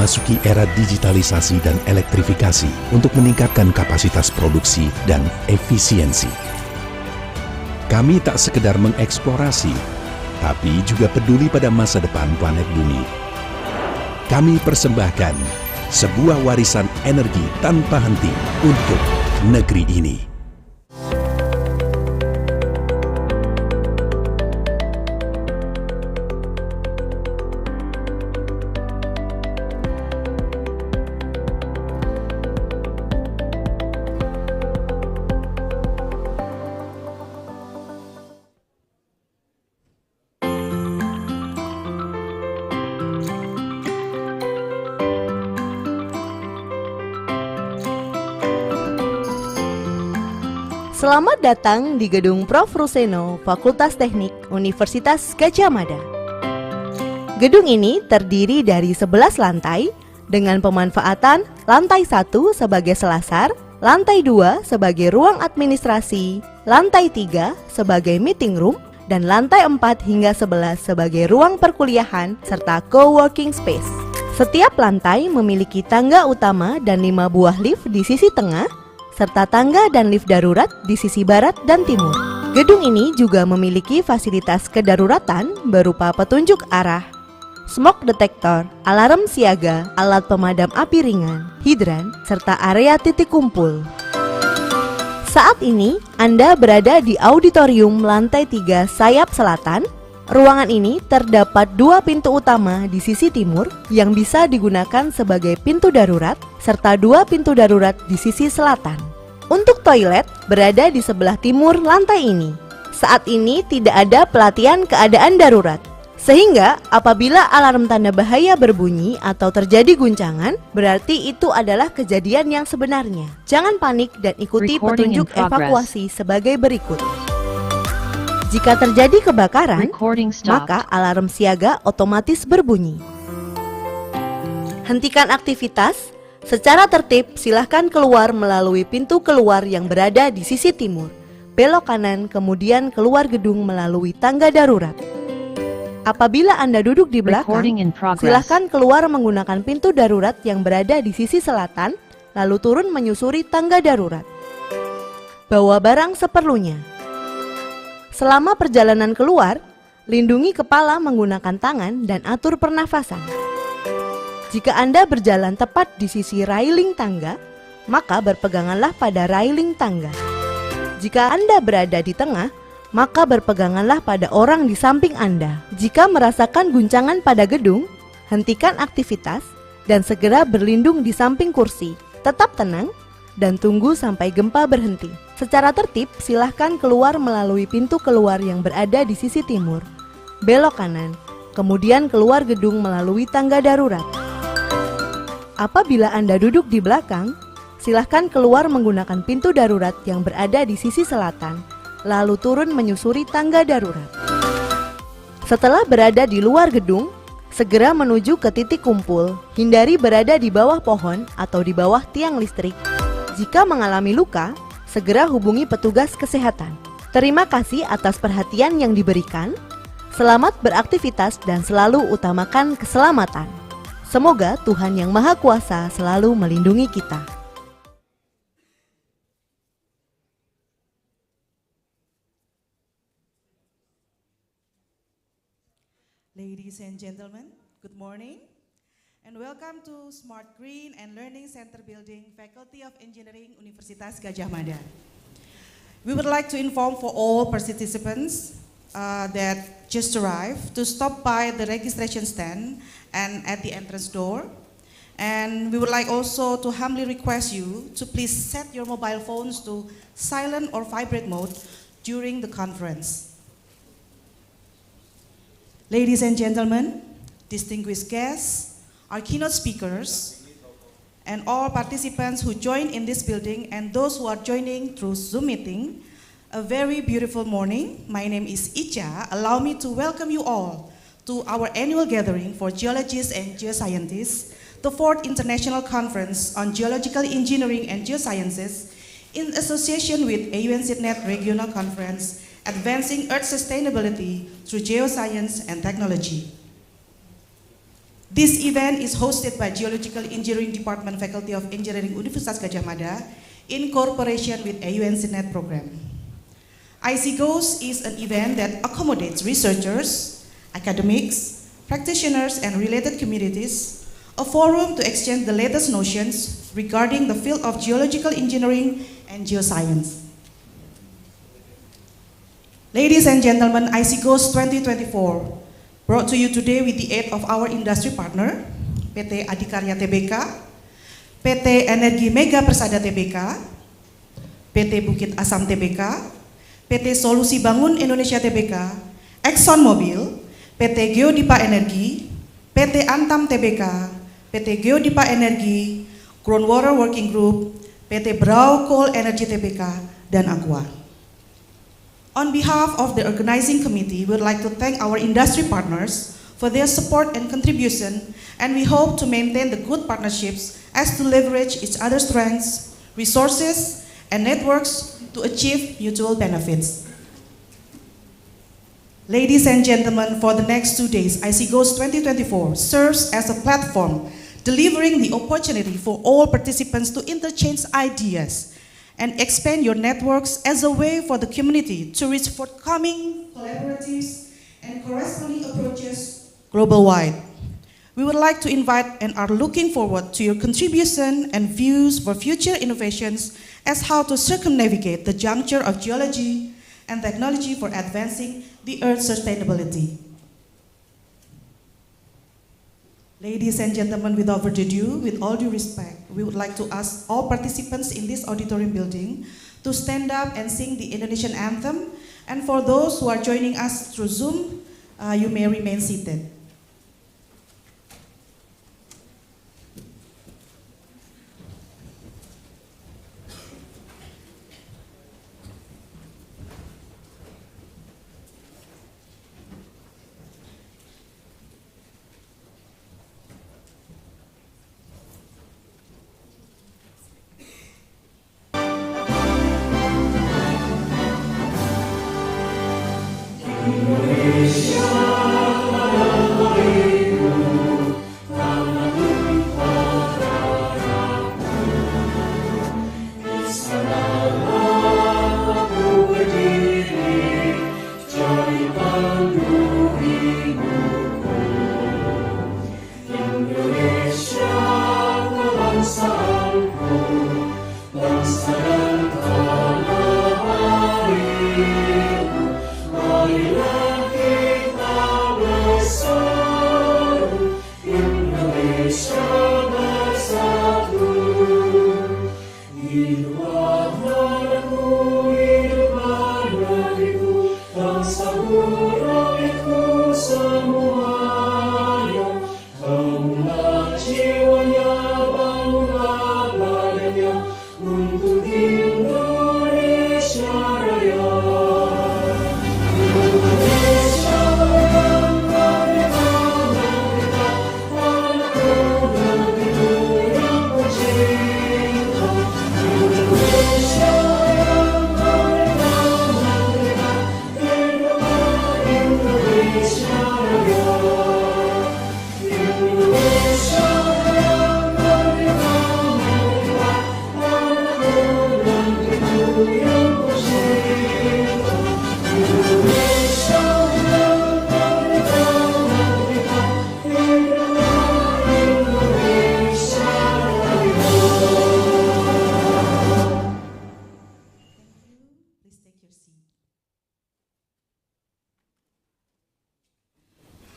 memasuki era digitalisasi dan elektrifikasi untuk meningkatkan kapasitas produksi dan efisiensi. Kami tak sekedar mengeksplorasi, tapi juga peduli pada masa depan planet bumi. Kami persembahkan sebuah warisan energi tanpa henti untuk negeri ini. Selamat datang di Gedung Prof. Ruseno, Fakultas Teknik Universitas Gadjah Mada. Gedung ini terdiri dari 11 lantai dengan pemanfaatan lantai 1 sebagai selasar, lantai 2 sebagai ruang administrasi, lantai 3 sebagai meeting room, dan lantai 4 hingga 11 sebagai ruang perkuliahan serta co-working space. Setiap lantai memiliki tangga utama dan 5 buah lift di sisi tengah, serta tangga dan lift darurat di sisi barat dan timur. Gedung ini juga memiliki fasilitas kedaruratan berupa petunjuk arah, smoke detector, alarm siaga, alat pemadam api ringan, hidran, serta area titik kumpul. Saat ini, Anda berada di auditorium lantai 3 sayap selatan. Ruangan ini terdapat 2 pintu utama di sisi timur yang bisa digunakan sebagai pintu darurat, serta 2 pintu darurat di sisi selatan. Untuk toilet berada di sebelah timur lantai ini. Saat ini tidak ada pelatihan keadaan darurat, sehingga apabila alarm tanda bahaya berbunyi atau terjadi guncangan, berarti itu adalah kejadian yang sebenarnya. Jangan panik dan ikuti petunjuk evakuasi sebagai berikut. Jika terjadi kebakaran, maka alarm siaga otomatis berbunyi. Hentikan aktivitas. Secara tertib, silahkan keluar melalui pintu keluar yang berada di sisi timur. Belok kanan, kemudian keluar gedung melalui tangga darurat. Apabila Anda duduk di belakang, silahkan keluar menggunakan pintu darurat yang berada di sisi selatan, lalu turun menyusuri tangga darurat. Bawa barang seperlunya. Selama perjalanan keluar, lindungi kepala menggunakan tangan dan atur pernafasan. Jika Anda berjalan tepat di sisi railing tangga, maka berpeganganlah pada railing tangga. Jika Anda berada di tengah, maka berpeganganlah pada orang di samping Anda. Jika merasakan guncangan pada gedung, hentikan aktivitas dan segera berlindung di samping kursi. Tetap tenang dan tunggu sampai gempa berhenti. Secara tertib, silahkan keluar melalui pintu keluar yang berada di sisi timur. Belok kanan, kemudian keluar gedung melalui tangga darurat. Apabila Anda duduk di belakang, silahkan keluar menggunakan pintu darurat yang berada di sisi selatan, lalu turun menyusuri tangga darurat. Setelah berada di luar gedung, segera menuju ke titik kumpul. Hindari berada di bawah pohon atau di bawah tiang listrik. Jika mengalami luka, segera hubungi petugas kesehatan. Terima kasih atas perhatian yang diberikan. Selamat beraktivitas dan selalu utamakan keselamatan. Semoga Tuhan Yang Maha Kuasa selalu melindungi kita. Ladies and gentlemen, good morning and welcome to Smart Green and Learning Center Building, Faculty of Engineering, Universitas Gadjah Mada. We would like to inform for all participants that just arrived to stop by the registration stand and at the entrance door. And we would like also to humbly request you to please set your mobile phones to silent or vibrate mode during the conference. Ladies and gentlemen, distinguished guests, our keynote speakers, and all participants who join in this building and those who are joining through Zoom meeting, a very beautiful morning. My name is Icha. Allow me to welcome you all to our annual gathering for geologists and geoscientists, the 4th International Conference on Geological Engineering and Geosciences, in association with AUN SIDNET Regional Conference, Advancing Earth Sustainability Through Geoscience and Technology. This event is hosted by Geological Engineering Department Faculty of Engineering Universitas Gadjah Mada in cooperation with AUN SINET program. ICGoES is an event that accommodates researchers, academics, practitioners, and related communities, a forum to exchange the latest notions regarding the field of geological engineering and geoscience. Ladies and gentlemen, ICGoES 2024 brought to you today with the aid of our industry partner, PT Adikarya Tbk, PT Energi Mega Persada Tbk, PT Bukit Asam Tbk, PT Solusi Bangun Indonesia Tbk, ExxonMobil, PT Geodipa Energi, PT Antam Tbk, PT Geodipa Energi, Groundwater Working Group, PT Brau Coal Energy Tbk, dan Aqua. On behalf of the organizing committee, we would like to thank our industry partners for their support and contribution, and we hope to maintain the good partnerships as to leverage each other's strengths, resources, and networks to achieve mutual benefits. Ladies and gentlemen, for the next 2 days, ICGoES 2024 serves as a platform delivering the opportunity for all participants to interchange ideas and expand your networks as a way for the community to reach forthcoming collaboratives and corresponding approaches global-wide. We would like to invite and are looking forward to your contribution and views for future innovations as how to circumnavigate the juncture of geology and technology for advancing the Earth's sustainability. Ladies and gentlemen, without further ado, with all due respect, we would like to ask all participants in this auditorium building to stand up and sing the Indonesian anthem. And for those who are joining us through Zoom, you may remain seated.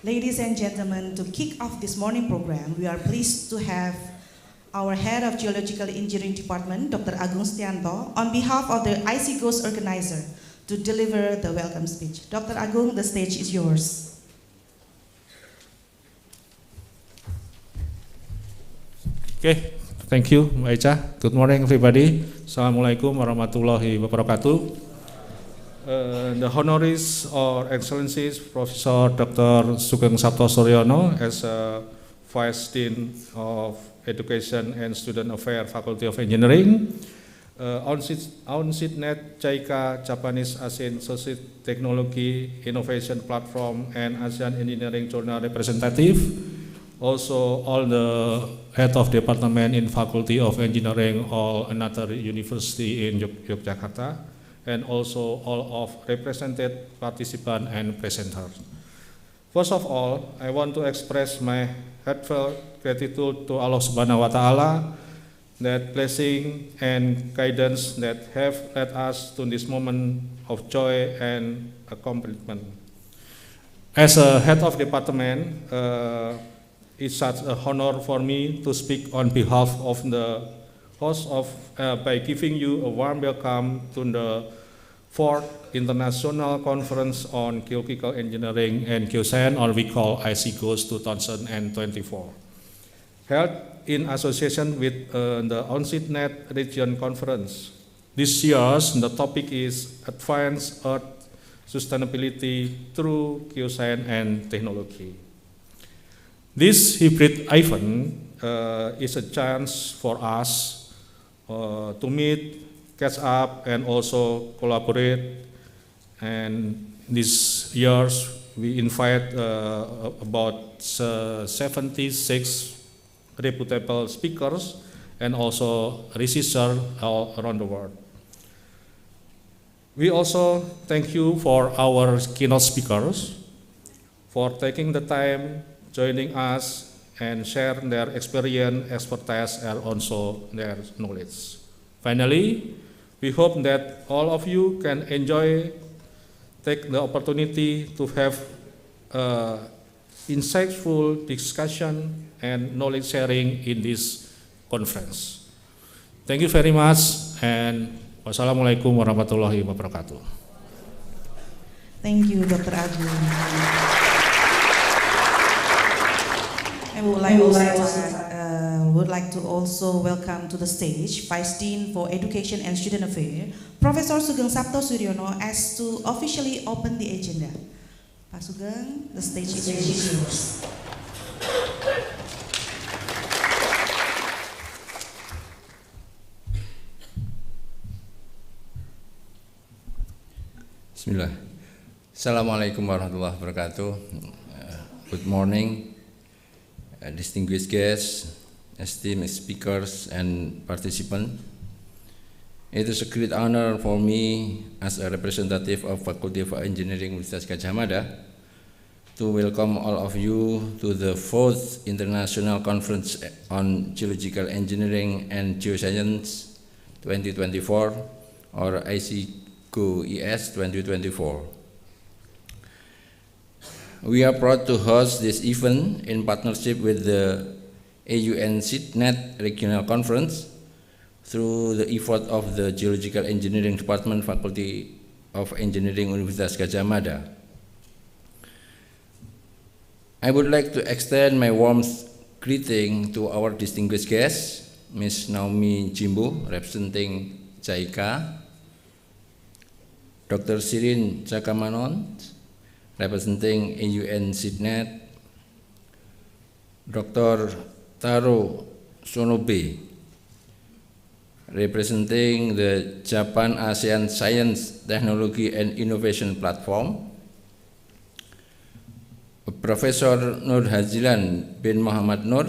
Ladies and gentlemen, to kick off this morning program, we are pleased to have our Head of Geological Engineering Department, Dr. Agung Setianto, on behalf of the ICGoES organizer, to deliver the welcome speech. Dr. Agung, the stage is yours. Okay, thank you, Mbak Echa. Good morning, everybody. Assalamualaikum warahmatullahi wabarakatuh. The honorees or excellencies, Professor Dr. Sugeng Sabto Suryono as Vice Dean of Education and Student Affairs, Faculty of Engineering, AUN SINET JICA, Japanese ASEAN Society Technology Innovation Platform and ASEAN Engineering Journal representative, also all the head of department in Faculty of Engineering or another university in Yogyakarta, and also all of represented participants and presenters. First of all, I want to express my heartfelt gratitude to Allah Subhanahu wa Ta'ala, that blessing and guidance that have led us to this moment of joy and accomplishment. As a head of department, it's such an honor for me to speak on behalf of the host by giving you a warm welcome to the 4th International Conference on Geophysical Engineering and Geoscience, or we call ICGoES 2024, held in association with the ONCIDNet Region Conference. This year's the topic is Advanced Earth Sustainability through Geoscience and Technology. This hybrid event is a chance for us to meet, catch up, and also collaborate. And this year's we invite about 76 reputable speakers and also researchers all around the world. We also thank you for our keynote speakers for taking the time, joining us, and share their experience, expertise, and also their knowledge. Finally, we hope that all of you can take the opportunity to have insightful discussion and knowledge sharing in this conference. Thank you very much, and wassalamualaikum warahmatullahi wabarakatuh. Thank you, Dr. Agung. And would like to also welcome to the stage Vice Dean for Education and Student Affairs, Professor Sugeng Sabto Suryono, as to officially open the agenda. Pak Sugeng, the stage is yours. Bismillah. Assalamualaikum warahmatullahi wabarakatuh. Good morning, distinguished guests, esteemed speakers, and participants. It is a great honor for me as a representative of Faculty of Engineering Universitas Gadjah Mada to welcome all of you to the 4th International Conference on Geological Engineering and Geoscience 2024, or ICGoES 2024. We are proud to host this event in partnership with the AUN CIGNET Regional Conference through the effort of the Geological Engineering Department, Faculty of Engineering Universitas Gadjah Mada. I would like to extend my warm greeting to our distinguished guests, Ms. Naomi Jimbo, representing JICA, Dr. Sirin Cakamanon, representing AUN CIGNET, Dr. Taro Sonobe, representing the Japan ASEAN Science, Technology and Innovation Platform, Professor Nur Hazilan bin Muhammad Nur,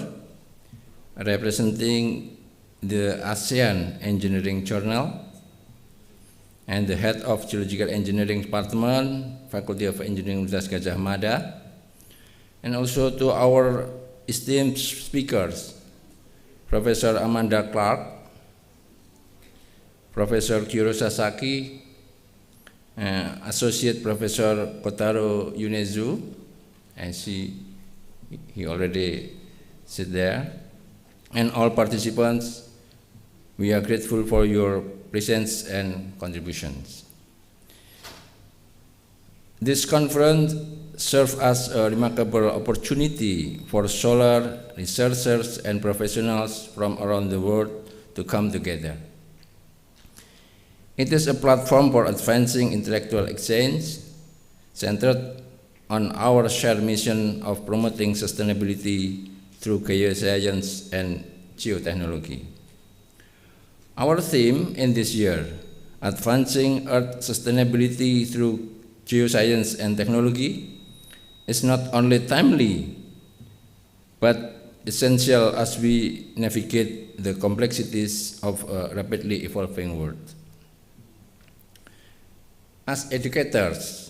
representing the ASEAN Engineering Journal, and the head of Geological Engineering Department, Faculty of Engineering Universitas Gadjah Mada, and also to our esteemed speakers, Professor Amanda Clark, Professor Kiro Sasaki, Associate Professor Kotaro Yunezu, and he already sit there, and all participants. We are grateful for your presence and contributions. This conference serves as a remarkable opportunity for solar researchers and professionals from around the world to come together. It is a platform for advancing intellectual exchange centered on our shared mission of promoting sustainability through geoscience and geotechnology. Our theme in this year, Advancing Earth Sustainability through Geoscience and Technology, is not only timely, but essential as we navigate the complexities of a rapidly evolving world. As educators,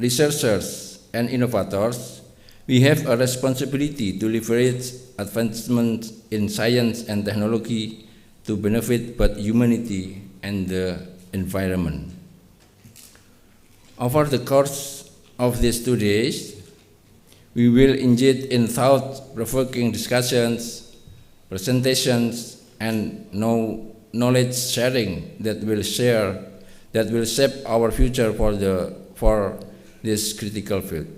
researchers, and innovators, we have a responsibility to leverage advancements in science and technology to benefit both humanity and the environment. Over the course of these 2 days, we will engage in thought-provoking discussions, presentations, and knowledge sharing that will shape our future for this critical field.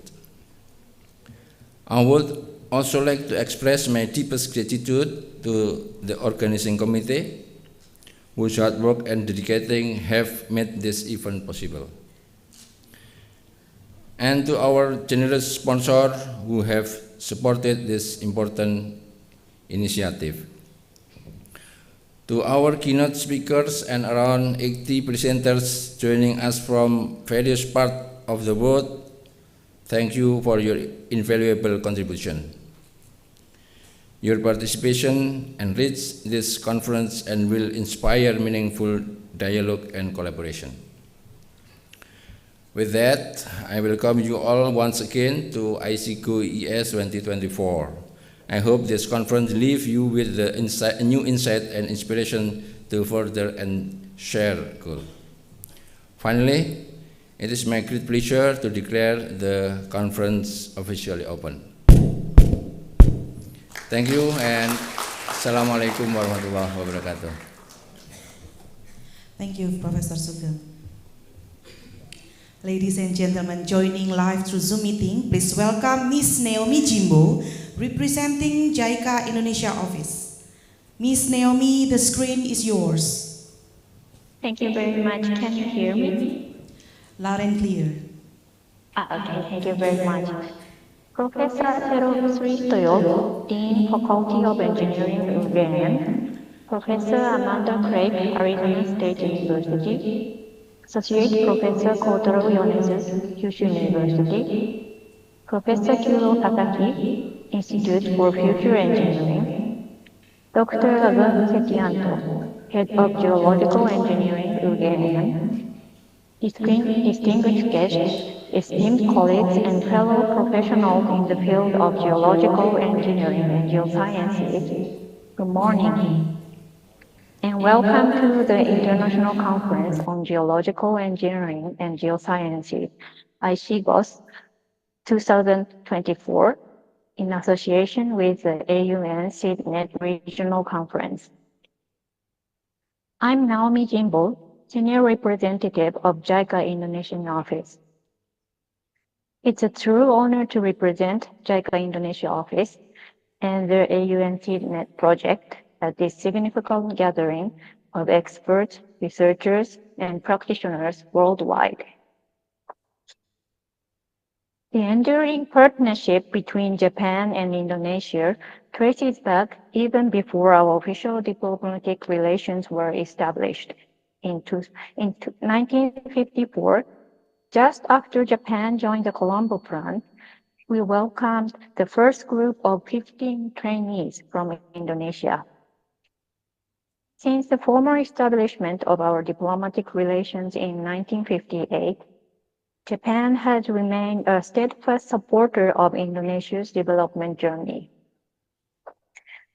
I would also like to express my deepest gratitude to the organizing committee, whose hard work and dedication have made this event possible, and to our generous sponsors who have supported this important initiative. To our keynote speakers and around 80 presenters joining us from various parts of the world, thank you for your invaluable contribution. Your participation enriched this conference and will inspire meaningful dialogue and collaboration. With that, I welcome you all once again to ICGoES 2024. I hope this conference leaves you with the new insight and inspiration to further and share goals. Finally, it is my great pleasure to declare the conference officially open. Thank you and Assalamualaikum warahmatullahi wabarakatuh. Thank you, Professor Sugeng. Ladies and gentlemen, joining live through Zoom meeting, please welcome Ms. Naomi Jimbo, representing JICA Indonesia office. Ms. Naomi, the screen is yours. Thank you very much. Can you hear me? Loud and clear. Okay, thank you very much. Professor Heru Sri Toyo, Dean, Faculty of Engineering, UGM. Professor Amanda Craig, Arizona State University. Associate Professor Kotaro Yonezu, Kyushu University. Professor Kyuro Takaki, Institute for Future Engineering. Dr. AUN Setianto, Head of Geological Engineering, UGM. Distinguished guests, esteemed colleagues, and fellow professionals in the field of geological engineering and geosciences, good morning, and welcome to the International Conference on Geological Engineering and Geosciences, ICGoES 2024, in association with the AUN SeedNet Regional Conference. I'm Naomi Jimbo, Senior Representative of JICA Indonesian Office. It's a true honor to represent JICA Indonesia Office and the AUN SeedNet project at this significant gathering of experts, researchers, and practitioners worldwide. The enduring partnership between Japan and Indonesia traces back even before our official diplomatic relations were established. In 1954, just after Japan joined the Colombo Plan, we welcomed the first group of 15 trainees from Indonesia. Since the formal establishment of our diplomatic relations in 1958, Japan has remained a steadfast supporter of Indonesia's development journey.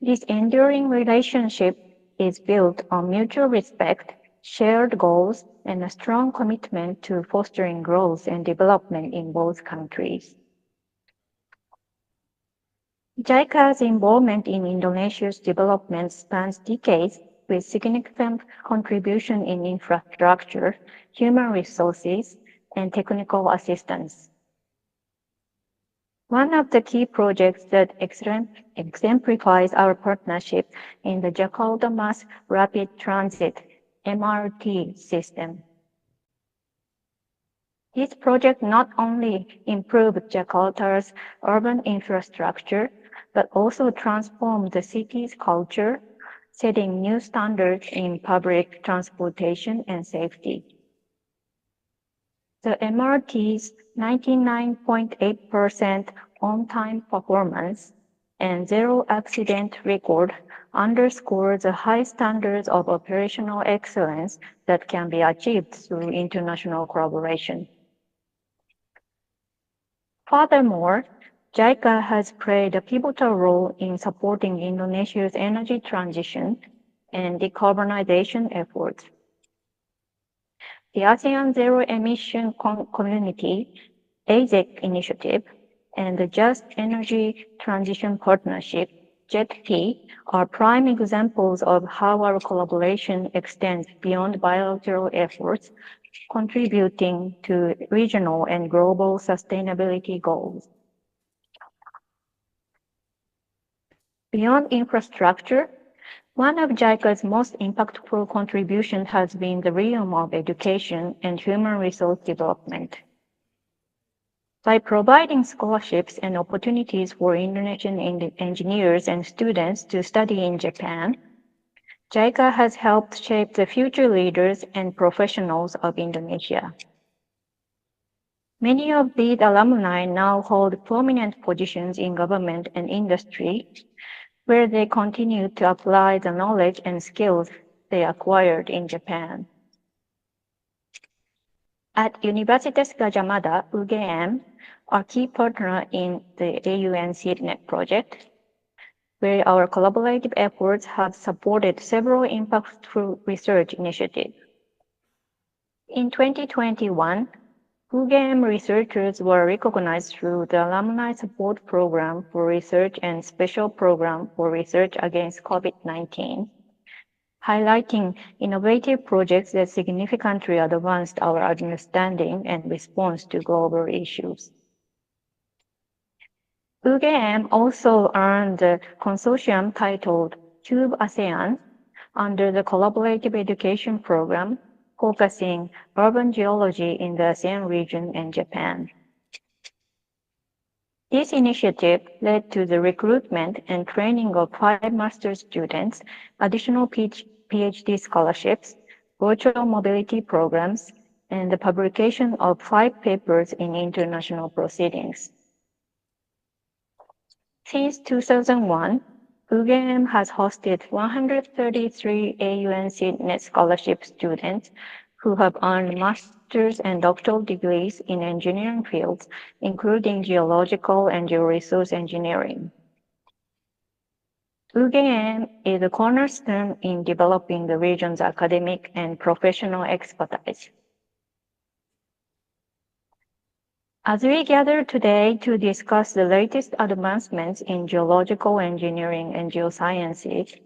This enduring relationship is built on mutual respect, shared goals, and a strong commitment to fostering growth and development in both countries. JICA's involvement in Indonesia's development spans decades, with significant contribution in infrastructure, human resources, and technical assistance. One of the key projects that exemplifies our partnership in the Jakarta Mass Rapid Transit MRT system. This project not only improved Jakarta's urban infrastructure, but also transformed the city's culture, setting new standards in public transportation and safety. The MRT's 99.8% on-time performance and zero accident record underscore the high standards of operational excellence that can be achieved through international collaboration. Furthermore, JICA has played a pivotal role in supporting Indonesia's energy transition and decarbonization efforts. The ASEAN Zero Emission Community, AZEC initiative, and the Just Energy Transition Partnership, JETP, are prime examples of how our collaboration extends beyond bilateral efforts, contributing to regional and global sustainability goals. Beyond infrastructure, one of JICA's most impactful contributions has been the realm of education and human resource development. By providing scholarships and opportunities for Indonesian engineers and students to study in Japan, JICA has helped shape the future leaders and professionals of Indonesia. Many of these alumni now hold prominent positions in government and industry, where they continue to apply the knowledge and skills they acquired in Japan. At Universitas Gadjah Mada, UGM, our key partner in the AUN SeedNet project, where our collaborative efforts have supported several impactful research initiatives. In 2021, UGM researchers were recognized through the Alumni Support Program for Research and Special Program for Research Against COVID-19, highlighting innovative projects that significantly advanced our understanding and response to global issues. UGM also earned the consortium titled Cube ASEAN under the Collaborative Education Program, focusing urban geology in the ASEAN region and Japan. This initiative led to the recruitment and training of 5 master's students, additional PhD scholarships, virtual mobility programs, and the publication of 5 papers in international proceedings. Since 2001, UGM has hosted 133 AUN SeedNet scholarship students who have earned master's and doctoral degrees in engineering fields, including geological and georesource engineering. UGM is a cornerstone in developing the region's academic and professional expertise. As we gather today to discuss the latest advancements in geological engineering and geosciences,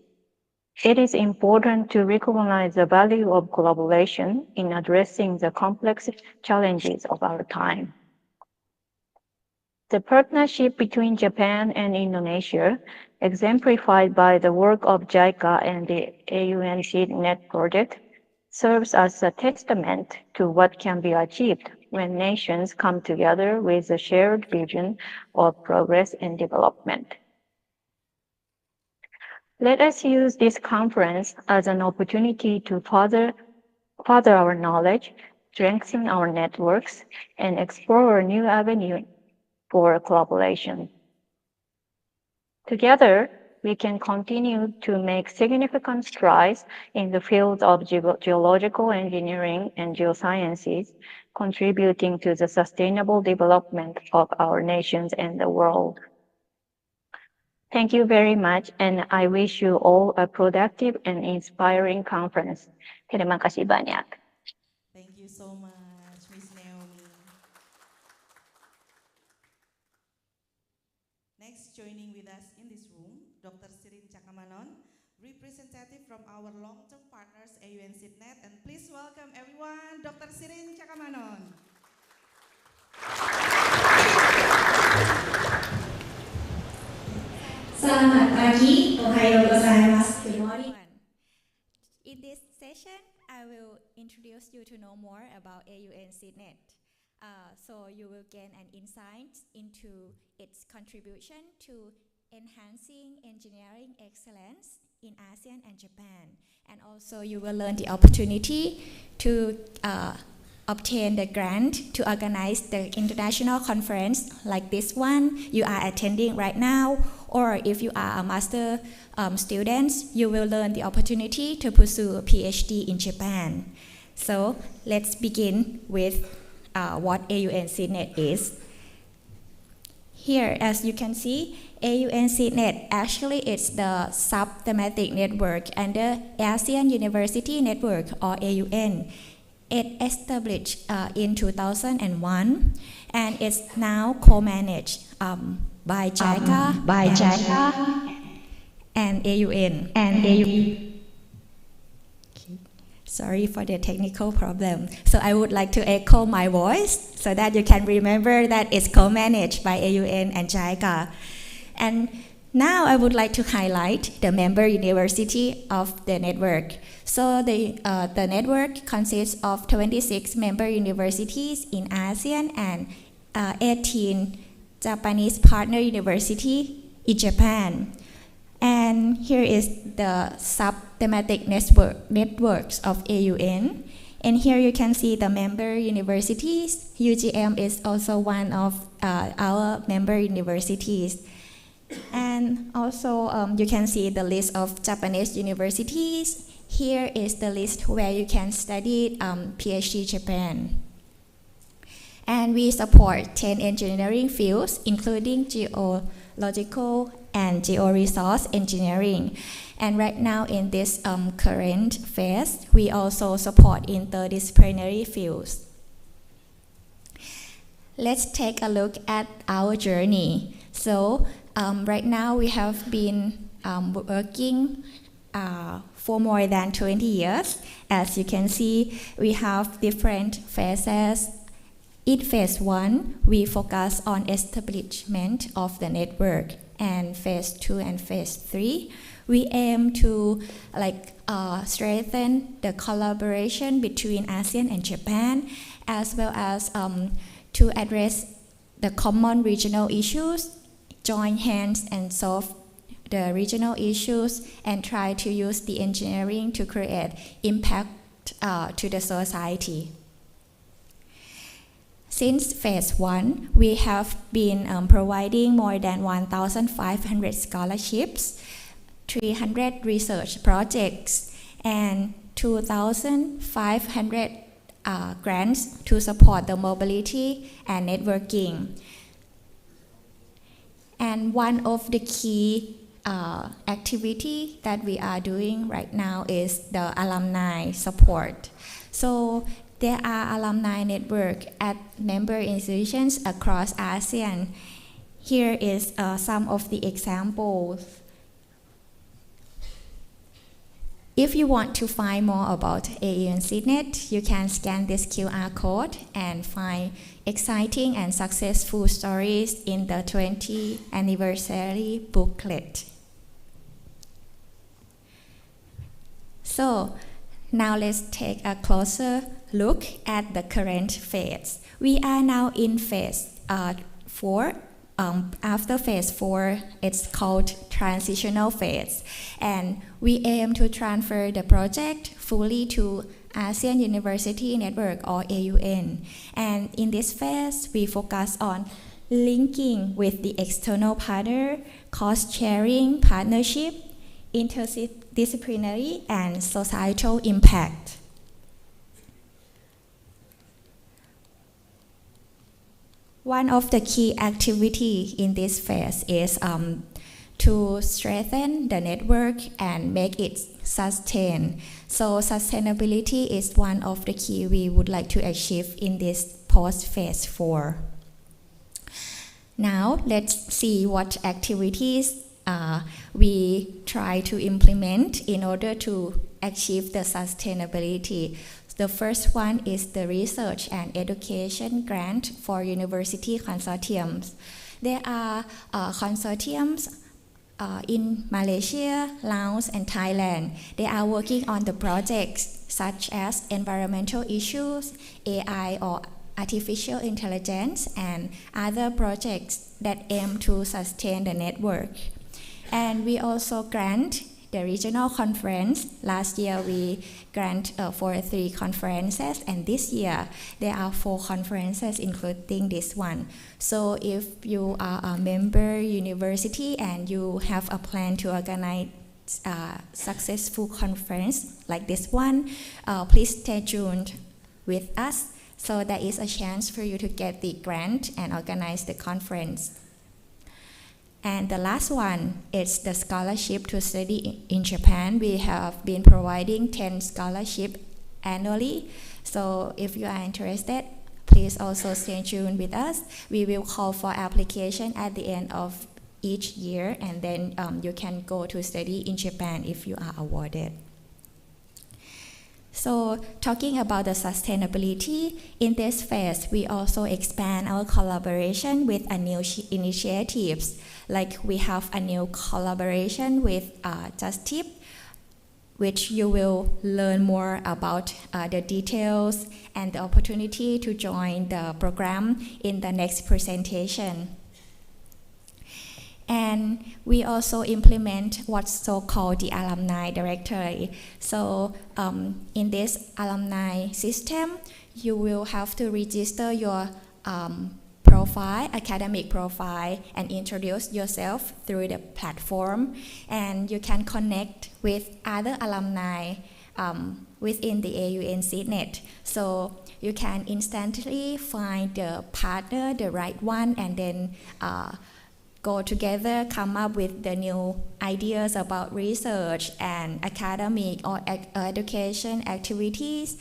it is important to recognize the value of collaboration in addressing the complex challenges of our time. The partnership between Japan and Indonesia, exemplified by the work of JICA and the AUN SeedNet project, serves as a testament to what can be achieved when nations come together with a shared vision of progress and development. Let us use this conference as an opportunity to further our knowledge, strengthen our networks, and explore new avenues for collaboration. Together, we can continue to make significant strides in the field of geological engineering and geosciences, contributing to the sustainable development of our nations and the world. Thank you very much, and I wish you all a productive and inspiring conference. Terima kasih banyak. Thank you so much, Miss Naomi. Next, joining with us in this room, Dr. Sirin Cakamanon, representative from our long-term partners, AUN SeedNet, and please welcome everyone, Dr. Sirin Cakamanon. Selamat pagi, ohayo gozaimasu. Good morning. In this session, I will introduce you to know more about AUN SeedNet. So you will gain an insight into its contribution to enhancing engineering excellence in ASEAN and Japan. And also you will learn the opportunity to obtain the grant to organize the international conference like this one you are attending right now, or if you are a master student, you will learn the opportunity to pursue a PhD in Japan. So let's begin with what AUN CNET is. Here, as you can see, AUN CNET actually is the sub-thematic network under ASEAN University Network, or AUN. It established in 2001, and it's now co-managed by JICA and AUN. Sorry for the technical problem. So I would like to echo my voice so that you can remember that it's co-managed by AUN and JICA. And now I would like to highlight the member university of the network. So the network consists of 26 member universities in ASEAN and 18 Japanese partner universities in Japan. And here is the sub-thematic networks of AUN. And here you can see the member universities. UGM is also one of our member universities. And also you can see the list of Japanese universities. Here is the list where you can study PhD Japan. And we support 10 engineering fields, including geological and geo-resource engineering. And right now in this current phase, we also support interdisciplinary fields. Let's take a look at our journey. So right now we have been working for more than 20 years. As you can see, we have different phases. In phase 1, we focus on establishment of the network, and phase 2 and phase 3, we aim to strengthen the collaboration between ASEAN and Japan, as well as to address the common regional issues, join hands and solve the regional issues, and try to use the engineering to create impact to the society. Since phase 1, we have been providing more than 1,500 scholarships, 300 research projects, and 2,500 grants to support the mobility and networking. And one of the key activity that we are doing right now is the alumni support. So there are alumni network at member institutions across ASEAN. Here is some of the examples. If you want to find more about AUN CNET, you can scan this QR code and find exciting and successful stories in the 20th anniversary booklet. So now let's take a closer look at the current phase. We are now in phase 4. After phase 4, it's called transitional phase. And we aim to transfer the project fully to ASEAN University Network, or AUN. And in this phase, we focus on linking with the external partner, cost-sharing partnership, interdisciplinary, and societal impact. One of the key activities in this phase is to strengthen the network and make it sustain. So sustainability is one of the key we would like to achieve in this post-phase 4. Now let's see what activities we try to implement in order to achieve the sustainability. The first one is the research and education grant for university consortiums. There are consortiums in Malaysia, Laos, and Thailand. They are working on the projects such as environmental issues, AI or artificial intelligence, and other projects that aim to sustain the network. And we also grant the regional conference. Last year we grant for 3 conferences, and this year there are 4 conferences including this one. So if you are a member university and you have a plan to organize a successful conference like this one, please stay tuned with us. So there is a chance for you to get the grant and organize the conference. And the last one is the scholarship to study in Japan. We have been providing 10 scholarships annually. So if you are interested, please also stay tuned with us. We will call for application at the end of each year, and then you can go to study in Japan if you are awarded. So talking about the sustainability, in this phase, we also expand our collaboration with a new initiatives. Like we have a new collaboration with Just Tip, which you will learn more about the details and the opportunity to join the program in the next presentation. And we also implement what's so-called the alumni directory. So in this alumni system, you will have to register your profile, academic profile, and introduce yourself through the platform. And you can connect with other alumni within the AUN SeedNet. So you can instantly find the partner, the right one, and then go together, come up with the new ideas about research and academic or education activities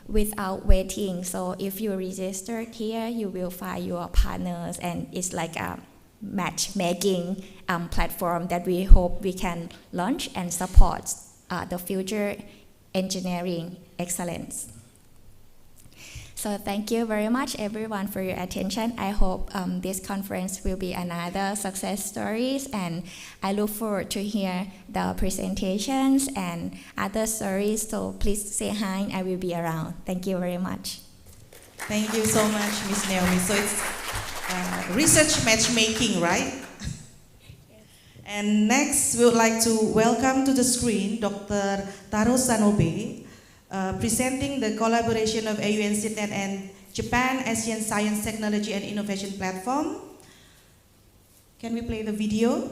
without waiting. So if you register here, you will find your partners, and it's like a matchmaking platform that we hope we can launch and support the future engineering excellence. So thank you very much everyone for your attention. I hope this conference will be another success stories, and I look forward to hear the presentations and other stories. So please say hi, I will be around. Thank you very much. Thank you so much, Ms. Naomi. So it's research matchmaking, right? And next, we would like to welcome to the screen Dr. Taro Sanobe, presenting the collaboration of AUN SeedNet and Japan ASEAN Science, Technology and Innovation Platform. Can we play the video?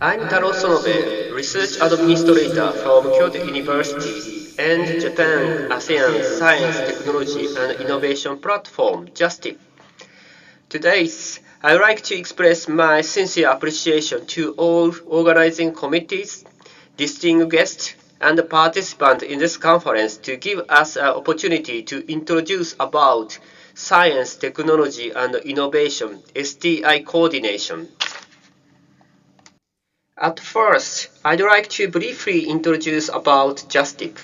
I'm Taro Sonobe, Research Administrator from Kyoto University and Japan ASEAN Science, Technology and Innovation Platform, JUSTIP. Today, I would like to express my sincere appreciation to all organizing committees, distinguished guests, and participants in this conference to give us an opportunity to introduce about science, technology, and innovation, STI coordination. At first, I'd like to briefly introduce about JUSTIP.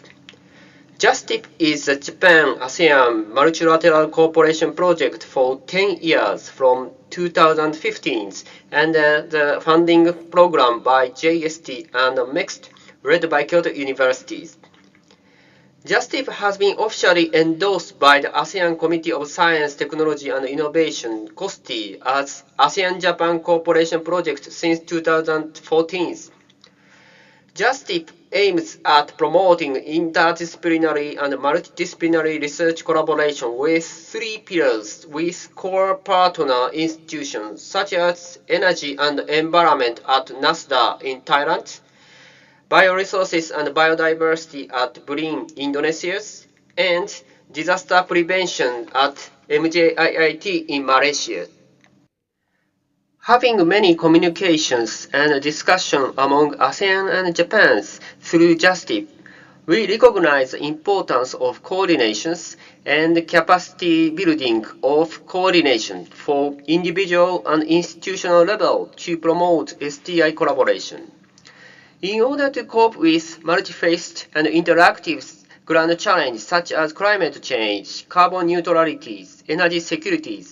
JUSTIP is the Japan-ASEAN multilateral cooperation project for 10 years from 2015 and the funding program by JST and MEXT led by Kyoto University. JUSTIP has been officially endorsed by the ASEAN Committee of Science, Technology and Innovation (COSTI) as ASEAN-Japan Cooperation Project since 2014. JUSTIP aims at promoting interdisciplinary and multidisciplinary research collaboration with 3 pillars with core partner institutions such as energy and environment at NASDA in Thailand, bioresources and biodiversity at BRIN, Indonesia, and disaster prevention at MJIIT in Malaysia. Having many communications and discussion among ASEAN and Japan through JUSTIP, we recognize the importance of coordinations and capacity building of coordination for individual and institutional level to promote STI collaboration. In order to cope with multi-faced and interactive grand challenges such as climate change, carbon neutrality, energy security,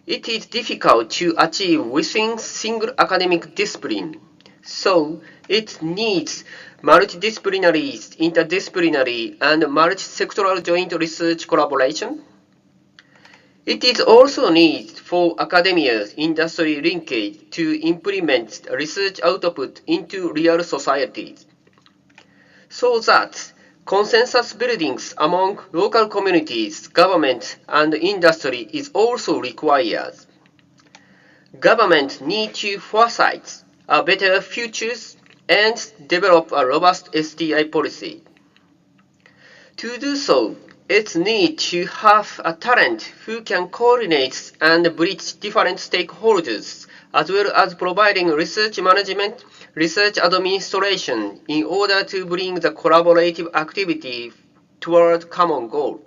it is difficult to achieve within single academic discipline, so it needs multidisciplinary, interdisciplinary, and multi-sectoral joint research collaboration. It is also needed for academia's industry linkage to implement research output into real societies, so that consensus buildings among local communities, government, and industry is also required. Government need to foresight a better futures and develop a robust STI policy. To do so, it needs to have a talent who can coordinate and bridge different stakeholders, as well as providing research management, research administration in order to bring the collaborative activity toward common goal.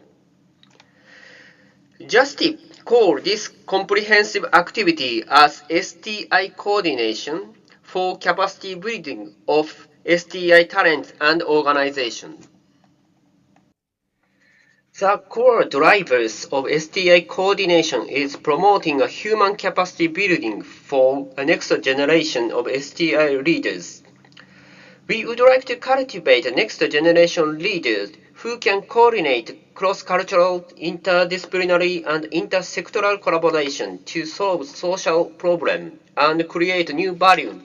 JUSTIP call this comprehensive activity as STI coordination for capacity building of STI talent and organization. The core drivers of STI coordination is promoting a human capacity building for a next generation of STI leaders. We would like to cultivate a next generation leaders who can coordinate cross-cultural, interdisciplinary, and intersectoral collaboration to solve social problems and create new value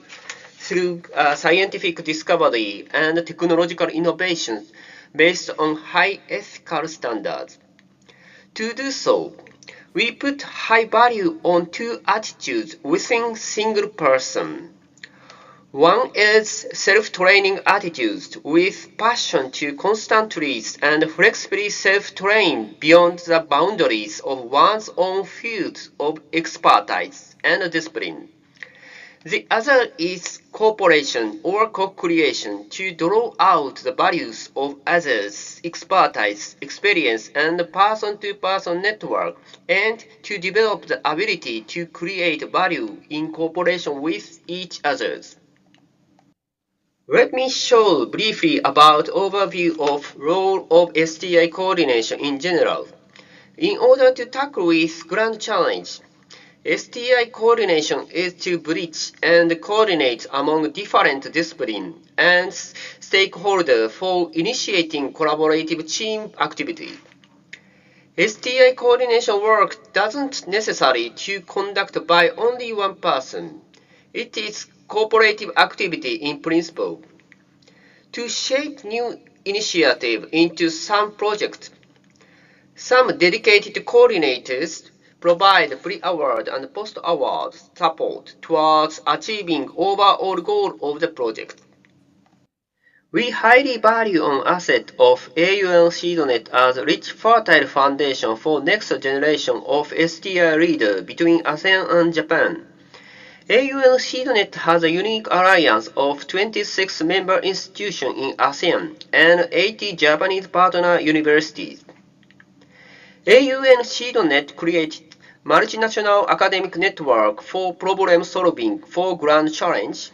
through scientific discovery and technological innovations based on high ethical standards. To do so, we put high value on two attitudes within single person. One is self-training attitudes with passion to constantly and flexibly self-train beyond the boundaries of one's own field of expertise and discipline. The other is cooperation or co-creation to draw out the values of others' expertise, experience, and person-to-person network, and to develop the ability to create value in cooperation with each other. Let me show briefly about overview of role of STI coordination in general. In order to tackle with grand challenge, STI coordination is to bridge and coordinate among different disciplines and stakeholders for initiating collaborative team activity. STI coordination work doesn't necessarily to conduct by only one person. It is cooperative activity in principle. To shape new initiative into some project, some dedicated coordinators provide pre-award and post-award support towards achieving overall goal of the project. We highly value an asset of AUN SeedNet as a rich fertile foundation for next generation of STI leader between ASEAN and Japan. AUN SeedNet has a unique alliance of 26 member institutions in ASEAN and 80 Japanese partner universities. AUN SeedNet created multinational academic network for problem solving for grand challenge.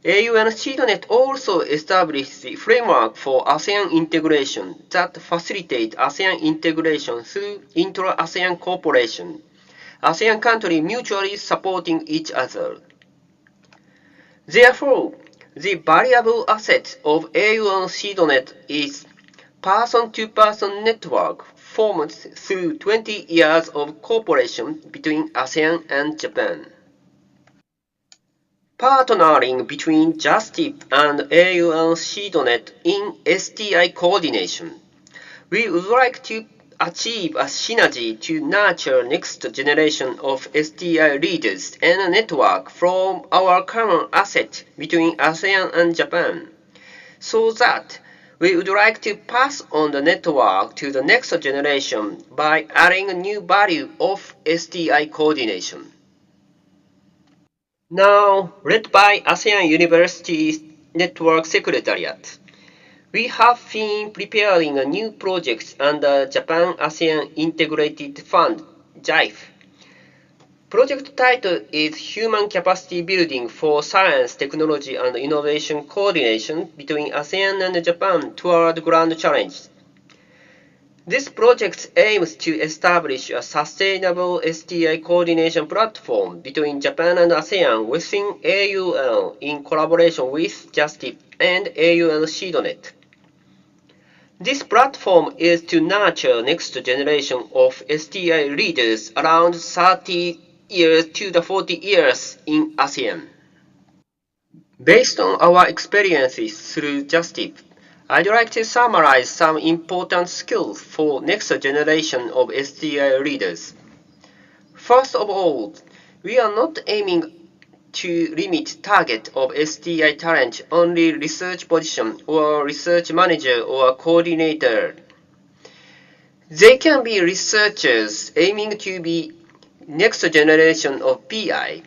AUN SeedNet also established the framework for ASEAN integration that facilitate ASEAN integration through intra-ASEAN cooperation, ASEAN countries mutually supporting each other. Therefore, the valuable asset of AUN SeedNet is person-to-person network formed through 20 years of cooperation between ASEAN and Japan. Partnering between JUSTIP and AUN SeedNet in STI coordination. We would like to achieve a synergy to nurture next generation of STI leaders and a network from our common asset between ASEAN and Japan, so that we would like to pass on the network to the next generation by adding a new value of STI coordination. Now, led by ASEAN University's Network Secretariat, we have been preparing a new project under Japan-ASEAN Integrated Fund, JIFE. Project title is Human Capacity Building for Science, Technology and Innovation Coordination between ASEAN and Japan toward Grand Challenge. This project aims to establish a sustainable STI coordination platform between Japan and ASEAN within AUN in collaboration with JUSTIP and AUN SeedNet. This platform is to nurture next generation of STI leaders around 30 years to the 40 years in ASEAN. Based on our experiences through JustTip, I'd like to summarize some important skills for next generation of STI leaders. First of all, we are not aiming to limit target of STI talent only research position or research manager or coordinator. They can be researchers aiming to be next generation of PI.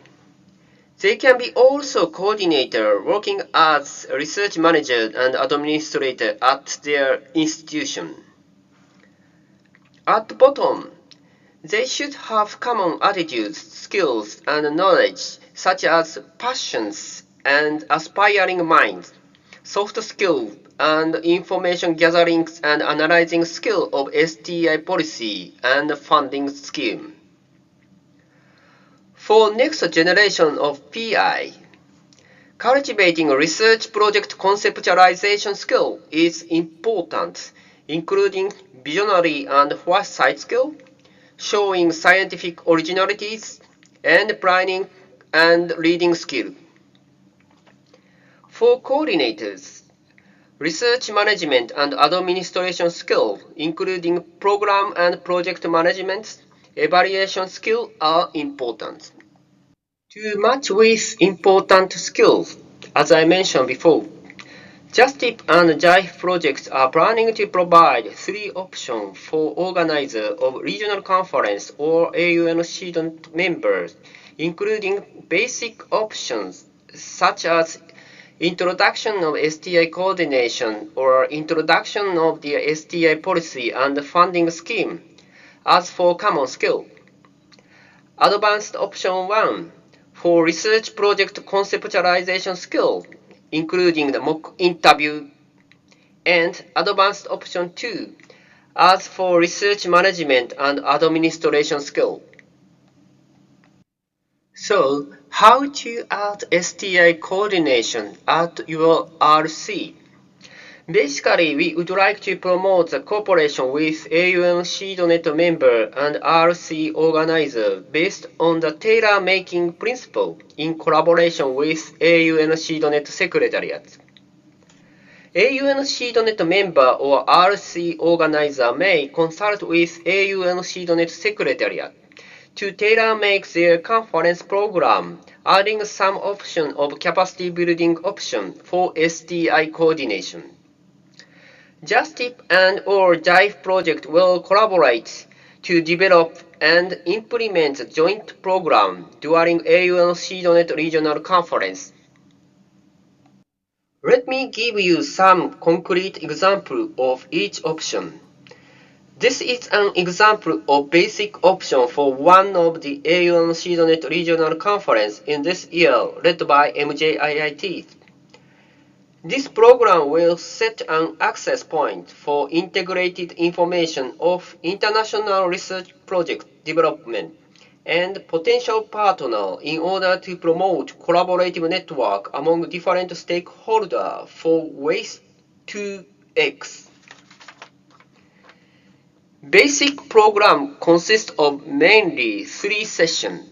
They can be also coordinator working as research manager and administrator at their institution. At the bottom, they should have common attitudes, skills, and knowledge such as passions and aspiring minds, soft skills, and information gathering and analyzing skill of STI policy and funding scheme. For next generation of PI, cultivating research project conceptualization skill is important, including visionary and foresight skill, showing scientific originalities, and planning and leading skill. For coordinators, research management and administration skill, including program and project management, evaluation skill are important. To match with important skills, as I mentioned before, JustTip and JIVE projects are planning to provide 3 options for organizers of regional conference or AUN student members, including basic options such as introduction of STI coordination or introduction of the STI policy and funding scheme. As for common skill, advanced option 1 for research project conceptualization skill, including the mock interview, and advanced option 2 as for research management and administration skill. So, how to add STI coordination at your RC? Basically, we would like to promote the cooperation with AUN CGoES member and RC organizer based on the tailor-making principle in collaboration with AUN CGoES Secretariat. AUN CGoES member or RC organizer may consult with AUN CGoES Secretariat to tailor-make their conference program, adding some option of capacity building option for STI coordination. JustTip and or JIVE project will collaborate to develop and implement a joint program during AUN CGoES regional conference. Let me give you some concrete example of each option. This is an example of basic option for one of the AUN CGoES regional conference in this year led by MJIIT. This program will set an access point for integrated information of international research project development and potential partner in order to promote collaborative network among different stakeholders for ways to X. Basic program consists of mainly 3 sessions,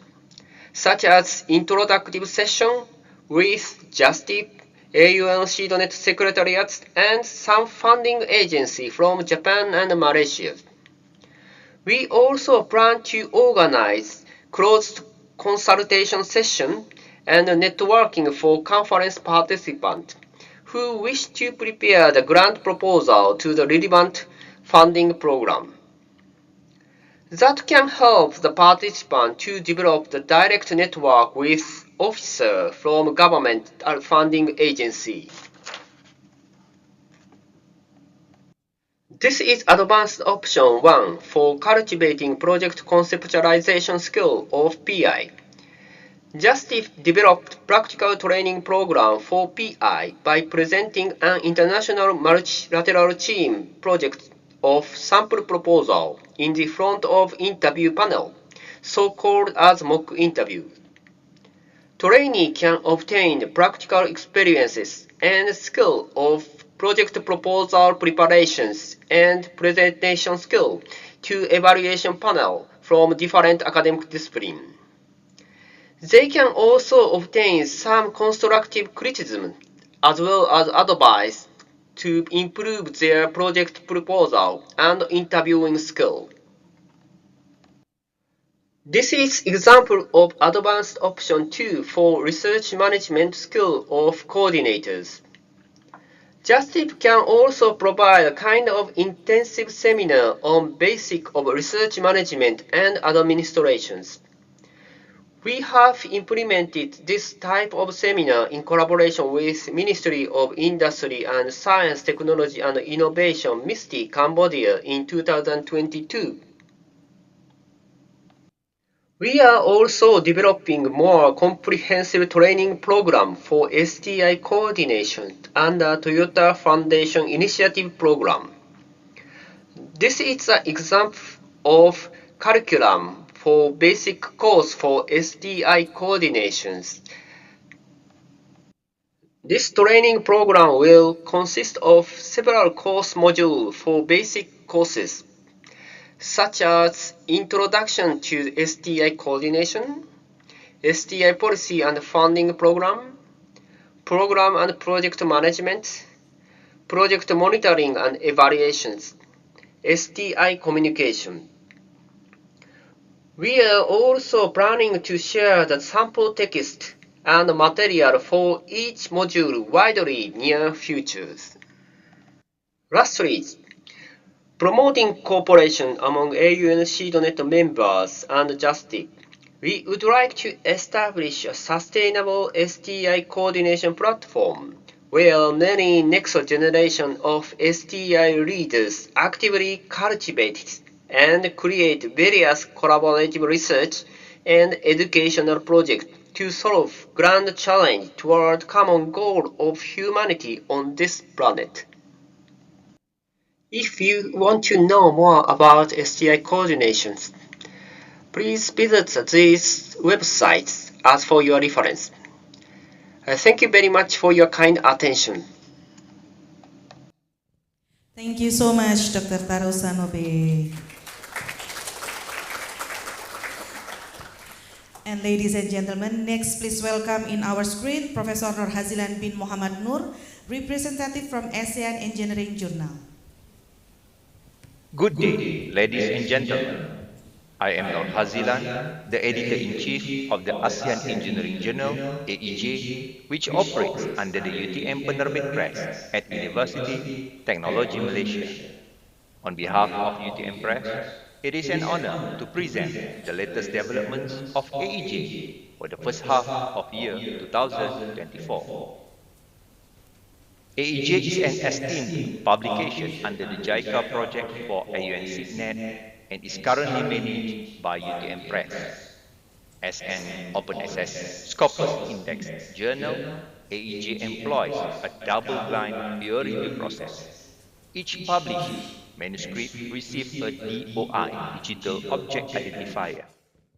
such as introductory session with JustTip, AUN CGoES Secretariat, and some funding agency from Japan and Malaysia. We also plan to organize closed consultation session and networking for conference participants who wish to prepare the grant proposal to the relevant funding program. That can help the participant to develop the direct network with officers from government or funding agency. This is advanced option 1 for cultivating project conceptualization skill of PI. JustTip developed practical training program for PI by presenting an international multilateral team project of sample proposal in the front of interview panel, so-called as mock interview. Trainee can obtain practical experiences and skill of project proposal preparations, and presentation skill to evaluation panel from different academic disciplines. They can also obtain some constructive criticism as well as advice to improve their project proposal and interviewing skill. This is example of advanced option 2 for research management skill of coordinators. JustTip can also provide a kind of intensive seminar on basic of research management and administrations. We have implemented this type of seminar in collaboration with Ministry of Industry and Science, Technology and Innovation, MISTI, Cambodia in 2022. We are also developing more comprehensive training program for STI coordination under Toyota Foundation Initiative Program. This is an example of curriculum for basic course for STI coordinations. This training program will consist of several course modules for basic courses, such as Introduction to STI Coordination, STI Policy and Funding Program, Program and Project Management, Project Monitoring and Evaluations, STI Communication. We are also planning to share the sample text and material for each module widely near futures. Lastly, promoting cooperation among AUN CDONET members and JustTip, we would like to establish a sustainable STI coordination platform where many next generation of STI leaders actively cultivate and create various collaborative research and educational projects to solve grand challenge toward common goal of humanity on this planet. If you want to know more about STI coordinations, please visit these websites as for your reference. Thank you very much for your kind attention. Thank you so much, Dr. Taro Sanobe. And ladies and gentlemen, next please welcome in our screen Professor Nur Hazilan bin Muhammad Nur, representative from ASEAN Engineering Journal. Good day, ladies and gentlemen. I am Nur Hazilan, the Editor-in-Chief of the ASEAN Engineering Journal, AEJ, which operates under the UTM Penerbit Press at University Technology Malaysia. On behalf of UTM Press, it is an honor to present the latest developments of AEJ for the first half of year 2024. AEJ is an esteemed publication under the JICA project for AUN SIGNET and is currently managed by UTM Press. As an open access Scopus Index journal, AEJ employs a double-blind peer review process. Each published manuscript receives a DOI, Digital Object Identifier,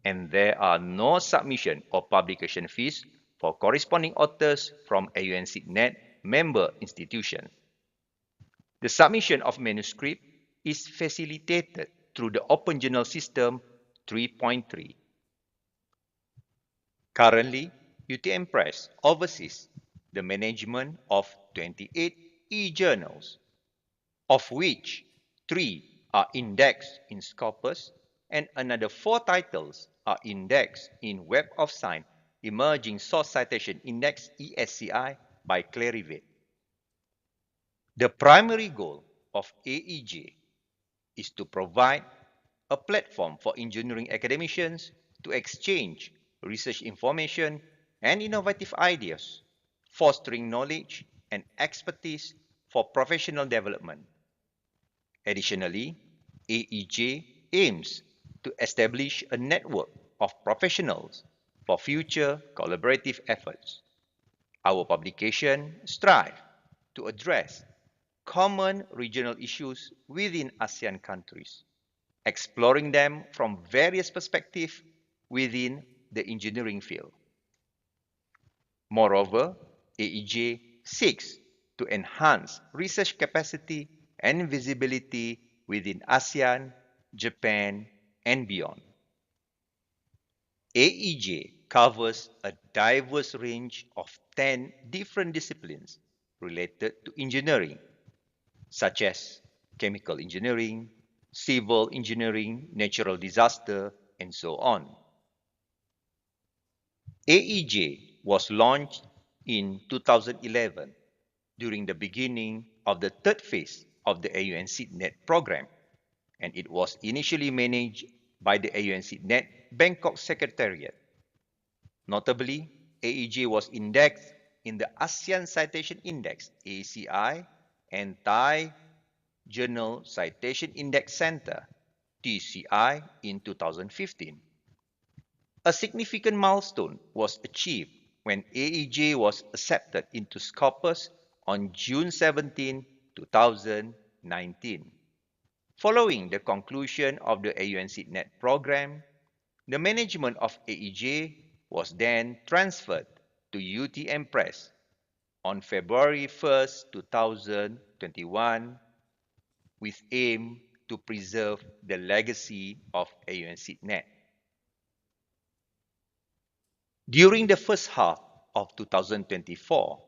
and there are no submission or publication fees for corresponding authors from AUN SIGNET member institutions. The submission of manuscript is facilitated through the Open Journal System 3.3. Currently, UTM Press oversees the management of 28 e-journals, of which 3 are indexed in Scopus and another 4 titles are indexed in Web of Science Emerging Source Citation Index ESCI by Clarivate. The primary goal of AEJ is to provide a platform for engineering academicians to exchange research information and innovative ideas, fostering knowledge and expertise for professional development. Additionally, AEJ aims to establish a network of professionals for future collaborative efforts. Our publication strives to address common regional issues within ASEAN countries, exploring them from various perspectives within the engineering field. Moreover, AEJ seeks to enhance research capacity and visibility within ASEAN, Japan, and beyond. AEJ covers a diverse range of 10 different disciplines related to engineering, such as chemical engineering, civil engineering, natural disaster, and so on. AEJ was launched in 2011 during the beginning of the third phase of the AUN SeedNet program, and it was initially managed by the AUN SeedNet Bangkok Secretariat. Notably, AEJ was indexed in the ASEAN Citation Index (ACI) and Thai Journal Citation Index Center (TCI) in 2015. A significant milestone was achieved when AEJ was accepted into Scopus on June 17, 2019. Following the conclusion of the AUN SeedNet program, the management of AEJ was then transferred to UTM Press on February 1, 2021, with aim to preserve the legacy of AUN SeedNet. During the first half of 2024,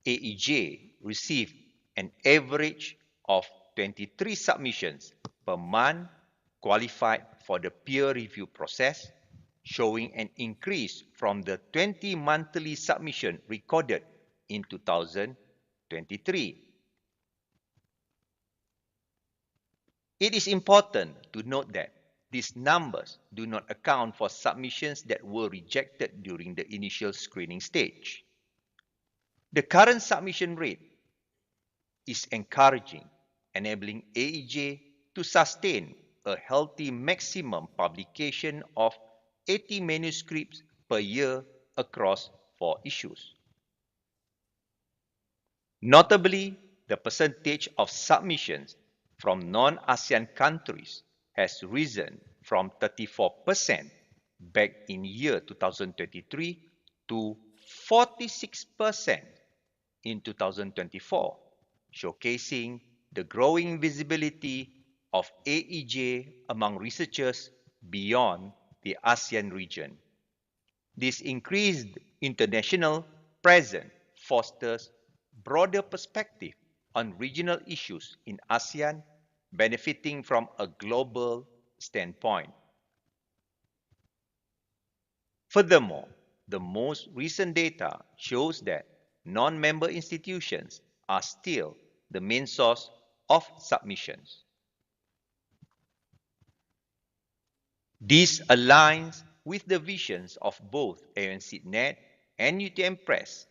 AEJ received an average of 23 submissions per month qualified for the peer review process, showing an increase from the 20 monthly submissions recorded in 2023. It is important to note that these numbers do not account for submissions that were rejected during the initial screening stage. The current submission rate is encouraging, enabling AEJ to sustain a healthy maximum publication of 80 manuscripts per year across 4 issues. Notably, the percentage of submissions from non-ASEAN countries has risen from 34% back in year 2023 to 46% in 2024, showcasing the growing visibility of AEJ among researchers beyond the ASEAN region. This increased international presence fosters broader perspective on regional issues in ASEAN, benefiting from a global standpoint. Furthermore, the most recent data shows that non-member institutions are still the main source of submissions. This aligns with the visions of both AUN SeedNet and UTM Press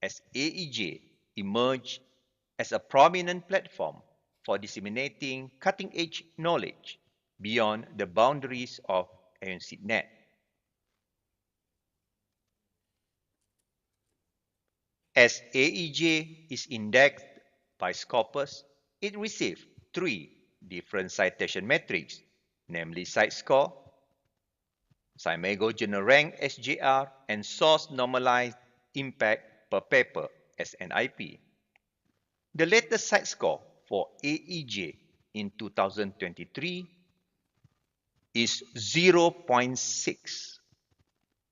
as AEJ emerged as a prominent platform for disseminating cutting-edge knowledge beyond the boundaries of AUN SeedNet. As AEJ is indexed by Scopus, it received 3 different citation metrics, namely CiteScore, ICGoES Journal Rank SJR, and Source Normalized Impact per Paper SNIP. The latest CiteScore for AEJ in 2023 is 0.6.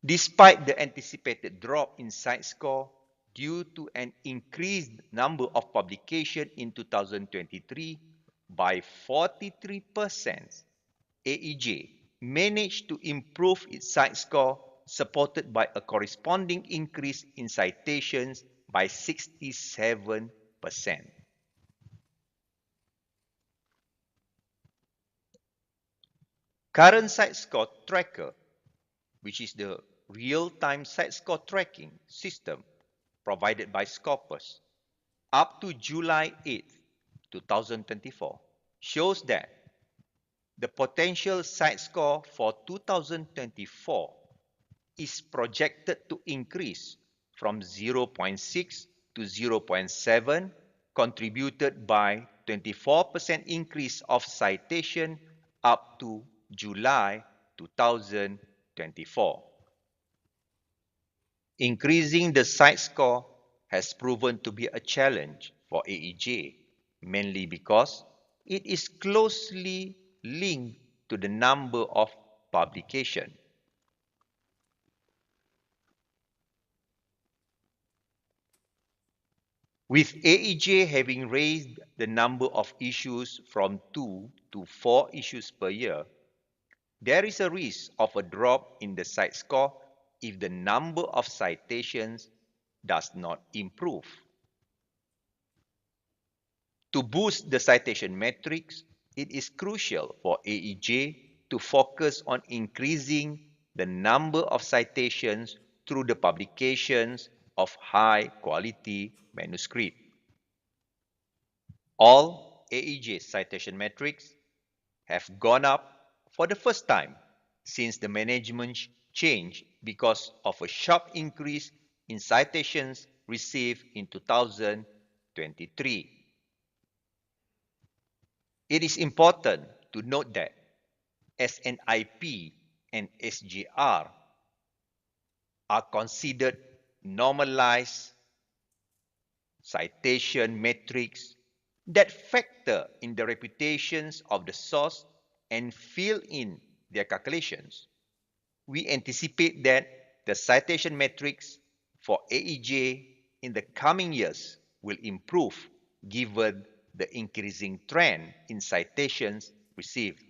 Despite the anticipated drop in CiteScore due to an increased number of publications in 2023 by 43%, AEJ managed to improve its CiteScore, supported by a corresponding increase in citations by 67%. Current CiteScore Tracker, which is the real-time CiteScore tracking system provided by Scopus, up to July 8, 2024, shows that the potential CiteScore for 2024 is projected to increase from 0.6 to 0.7, contributed by 24% increase of citation up to July 2024. Increasing the CiteScore has proven to be a challenge for AEJ, mainly because it is closely linked to the number of publications. With AEJ having raised the number of issues from 2 to 4 issues per year, there is a risk of a drop in the cite score if the number of citations does not improve. To boost the citation metrics, it is crucial for AEJ to focus on increasing the number of citations through the publications of high-quality manuscripts. All AEJ citation metrics have gone up for the first time since the management change because of a sharp increase in citations received in 2023. It is important to note that SNIP and SJR are considered normalized citation metrics that factor in the reputations of the source and fill in their calculations. We anticipate that the citation metrics for AEJ in the coming years will improve given the increasing trend in citations received.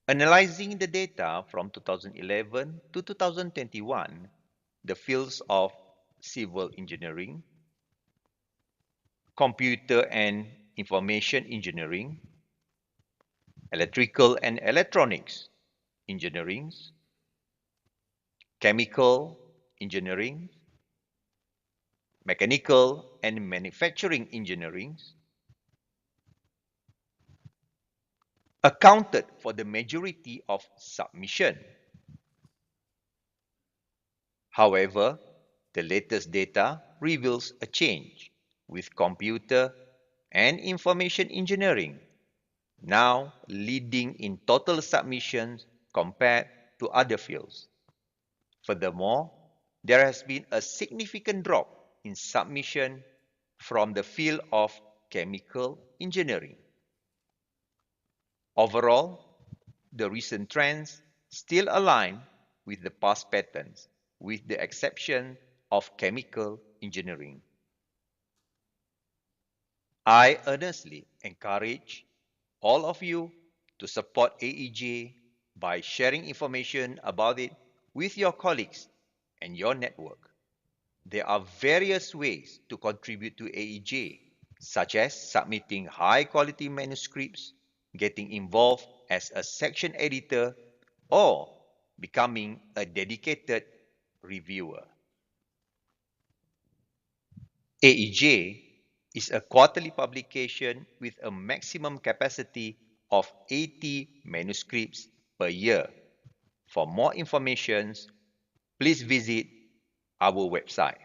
Analyzing the data from 2011 to 2021, the fields of civil engineering, computer and information engineering, electrical and electronics engineering, chemical engineering, mechanical and manufacturing engineering accounted for the majority of submission. However, the latest data reveals a change, with computer and information engineering now leading in total submissions compared to other fields. Furthermore, there has been a significant drop in submission from the field of chemical engineering. Overall, the recent trends still align with the past patterns, with the exception of chemical engineering. I earnestly encourage all of you to support AEJ by sharing information about it with your colleagues and your network. There are various ways to contribute to AEJ, such as submitting high-quality manuscripts, getting involved as a section editor, or becoming a dedicated reviewer. AEJ is a quarterly publication with a maximum capacity of 80 manuscripts per year. For more information, please visit our website.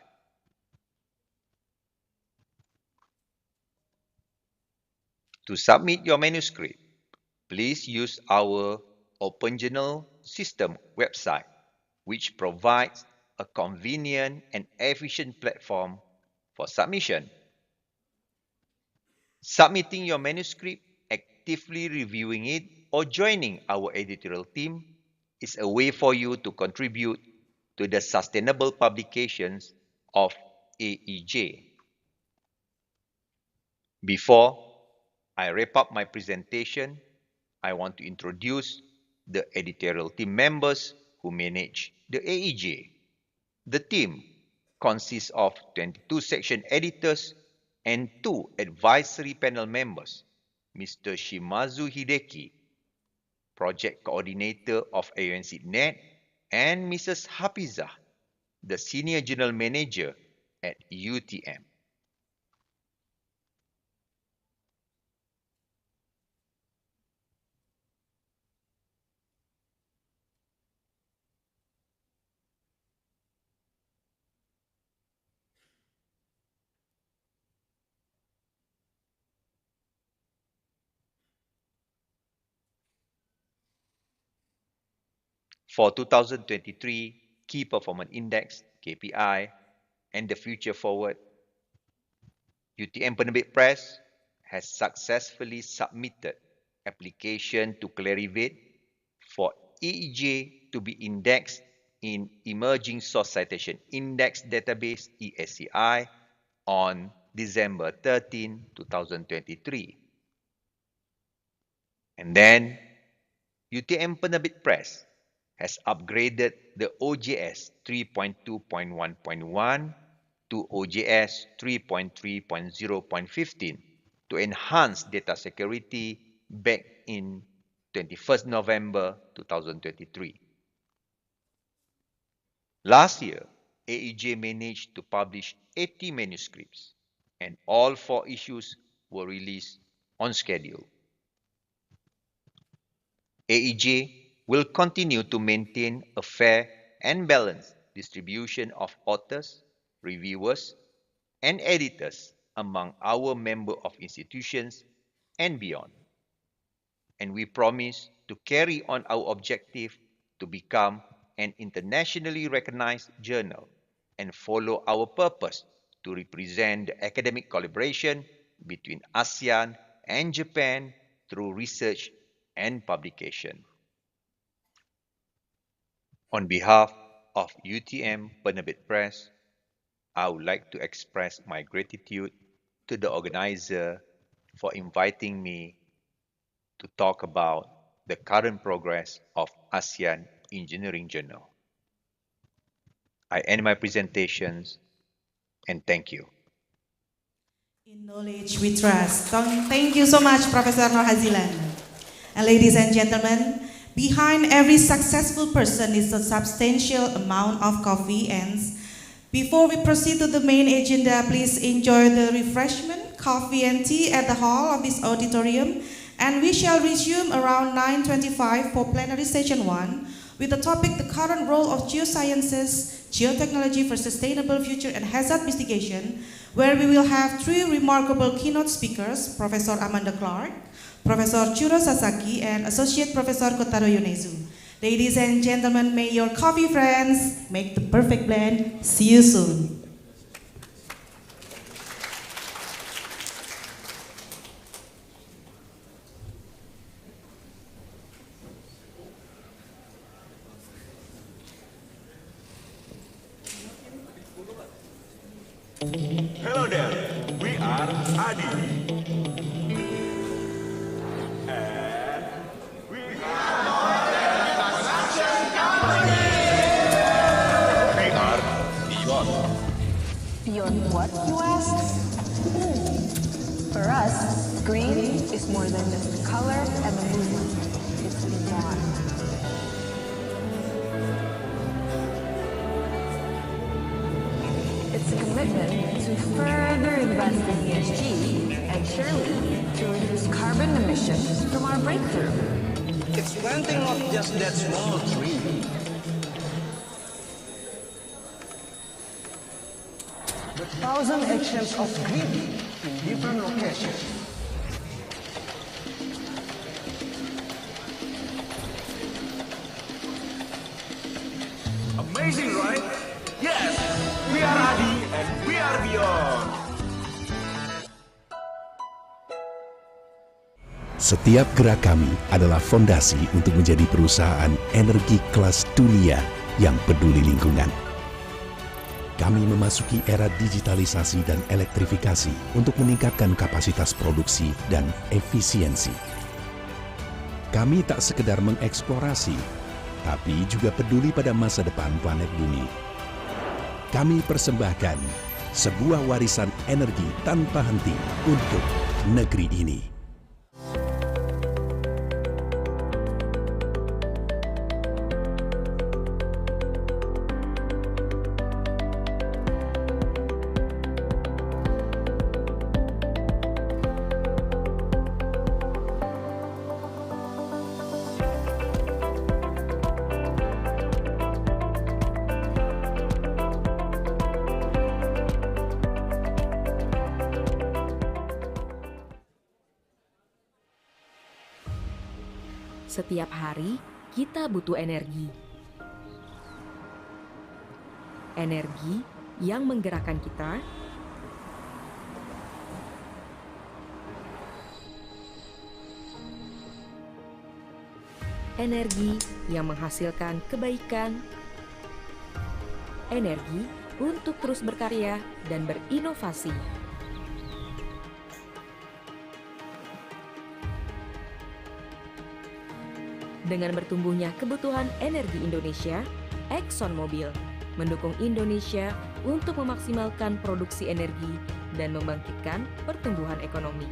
To submit your manuscript, please use our Open Journal System website, which provides a convenient and efficient platform for submission. Submitting your manuscript, actively reviewing it, or joining our editorial team is a way for you to contribute to the sustainable publications of AEJ. Before I wrap up my presentation, I want to introduce the editorial team members who manage the AEJ. The team consists of 22 section editors and 2 advisory panel members, Mr. Shimazu Hideki, Project Coordinator of AUN SIDNET, and Mrs. Hafizah, the Senior General Manager at UTM. For 2023 Key Performance Index, KPI, and the future forward, UTM Penerbit Press has successfully submitted application to Clarivate for EEJ to be indexed in Emerging Source Citation Index Database ESCI on December 13, 2023. And then UTM Penerbit Press has upgraded the OJS 3.2.1.1 to OJS 3.3.0.15 to enhance data security back in 21st November 2023. Last year, AEJ managed to publish 80 manuscripts, and all 4 issues were released on schedule. AEJ will continue to maintain a fair and balanced distribution of authors, reviewers, and editors among our member of institutions and beyond. And we promise to carry on our objective to become an internationally recognized journal and follow our purpose to represent the academic collaboration between ASEAN and Japan through research and publication. On behalf of UTM Penerbit Press, I would like to express my gratitude to the organizer for inviting me to talk about the current progress of ASEAN Engineering Journal. I end my presentations and thank you. In knowledge we trust. Thank you so much, Professor Nur Hazilan. And ladies and gentlemen, behind every successful person is a substantial amount of coffee. And before we proceed to the main agenda, please enjoy the refreshment, coffee and tea at the hall of this auditorium. And we shall resume around 9:25 for plenary session 1 with the topic, the current role of geosciences, geotechnology for sustainable future and hazard mitigation, where we will have 3 remarkable keynote speakers, Professor Amanda Clark, Professor Churo Sasaki, and Associate Professor Kotaro Yonezu. Ladies and gentlemen, may your coffee friends make the perfect blend. See you soon. Hello there, we are Adi. And we are Modern Construction Company. We are beyond. Beyond what, you ask? For us, green is more than just the color and the movement. It's beyond. It's a commitment to further invest in ESG and surely to reduce carbon emissions from our breakthrough. It's planting not just that small tree. The 1,000 actions of green in different locations. Amazing, right? Yes, we are Adi and we are beyond. Setiap gerak kami adalah fondasi untuk menjadi perusahaan energi kelas dunia yang peduli lingkungan. Kami memasuki era digitalisasi dan elektrifikasi untuk meningkatkan kapasitas produksi dan efisiensi. Kami tak sekedar mengeksplorasi, tapi juga peduli pada masa depan planet bumi. Kami persembahkan sebuah warisan energi tanpa henti untuk negeri ini. Setiap hari, kita butuh energi. Energi yang menggerakkan kita, energi yang menghasilkan kebaikan, energi untuk terus berkarya dan berinovasi. Dengan bertumbuhnya kebutuhan energi Indonesia, ExxonMobil mendukung Indonesia untuk memaksimalkan produksi energi dan membangkitkan pertumbuhan ekonomi.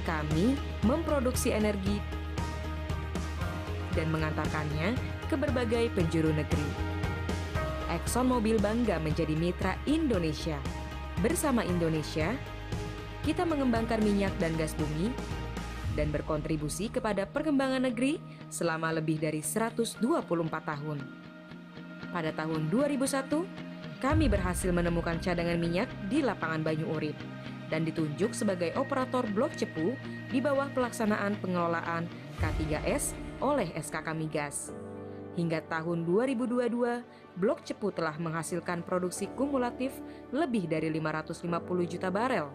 Kami memproduksi energi dan mengantarkannya ke berbagai penjuru negeri. ExxonMobil bangga menjadi mitra Indonesia. Bersama Indonesia, kita mengembangkan minyak dan gas bumi dan berkontribusi kepada perkembangan negeri selama lebih dari 124 tahun. Pada tahun 2001, kami berhasil menemukan cadangan minyak di lapangan Banyu Urip dan ditunjuk sebagai operator blok cepu di bawah pelaksanaan pengelolaan K3S oleh SKK Migas. Hingga tahun 2022, blok cepu telah menghasilkan produksi kumulatif lebih dari 550 juta barel.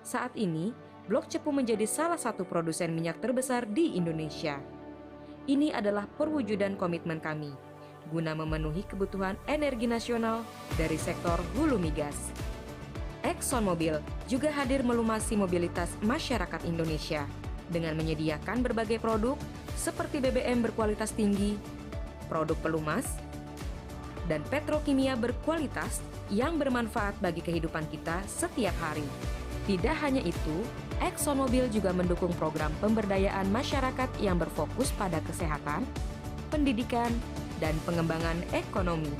Saat ini, blok cepu menjadi salah satu produsen minyak terbesar di Indonesia. Ini adalah perwujudan komitmen kami, guna memenuhi kebutuhan energi nasional dari sektor hulu migas. ExxonMobil juga hadir melumasi mobilitas masyarakat Indonesia dengan menyediakan berbagai produk seperti BBM berkualitas tinggi, produk pelumas, dan petrokimia berkualitas yang bermanfaat bagi kehidupan kita setiap hari. Tidak hanya itu, ExxonMobil juga mendukung program pemberdayaan masyarakat yang berfokus pada kesehatan, pendidikan, dan pengembangan ekonomi.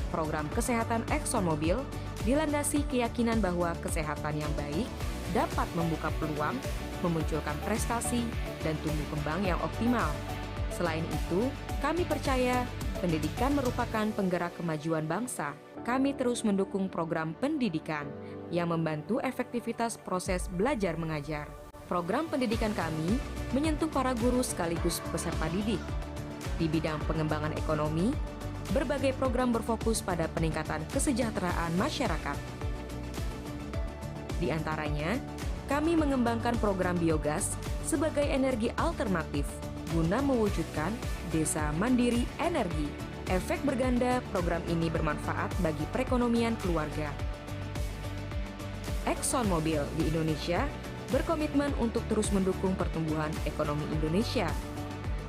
Program kesehatan ExxonMobil dilandasi keyakinan bahwa kesehatan yang baik dapat membuka peluang, memunculkan prestasi, dan tumbuh kembang yang optimal. Selain itu, kami percaya pendidikan merupakan penggerak kemajuan bangsa. Kami terus mendukung program pendidikan yang membantu efektivitas proses belajar mengajar. Program pendidikan kami menyentuh para guru sekaligus peserta didik. Di bidang pengembangan ekonomi, berbagai program berfokus pada peningkatan kesejahteraan masyarakat. Di antaranya, kami mengembangkan program biogas sebagai energi alternatif guna mewujudkan desa mandiri energi. Efek berganda program ini bermanfaat bagi perekonomian keluarga. ExxonMobil di Indonesia berkomitmen untuk terus mendukung pertumbuhan ekonomi Indonesia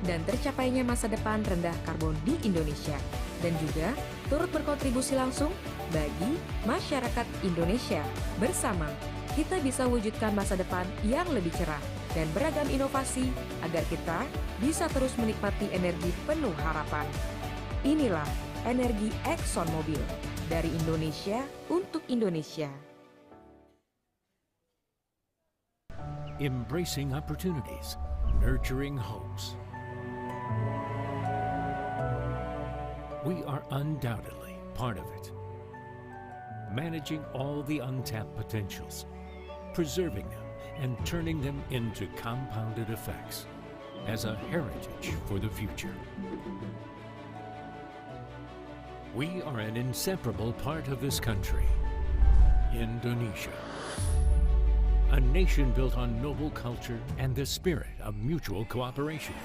dan tercapainya masa depan rendah karbon di Indonesia, dan juga turut berkontribusi langsung bagi masyarakat Indonesia. Bersama, kita bisa wujudkan masa depan yang lebih cerah dan beragam inovasi agar kita bisa terus menikmati energi penuh harapan. Inilah energi ExxonMobil dari Indonesia untuk Indonesia. Embracing opportunities, nurturing hopes. We are undoubtedly part of it. Managing all the untapped potentials, preserving them, and turning them into compounded effects as a heritage for the future. We are an inseparable part of this country, Indonesia. A nation built on noble culture and the spirit of mutual cooperation.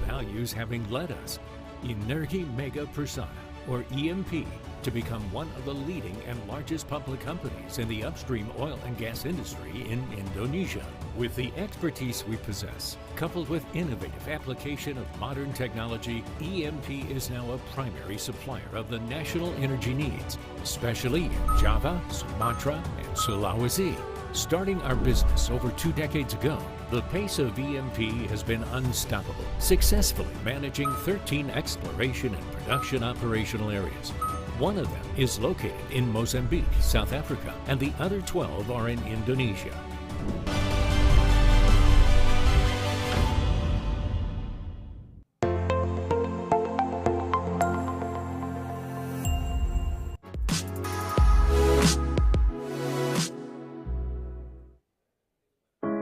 Values having led us, Energi Mega Persada, or EMP, to become one of the leading and largest public companies in the upstream oil and gas industry in Indonesia. With the expertise we possess, coupled with innovative application of modern technology, EMP is now a primary supplier of the national energy needs, especially in Java, Sumatra, and Sulawesi. Starting our business over 2 decades ago, the pace of EMP has been unstoppable, successfully managing 13 exploration and production operational areas. One of them is located in Mozambique, South Africa, and the other 12 are in Indonesia.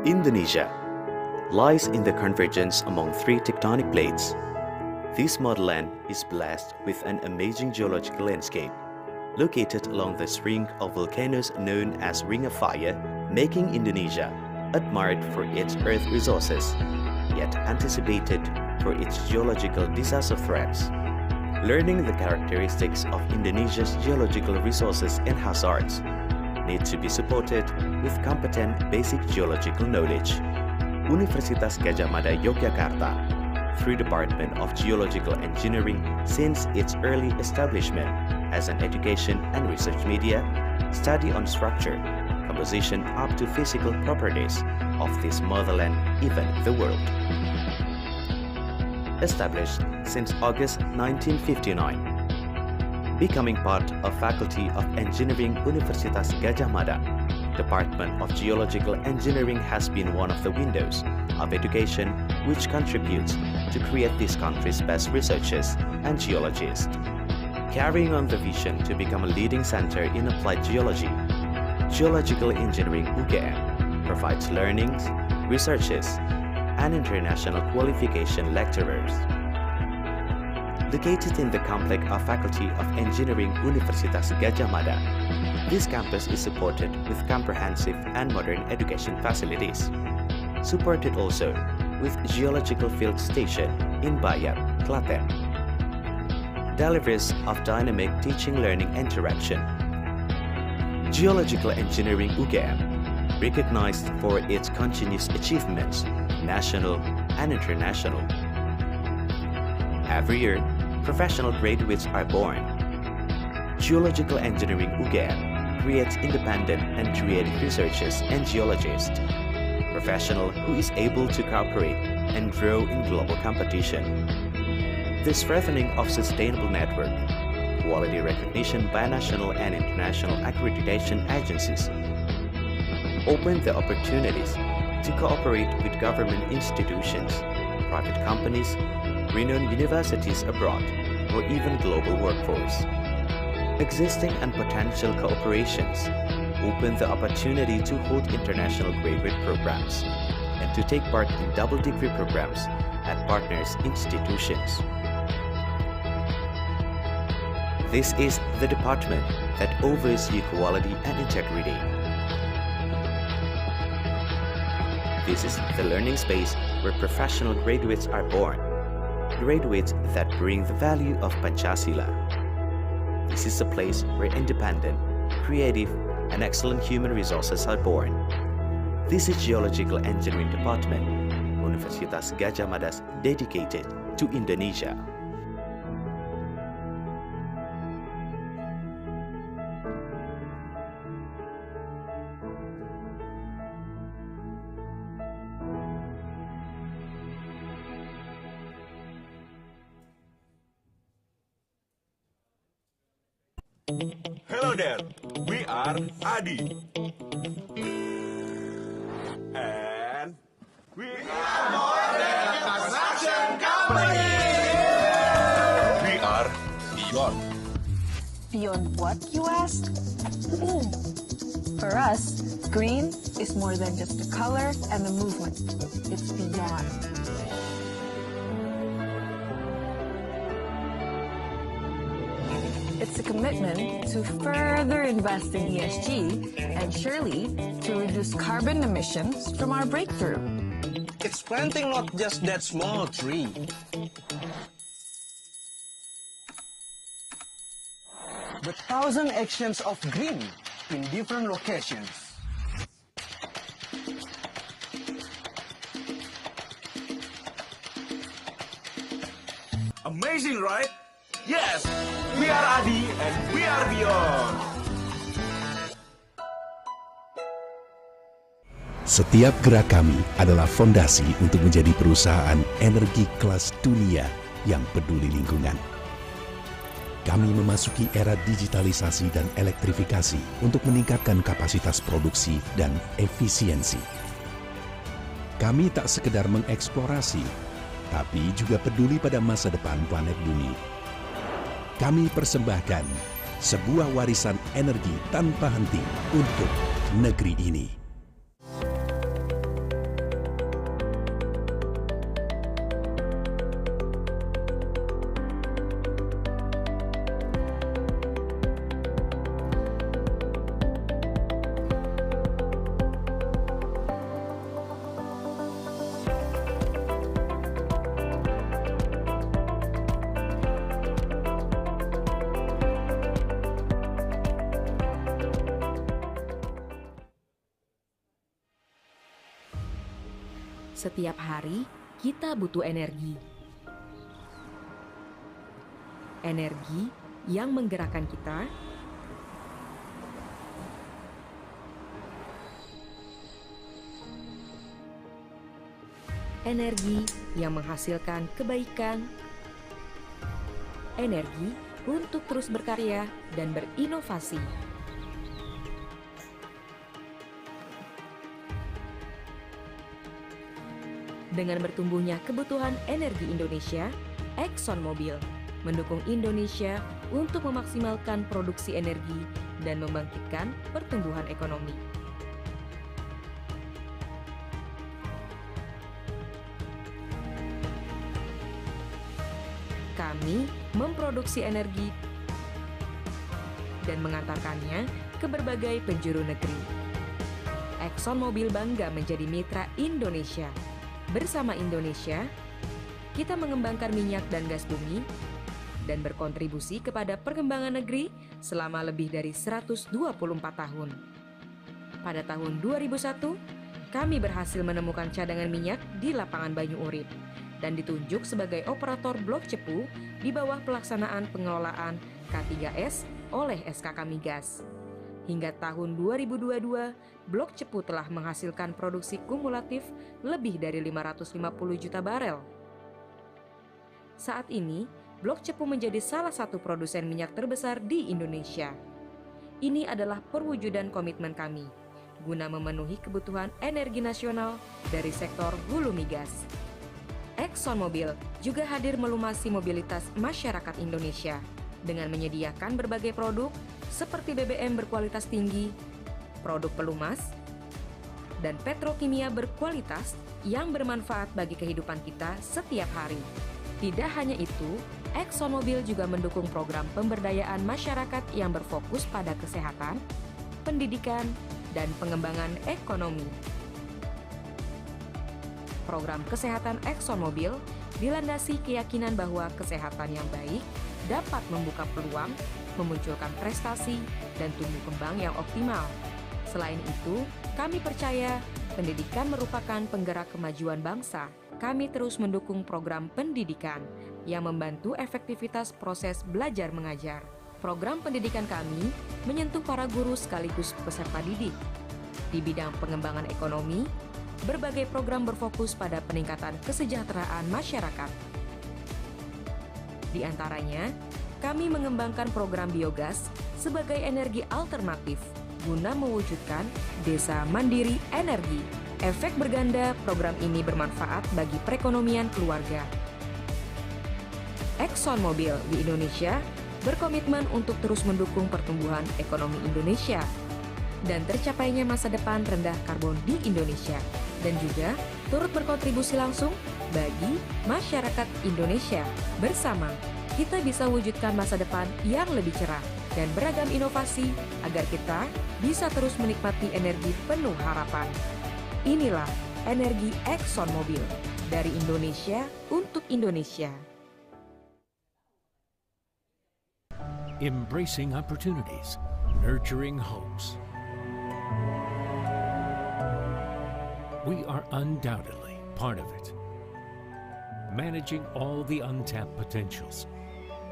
Indonesia lies in the convergence among three tectonic plates. This motherland is blessed with an amazing geological landscape, located along the string of volcanoes known as Ring of Fire, making Indonesia admired for its earth resources, yet anticipated for its geological disaster threats. Learning the characteristics of Indonesia's geological resources and hazards need to be supported with competent basic geological knowledge. Universitas Gadjah Mada Yogyakarta, through Department of Geological Engineering since its early establishment as an education and research media, study on structure, composition up to physical properties of this motherland, even the world. Established since August 1959, becoming part of Faculty of Engineering Universitas Gadjah Mada, Department of Geological Engineering has been one of the windows of education which contributes to create this country's best researchers and geologists. Carrying on the vision to become a leading center in applied geology, Geological Engineering UGM provides learnings, researches, and international qualification lecturers. Located in the complex of Faculty of Engineering Universitas Gadjah Mada, this campus is supported with comprehensive and modern education facilities. Supported also with Geological Field Station in Bayat, Klaten. Deliveries of dynamic teaching-learning interaction. Geological Engineering UGM, recognized for its continuous achievements, national and international. Every year, professional graduates are born. Geological Engineering UGM creates independent and creative researchers and geologists, professional who is able to cooperate and grow in global competition. The strengthening of sustainable network, quality recognition by national and international accreditation agencies, open the opportunities to cooperate with government institutions, private companies, renowned universities abroad, or even global workforce. Existing and potential cooperations open the opportunity to hold international graduate programs and to take part in double degree programs at partners' institutions. This is the department that oversees quality and integrity. This is the learning space where professional graduates are born, graduates that bring the value of Pancasila. This is a place where independent, creative, and excellent human resources are born. This is Geological Engineering Department, Universitas Gadjah Mada dedicated to Indonesia. Hello there, we are Adi. And we are more than a construction company. We are beyond. Beyond what, you ask? For us, green is more than just a color and a movement. It's beyond. It's a commitment to further invest in ESG and surely to reduce carbon emissions from our breakthrough. It's planting not just that small tree. But 1,000 actions of green in different locations. Amazing, right? Yes, we are Adi and we are beyond. Setiap gerak kami adalah fondasi untuk menjadi perusahaan energi kelas dunia yang peduli lingkungan. Kami memasuki era digitalisasi dan elektrifikasi untuk meningkatkan kapasitas produksi dan efisiensi. Kami tak sekedar mengeksplorasi, tapi juga peduli pada masa depan planet bumi. Kami persembahkan sebuah warisan energi tanpa henti untuk negeri ini. Setiap hari, kita butuh energi. Energi yang menggerakkan kita, energi yang menghasilkan kebaikan, energi untuk terus berkarya dan berinovasi. Dengan bertumbuhnya kebutuhan energi Indonesia, ExxonMobil mendukung Indonesia untuk memaksimalkan produksi energi dan membangkitkan pertumbuhan ekonomi. Kami memproduksi energi dan mengantarkannya ke berbagai penjuru negeri. ExxonMobil bangga menjadi mitra Indonesia. Bersama Indonesia, kita mengembangkan minyak dan gas bumi dan berkontribusi kepada perkembangan negeri selama lebih dari 124 tahun. Pada tahun 2001, kami berhasil menemukan cadangan minyak di lapangan Banyu Urip dan ditunjuk sebagai operator blok cepu di bawah pelaksanaan pengelolaan K3S oleh SKK Migas. Hingga tahun 2022, blok cepu telah menghasilkan produksi kumulatif lebih dari 550 juta barel. Saat ini, blok cepu menjadi salah satu produsen minyak terbesar di Indonesia. Ini adalah perwujudan komitmen kami, guna memenuhi kebutuhan energi nasional dari sektor hulu migas. ExxonMobil juga hadir melumasi mobilitas masyarakat Indonesia dengan menyediakan berbagai produk seperti BBM berkualitas tinggi, produk pelumas, dan petrokimia berkualitas yang bermanfaat bagi kehidupan kita setiap hari. Tidak hanya itu, ExxonMobil juga mendukung program pemberdayaan masyarakat yang berfokus pada kesehatan, pendidikan, dan pengembangan ekonomi. Program kesehatan ExxonMobil dilandasi keyakinan bahwa kesehatan yang baik dapat membuka peluang, memunculkan prestasi, dan tumbuh kembang yang optimal. Selain itu, kami percaya pendidikan merupakan penggerak kemajuan bangsa. Kami terus mendukung program pendidikan yang membantu efektivitas proses belajar mengajar. Program pendidikan kami menyentuh para guru sekaligus peserta didik. Di bidang pengembangan ekonomi, berbagai program berfokus pada peningkatan kesejahteraan masyarakat. Di antaranya, kami mengembangkan program biogas sebagai energi alternatif guna mewujudkan desa mandiri energi. Efek berganda program ini bermanfaat bagi perekonomian keluarga. ExxonMobil di Indonesia berkomitmen untuk terus mendukung pertumbuhan ekonomi Indonesia dan tercapainya masa depan rendah karbon di Indonesia, dan juga turut berkontribusi langsung bagi masyarakat Indonesia. Bersama, kita bisa wujudkan masa depan yang lebih cerah dan beragam inovasi agar kita bisa terus menikmati energi penuh harapan. Inilah energi ExxonMobil dari Indonesia untuk Indonesia. Embracing opportunities, nurturing hopes. We are undoubtedly part of it. Managing all the untapped potentials,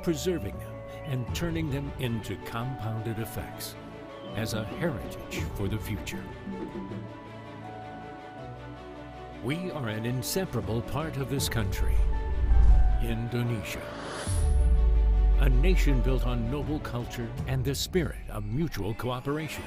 preserving them and turning them into compounded effects as a heritage for the future. We are an inseparable part of this country, Indonesia. A nation built on noble culture and the spirit of mutual cooperation.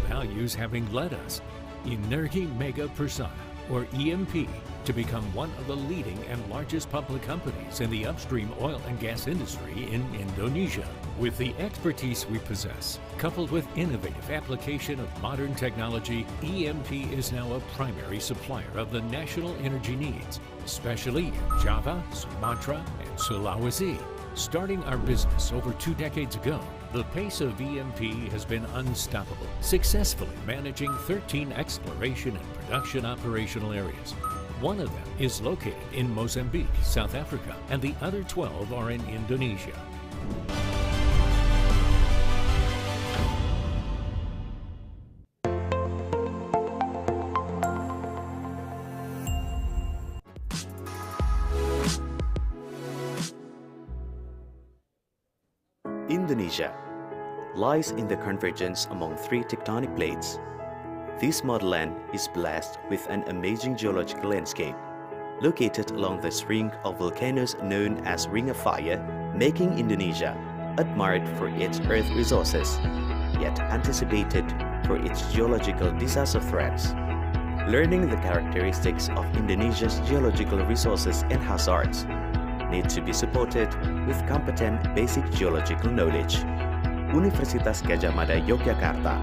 Values having led us, Energi Mega Persada, or EMP, to become one of the leading and largest public companies in the upstream oil and gas industry in Indonesia. With the expertise we possess, coupled with innovative application of modern technology, EMP is now a primary supplier of the national energy needs, especially in Java, Sumatra, and Sulawesi. Starting our business over 2 decades ago, the pace of EMP has been unstoppable, successfully managing 13 exploration and production operational areas. One of them is located in Mozambique, South Africa, and the other 12 are in Indonesia. Indonesia lies in the convergence among three tectonic plates. This motherland is blessed with an amazing geological landscape, located along the string of volcanoes known as Ring of Fire, making Indonesia admired for its earth resources, yet anticipated for its geological disaster threats. Learning the characteristics of Indonesia's geological resources and hazards need to be supported with competent basic geological knowledge. Universitas Gadjah Mada Yogyakarta,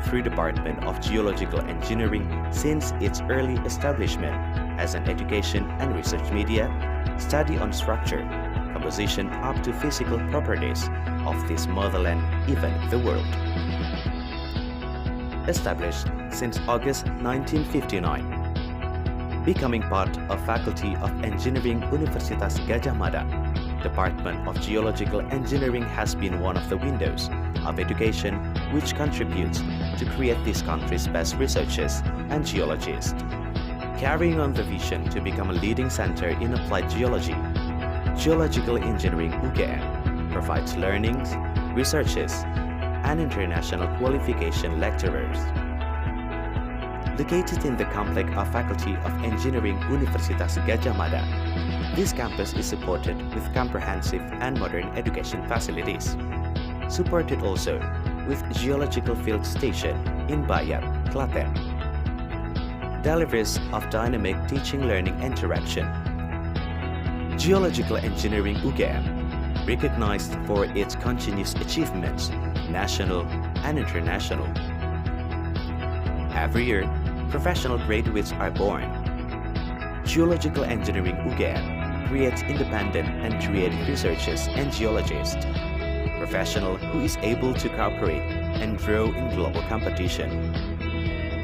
through Department of Geological Engineering since its early establishment as an education and research media, study on structure, composition up to physical properties of this motherland, even the world. Established since August 1959, becoming part of Faculty of Engineering Universitas Gadjah Mada, Department of Geological Engineering has been one of the windows of education which contributes to create this country's best researchers and geologists. Carrying on the vision to become a leading center in applied geology, Geological Engineering UGM provides learnings, researches, and international qualification lecturers. Located in the complex of Faculty of Engineering Universitas Gadjah Mada, this campus is supported with comprehensive and modern education facilities. Supported also with Geological Field Station in Bayat, Klaten. Delivers of dynamic teaching-learning interaction. Geological Engineering UGM, recognized for its continuous achievements, national and international. Every year, professional graduates are born. Geological Engineering UGM creates independent and creative researchers and geologists, professional who is able to cooperate and grow in global competition.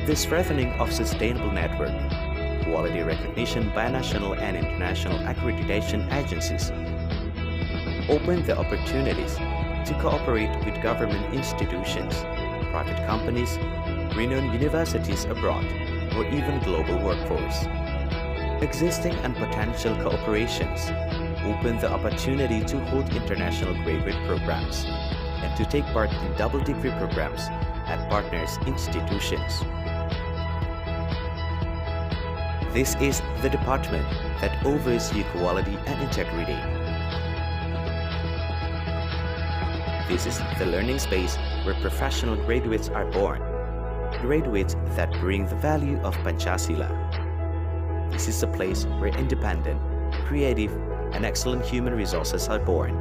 The strengthening of sustainable network, quality recognition by national and international accreditation agencies, open the opportunities to cooperate with government institutions, private companies, renowned universities abroad, or even global workforce. Existing and potential cooperations open the opportunity to hold international graduate programs and to take part in double degree programs at partners' institutions. This is the department that oversees quality and integrity. This is the learning space where professional graduates are born, graduates that bring the value of Pancasila. This is a place where independent, creative, and excellent human resources are born.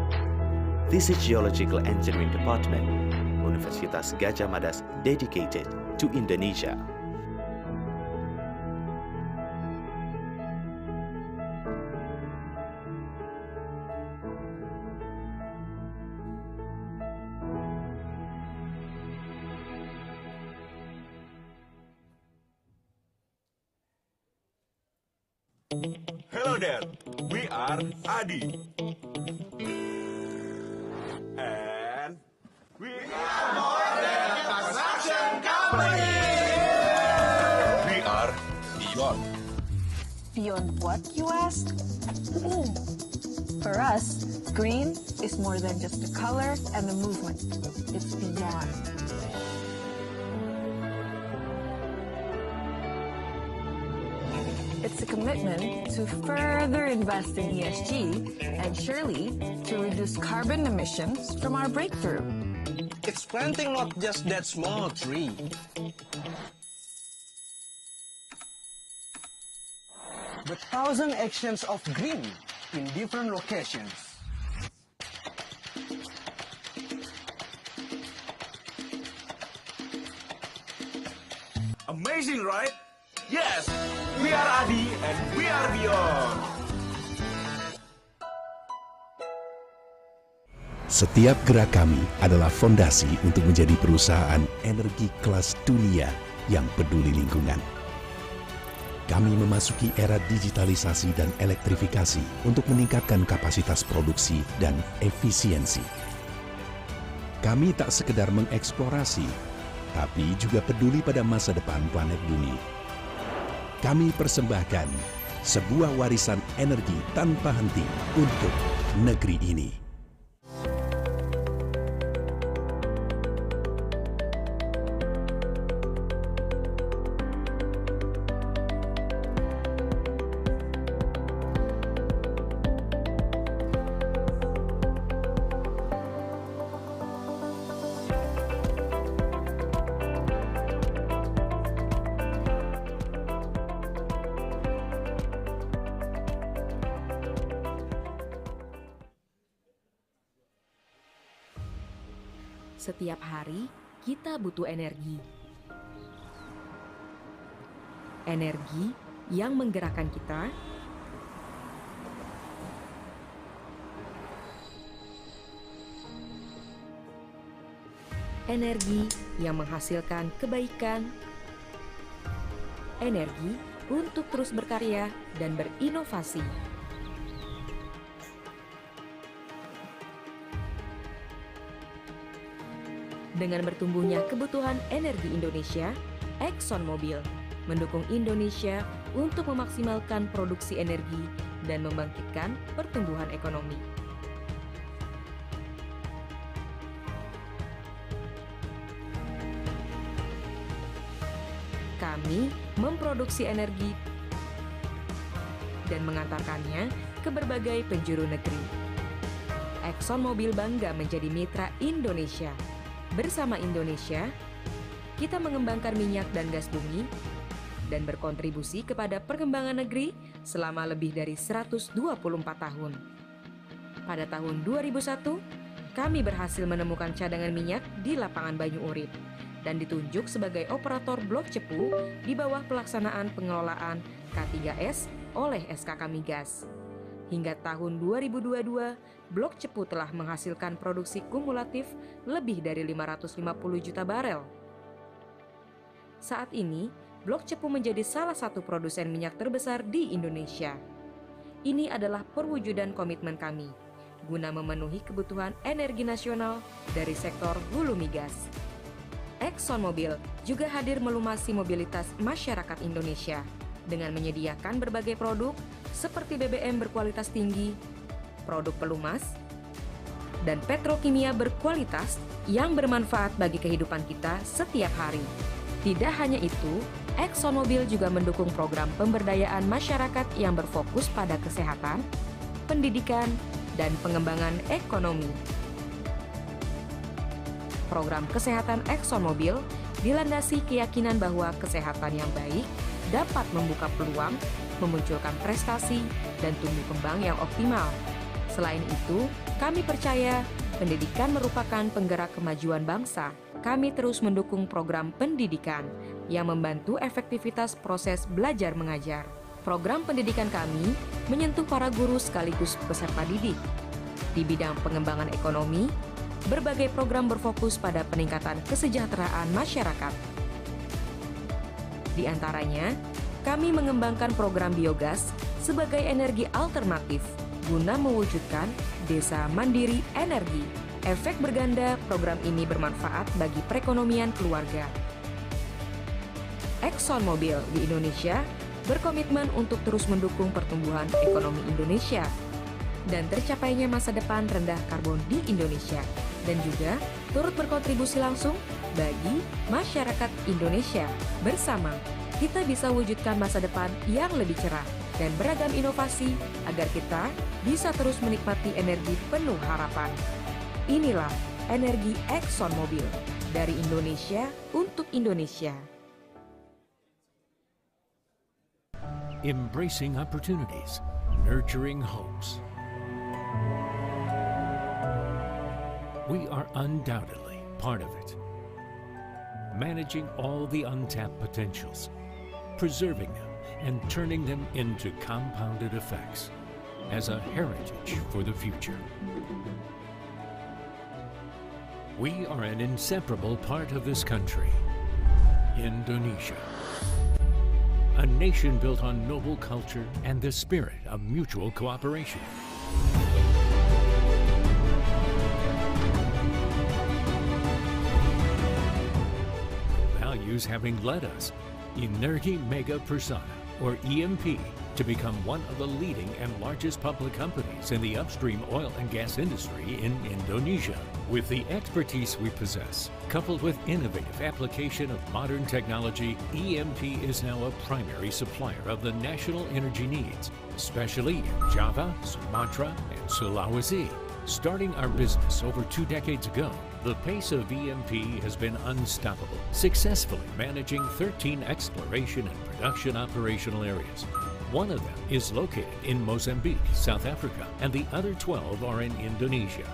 This is Geological Engineering Department, Universitas Gadjah Mada dedicated to Indonesia. Hello there, we are Adi. And we are more than a construction company. We are beyond. Beyond what, you ask? For us, green is more than just the color and the movement. It's beyond. It's a commitment to further invest in ESG and surely to reduce carbon emissions from our breakthrough. It's planting not just that small tree. The 1,000 actions of green in different locations. Amazing, right? Yes, we are Adi and we are beyond. Setiap gerak kami adalah fondasi untuk menjadi perusahaan energi kelas dunia yang peduli lingkungan. Kami memasuki era digitalisasi dan elektrifikasi untuk meningkatkan kapasitas produksi dan efisiensi. Kami tak sekedar mengeksplorasi, tapi juga peduli pada masa depan planet bumi. Kami persembahkan sebuah warisan energi tanpa henti untuk negeri ini. Setiap hari kita butuh energi. Energi yang menggerakkan kita, energi yang menghasilkan kebaikan, energi untuk terus berkarya dan berinovasi. Dengan bertumbuhnya kebutuhan energi Indonesia, ExxonMobil mendukung Indonesia untuk memaksimalkan produksi energi dan membangkitkan pertumbuhan ekonomi. Kami memproduksi energi dan mengantarkannya ke berbagai penjuru negeri. ExxonMobil bangga menjadi mitra Indonesia. Bersama Indonesia, kita mengembangkan minyak dan gas bumi dan berkontribusi kepada perkembangan negeri selama lebih dari 124 tahun. Pada tahun 2001, kami berhasil menemukan cadangan minyak di lapangan Banyu Urip dan ditunjuk sebagai operator blok cepu di bawah pelaksanaan pengelolaan K3S oleh SKK Migas. Hingga tahun 2022, blok cepu telah menghasilkan produksi kumulatif lebih dari 550 juta barel. Saat ini, blok cepu menjadi salah satu produsen minyak terbesar di Indonesia. Ini adalah perwujudan komitmen kami, guna memenuhi kebutuhan energi nasional dari sektor hulu migas. ExxonMobil juga hadir melumasi mobilitas masyarakat Indonesia dengan menyediakan berbagai produk seperti BBM berkualitas tinggi, produk pelumas, dan petrokimia berkualitas yang bermanfaat bagi kehidupan kita setiap hari. Tidak hanya itu, ExxonMobil juga mendukung program pemberdayaan masyarakat yang berfokus pada kesehatan, pendidikan, dan pengembangan ekonomi. Program kesehatan ExxonMobil dilandasi keyakinan bahwa kesehatan yang baik dapat membuka peluang, memunculkan prestasi, dan tumbuh kembang yang optimal. Selain itu, kami percaya pendidikan merupakan penggerak kemajuan bangsa. Kami terus mendukung program pendidikan yang membantu efektivitas proses belajar mengajar. Program pendidikan kami menyentuh para guru sekaligus peserta didik. Di bidang pengembangan ekonomi, berbagai program berfokus pada peningkatan kesejahteraan masyarakat. Di antaranya, kami mengembangkan program biogas sebagai energi alternatif guna mewujudkan desa mandiri energi. Efek berganda program ini bermanfaat bagi perekonomian keluarga. ExxonMobil di Indonesia berkomitmen untuk terus mendukung pertumbuhan ekonomi Indonesia dan tercapainya masa depan rendah karbon di Indonesia, dan juga turut berkontribusi langsung bagi masyarakat Indonesia. Bersama, kita bisa wujudkan masa depan yang lebih cerah dan beragam inovasi agar kita bisa terus menikmati energi penuh harapan. Inilah energi ExxonMobil dari Indonesia untuk Indonesia. Embracing opportunities, nurturing hopes. We are undoubtedly part of it. Managing all the untapped potentials, preserving them, and turning them into compounded effects as a heritage for the future. We are an inseparable part of this country, Indonesia. A nation built on noble culture and the spirit of mutual cooperation. Values having led us, Energi Mega Persana, or EMP, to become one of the leading and largest public companies in the upstream oil and gas industry in Indonesia. With the expertise we possess, coupled with innovative application of modern technology, EMP is now a primary supplier of the national energy needs, especially in Java, Sumatra, and Sulawesi. Starting our business over 2 decades ago, the pace of EMP has been unstoppable, successfully managing 13 exploration and production operational areas. One of them is located in Mozambique, South Africa, and the other 12 are in Indonesia.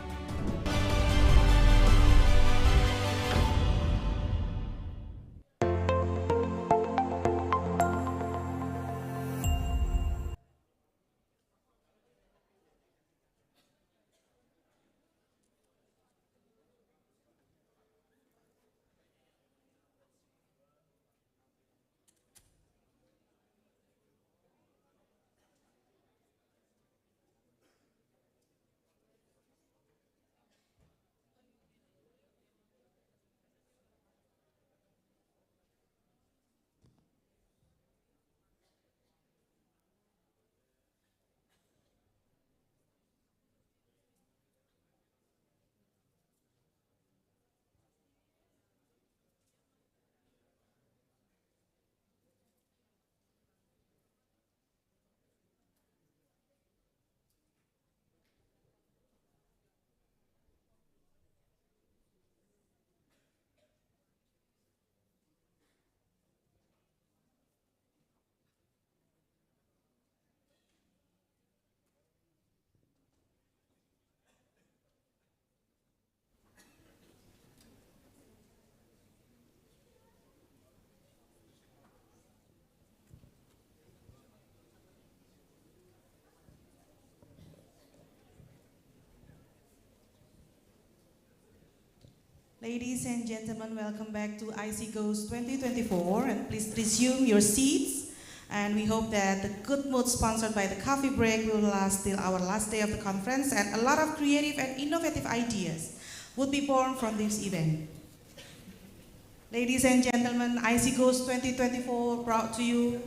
Ladies and gentlemen, welcome back to ICGoES 2024, and please resume your seats. And we hope that the good mood sponsored by the coffee break will last till our last day of the conference, and a lot of creative and innovative ideas would be born from this event. Ladies and gentlemen, ICGoES 2024 brought to you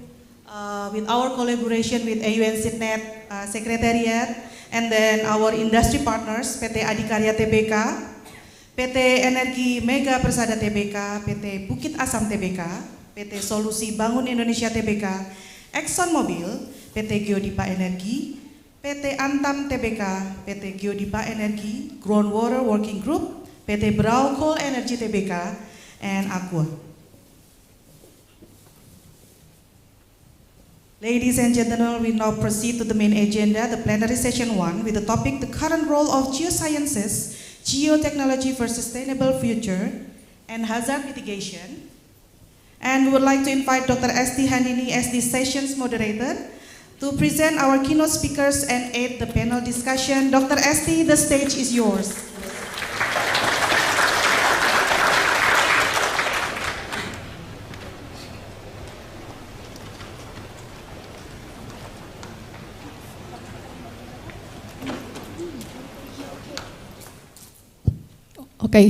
with our collaboration with AUN SIDNET Secretariat, and then our industry partners, PT Adikarya Tbk, PT Energi Mega Persada Tbk, PT Bukit Asam Tbk, PT Solusi Bangun Indonesia Tbk, ExxonMobil, PT Geodipa Energi, PT Antam Tbk, PT Geodipa Energi, Groundwater Working Group, PT Brau Coal Energy Tbk, and Aqua. Ladies and gentlemen, we now proceed to the main agenda, the plenary session 1, with the topic, the current role of geosciences, geotechnology for sustainable future, and hazard mitigation. And we would like to invite Dr. Esti Handini as the session's moderator to present our keynote speakers and aid the panel discussion. Dr. Esti, the stage is yours. Oke,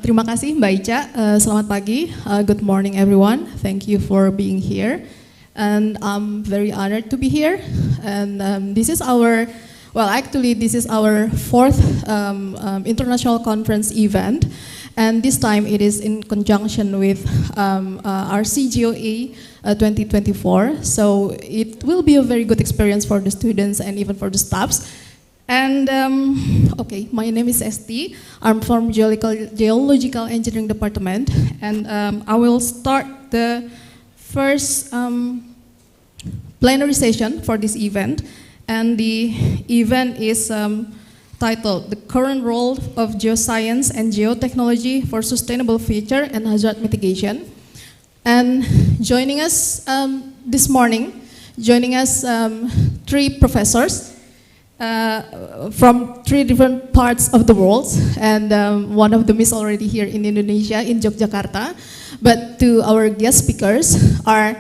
terima kasih Mbak Ica. Selamat pagi. Good morning everyone. Thank you for being here. And I'm very honored to be here. And this is our, well actually this is our fourth international conference event. And this time it is in conjunction with our ICGoE 2024. So it will be a very good experience for the students and even for the staffs. And okay, my name is Esti. I'm from Geological Engineering Department, and I will start the first plenary session for this event. And the event is titled "The Current Role of Geoscience and Geotechnology for Sustainable Future and Hazard Mitigation." And joining us this morning, three professors. From three different parts of the world, and one of them is already here in Indonesia, in Yogyakarta. But two our guest speakers are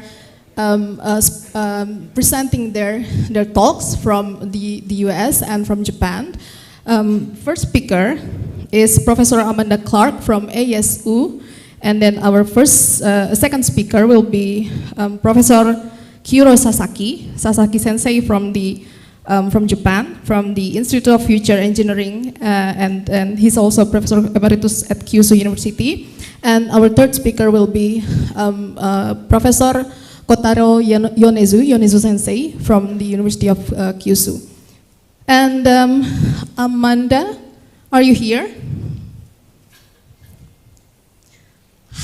presenting their talks from the US and from Japan. First speaker is Professor Amanda Clark from ASU, and then our second speaker will be Professor Kuro Sasaki Sensei from Japan, from the Institute of Future Engineering, and he's also Professor Emeritus at Kyushu University. And our third speaker will be Professor Kotaro Yonezu Sensei from the University of Kyushu. And Amanda, are you here?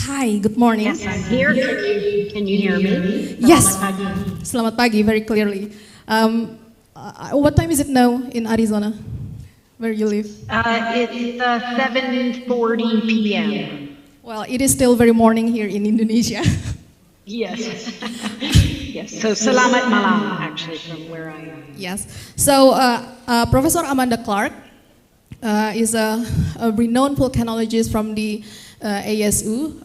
Hi, good morning. Yes, I'm here. Can you hear me? Yes. Selamat pagi, very clearly. What time is it now in Arizona, where you live? It's 7:40 p.m. Well, it is still very morning here in Indonesia. Yes. Yes. So selamat malam, actually, from where I am. Yes. So Professor Amanda Clark is a renowned volcanologist from the ASU,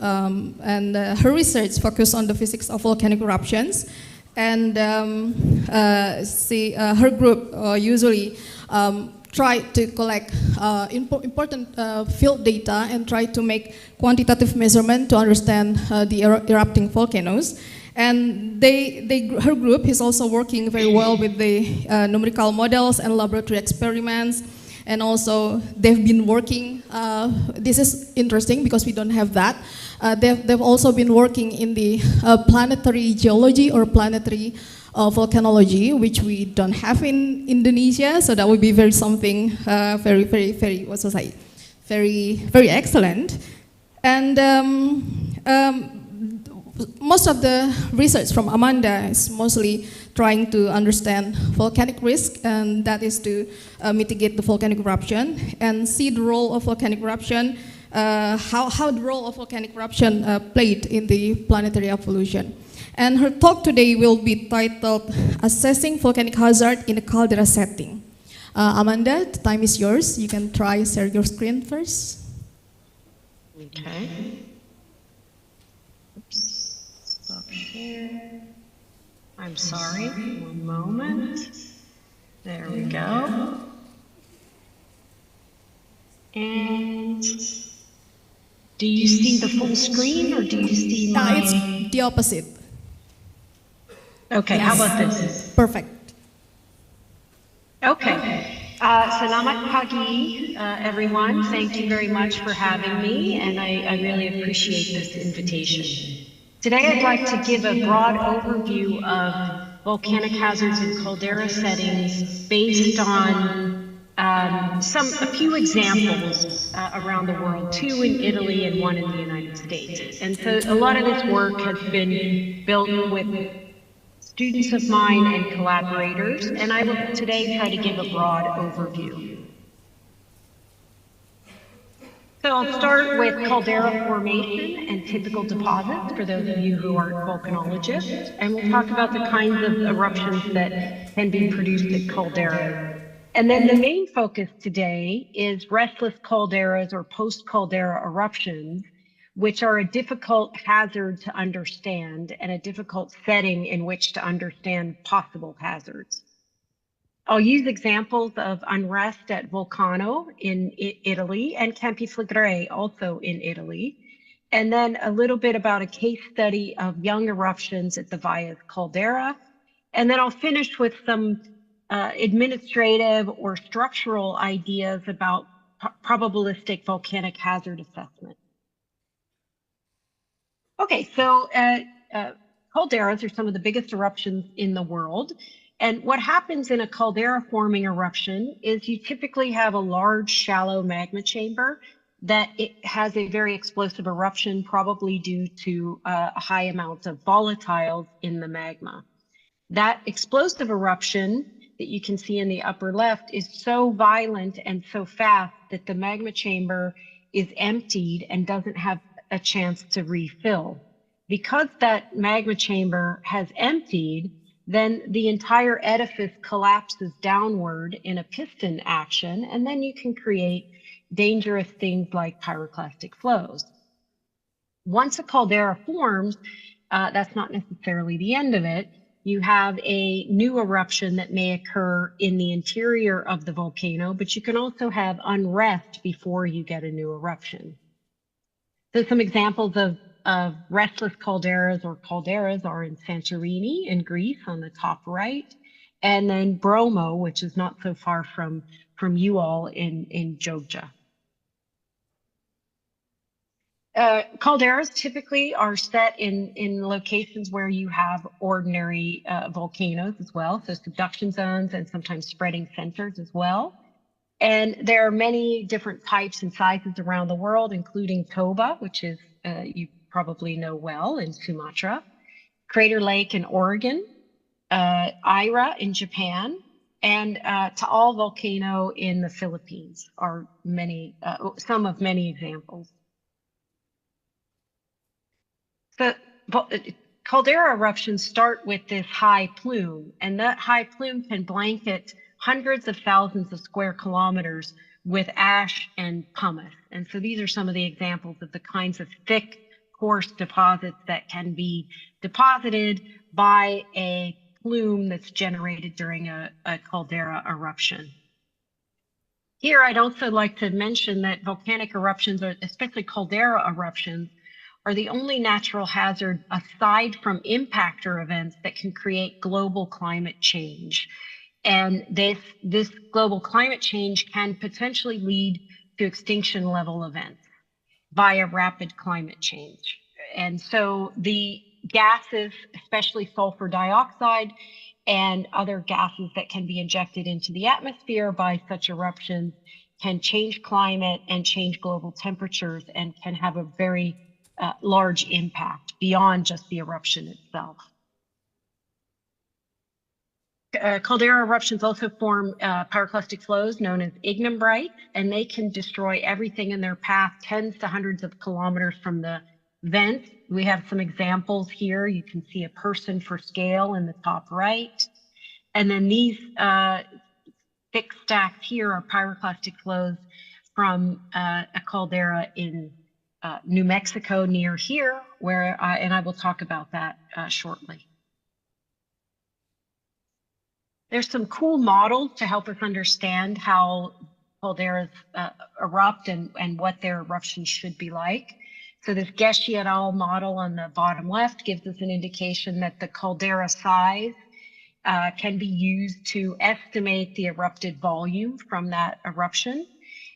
and her research focused on the physics of volcanic eruptions. And her group usually try to collect important field data and try to make quantitative measurement to understand the erupting volcanoes. And her group is also working very well with the numerical models and laboratory experiments. And also they've been working, this is interesting because we don't have that. They've also been working in the planetary geology or planetary volcanology, which we don't have in Indonesia. So that would be very very excellent. And most of the research from Amanda is mostly trying to understand volcanic risk, and that is to mitigate the volcanic eruption and see the role of volcanic eruption, how the role of volcanic eruption played in the planetary evolution. And her talk today will be titled Assessing Volcanic Hazard in a Caldera Setting. Amanda, the time is yours. You can try share your screen first. Okay. Oops. Stop share. I'm sorry. One moment. There we go. And do you see the full screen or do you see my... It's the opposite. Okay, how about this? Perfect. Okay. Selamat pagi, everyone. Thank you very much for having me, and I really appreciate this invitation. Today, I'd like to give a broad overview of volcanic hazards and caldera settings based on a few examples around the world, 2 in Italy and 1 in the United States. And so a lot of this work has been built with students of mine and collaborators, and I will today try to give a broad overview. So I'll start with caldera formation and typical deposits for those of you who aren't volcanologists, and we'll talk about the kinds of eruptions that can be produced at calderas. And then the main focus today is restless calderas or post-caldera eruptions, which are a difficult hazard to understand and a difficult setting in which to understand possible hazards. I'll use examples of unrest at Vulcano in Italy and Campi Flegrei, also in Italy, and then a little bit about a case study of young eruptions at the Valles caldera. And then I'll finish with some administrative or structural ideas about probabilistic volcanic hazard assessment. Okay, so calderas are some of the biggest eruptions in the world. And what happens in a caldera forming eruption is you typically have a large shallow magma chamber that it has a very explosive eruption, probably due to a high amount of volatiles in the magma. That explosive eruption that you can see in the upper left is so violent and so fast that the magma chamber is emptied and doesn't have a chance to refill. Because that magma chamber has emptied, then the entire edifice collapses downward in a piston action, and then you can create dangerous things like pyroclastic flows. Once a caldera forms, that's not necessarily the end of it. You have a new eruption that may occur in the interior of the volcano, but you can also have unrest before you get a new eruption. So some examples of restless calderas or calderas are in Santorini in Greece on the top right, and then Bromo, which is not so far from you all in Jogja. Calderas typically are set in locations where you have ordinary volcanoes as well, so subduction zones and sometimes spreading centers as well. And there are many different types and sizes around the world, including Toba, which is you probably know well in Sumatra, Crater Lake in Oregon, Ira in Japan, and Taal volcano in the Philippines are some of many examples. So caldera eruptions start with this high plume, and that high plume can blanket hundreds of thousands of square kilometers with ash and pumice. And so these are some of the examples of the kinds of thick, coarse deposits that can be deposited by a plume that's generated during a caldera eruption. Here, I'd also like to mention that volcanic eruptions, or especially caldera eruptions, are the only natural hazard aside from impactor events that can create global climate change. And this global climate change can potentially lead to extinction level events via rapid climate change. And so the gases, especially sulfur dioxide and other gases that can be injected into the atmosphere by such eruptions, can change climate and change global temperatures and can have a very large impact beyond just the eruption itself. Caldera eruptions also form pyroclastic flows known as ignimbrites, and they can destroy everything in their path tens to hundreds of kilometers from the vent. We have some examples here. You can see a person for scale in the top right. And then these thick stacks here are pyroclastic flows from a caldera in New Mexico near here, and I will talk about that shortly. There's some cool models to help us understand how calderas erupt and what their eruptions should be like. So this Geshe et al. Model on the bottom left gives us an indication that the caldera size can be used to estimate the erupted volume from that eruption.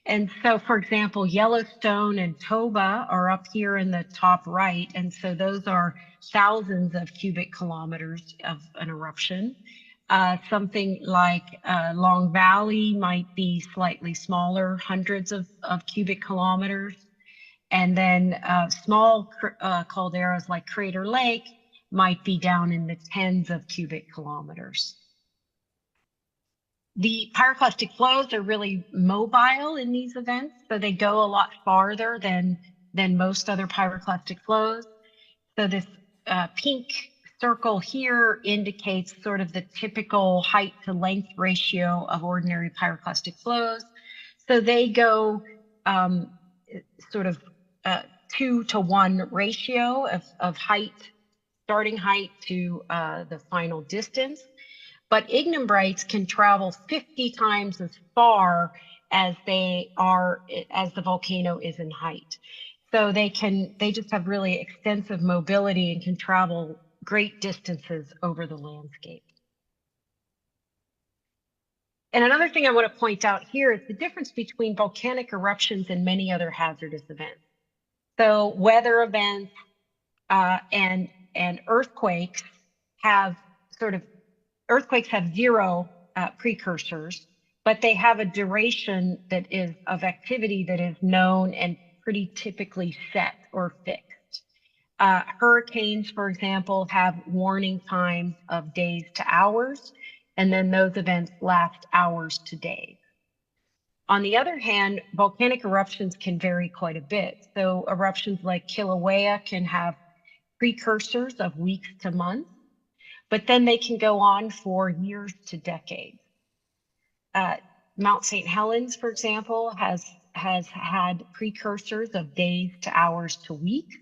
And so, for example, Yellowstone and Toba are up here in the top right. And so those are thousands of cubic kilometers of an eruption. Something like Long Valley might be slightly smaller, hundreds of cubic kilometers. And then small calderas like Crater Lake might be down in the tens of cubic kilometers. The pyroclastic flows are really mobile in these events, so they go a lot farther than most other pyroclastic flows. So this pink circle here indicates sort of the typical height to length ratio of ordinary pyroclastic flows. So they go sort of 2-to-1 ratio of height, starting height to the final distance. But ignimbrites can travel 50 times as far as the volcano is in height. So they just have really extensive mobility and can travel great distances over the landscape. And another thing I want to point out here is the difference between volcanic eruptions and many other hazardous events. So weather events and earthquakes have earthquakes have zero precursors, but they have a duration that is of activity that is known and pretty typically set or fixed. Hurricanes, for example, have warning times of days to hours, and then those events last hours to days. On the other hand, volcanic eruptions can vary quite a bit. So eruptions like Kilauea can have precursors of weeks to months, but then they can go on for years to decades. Mount St. Helens, for example, has had precursors of days to hours to weeks.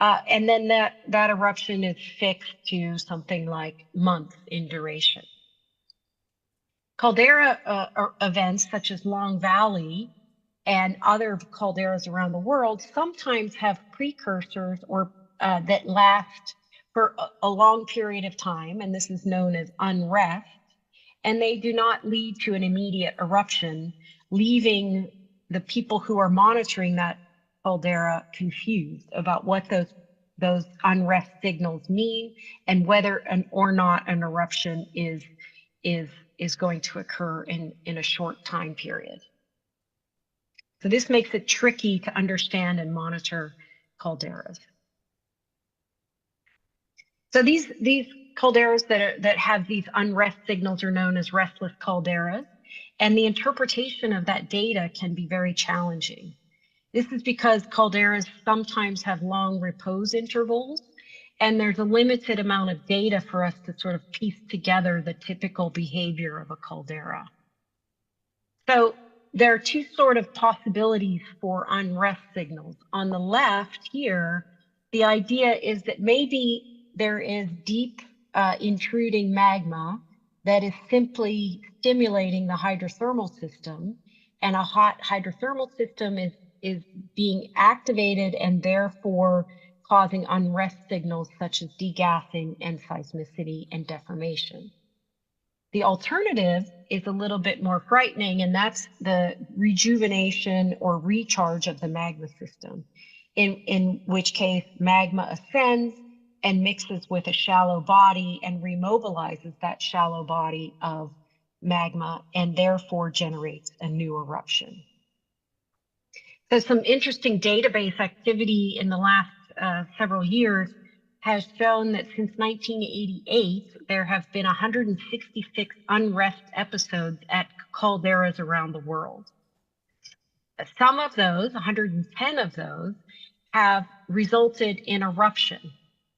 And then that eruption is fixed to something like months in duration. Caldera events such as Long Valley and other calderas around the world sometimes have precursors or that last for a long period of time, and this is known as unrest, and they do not lead to an immediate eruption, leaving the people who are monitoring that caldera confused about what those unrest signals mean and whether or not an eruption is going to occur in a short time period. So this makes it tricky to understand and monitor calderas. So these calderas that have these unrest signals are known as restless calderas, and the interpretation of that data can be very challenging. This is because calderas sometimes have long repose intervals, and there's a limited amount of data for us to sort of piece together the typical behavior of a caldera. So there are two sort of possibilities for unrest signals. On the left here, the idea is that maybe there is deep intruding magma that is simply stimulating the hydrothermal system, and a hot hydrothermal system is being activated and therefore causing unrest signals such as degassing and seismicity and deformation. The alternative is a little bit more frightening, and that's the rejuvenation or recharge of the magma system, in which case magma ascends and mixes with a shallow body and remobilizes that shallow body of magma and therefore generates a new eruption. So some interesting database activity in the last several years has shown that since 1988, there have been 166 unrest episodes at calderas around the world. Some of those, 110 of those, have resulted in eruption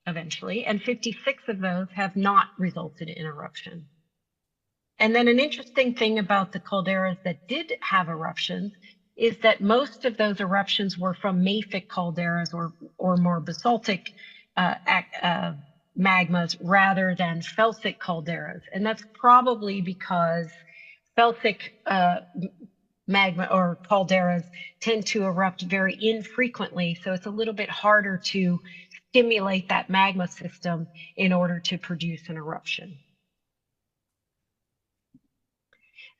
eventually, and 56 of those have not resulted in eruption. And then an interesting thing about the calderas that did have eruptions is that most of those eruptions were from mafic calderas or more basaltic magmas rather than felsic calderas. And that's probably because felsic magma or calderas tend to erupt very infrequently. So it's a little bit harder to stimulate that magma system in order to produce an eruption.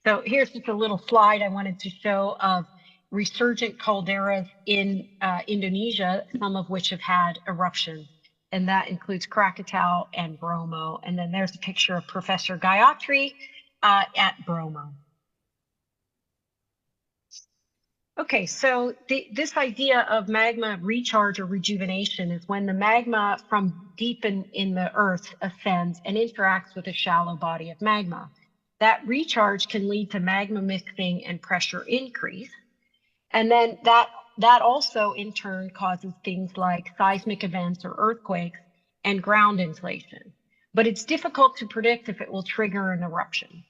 So here's just a little slide I wanted to show of resurgent calderas in Indonesia, some of which have had eruptions. And that includes Krakatau and Bromo. And then there's a picture of Professor Gayatri at Bromo. Okay, so this idea of magma recharge or rejuvenation is when the magma from deep in the earth ascends and interacts with a shallow body of magma. That recharge can lead to magma mixing and pressure increase. And then that also in turn causes things like seismic events or earthquakes and ground inflation. But it's difficult to predict if it will trigger an eruption.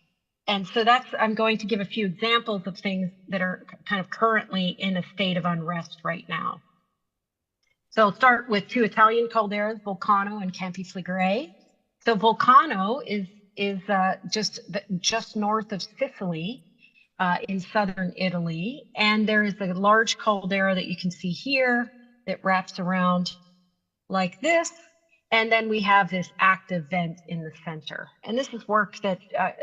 And so I'm going to give a few examples of things that are kind of currently in a state of unrest right now. So I'll start with two Italian calderas, Vulcano and Campi Flegrei. So Vulcano is just north of Sicily in southern Italy. And there is a large caldera that you can see here that wraps around like this. And then we have this active vent in the center. And this is work that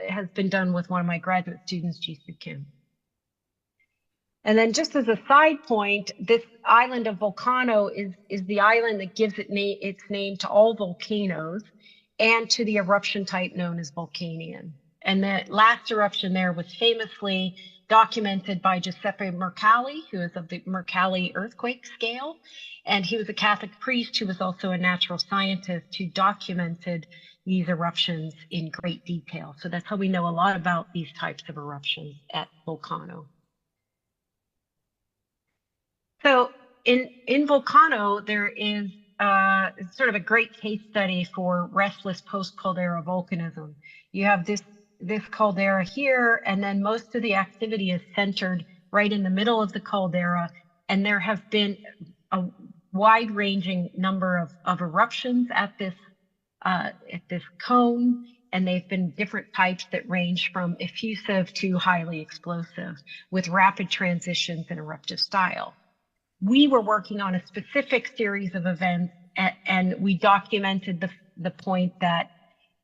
has been done with one of my graduate students, Jisoo Kim. And then just as a side point, this island of Vulcano is the island that gives its name to all volcanoes and to the eruption type known as Vulcanian. And the last eruption there was famously documented by Giuseppe Mercalli, who is of the Mercalli earthquake scale. And he was a Catholic priest who was also a natural scientist who documented these eruptions in great detail. So that's how we know a lot about these types of eruptions at Vulcano. So in Vulcano, there is sort of a great case study for restless post-caldera volcanism. You have this caldera here, and then most of the activity is centered right in the middle of the caldera, and there have been a wide-ranging number of eruptions at this cone, and they've been different types that range from effusive to highly explosive, with rapid transitions in eruptive style. We were working on a specific series of events, and we documented the point that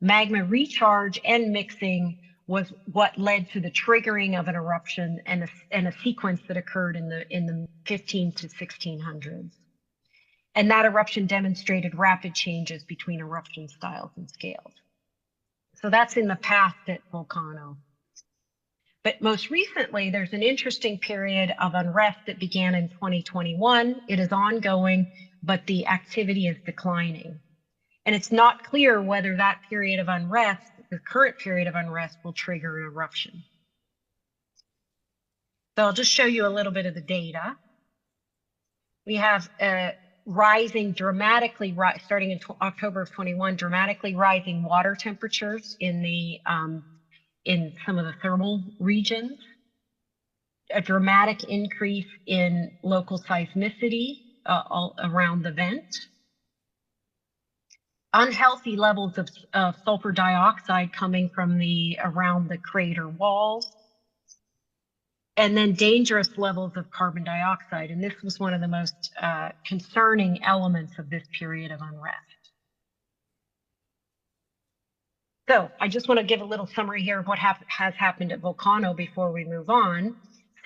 magma recharge and mixing was what led to the triggering of an eruption and a sequence that occurred in the 15 to 1600s. And that eruption demonstrated rapid changes between eruption styles and scales. So that's in the past at Vulcano. But most recently, there's an interesting period of unrest that began in 2021. It is ongoing, but the activity is declining. And it's not clear whether that period of unrest, the current period of unrest, will trigger an eruption. So I'll just show you a little bit of the data. We have rising dramatically, starting in October of 21, dramatically rising water temperatures in some of the thermal regions, a dramatic increase in local seismicity all around the vent, unhealthy levels of sulfur dioxide coming from around the crater walls, and then dangerous levels of carbon dioxide. And this was one of the most concerning elements of this period of unrest. So I just want to give a little summary here of what has happened at Vulcano before we move on.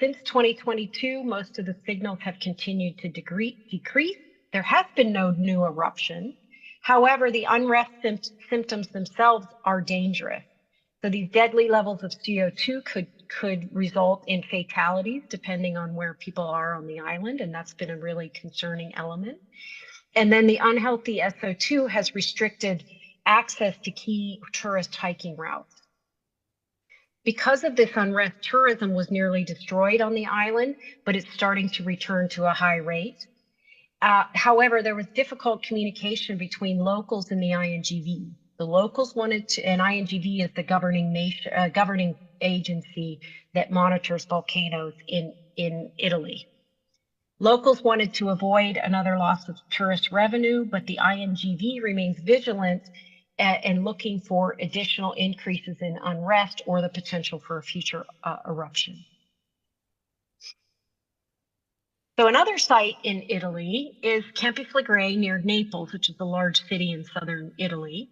Since 2022, most of the signals have continued to decrease. There has been no new eruption. However, the unrest symptoms themselves are dangerous. So these deadly levels of CO2 could result in fatalities depending on where people are on the island, and that's been a really concerning element. And then the unhealthy SO2 has restricted access to key tourist hiking routes. Because of this unrest, tourism was nearly destroyed on the island, but it's starting to return to a high rate. However, there was difficult communication between locals and the INGV. The locals wanted to, and INGV is the governing agency that monitors volcanoes in in Italy. Locals wanted to avoid another loss of tourist revenue, but the INGV remains vigilant and looking for additional increases in unrest or the potential for a future eruption. So another site in Italy is Campi Flegrei near Naples, which is a large city in southern Italy.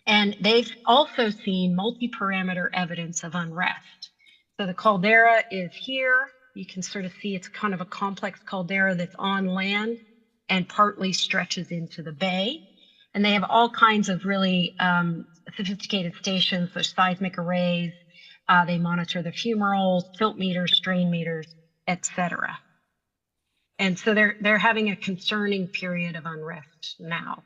And they've also seen multi-parameter evidence of unrest. So the caldera is here. You can sort of see it's kind of a complex caldera that's on land and partly stretches into the bay. And they have all kinds of really sophisticated stations, so seismic arrays. They monitor the fumaroles, tilt meters, strain meters, etc. And so they're having a concerning period of unrest now.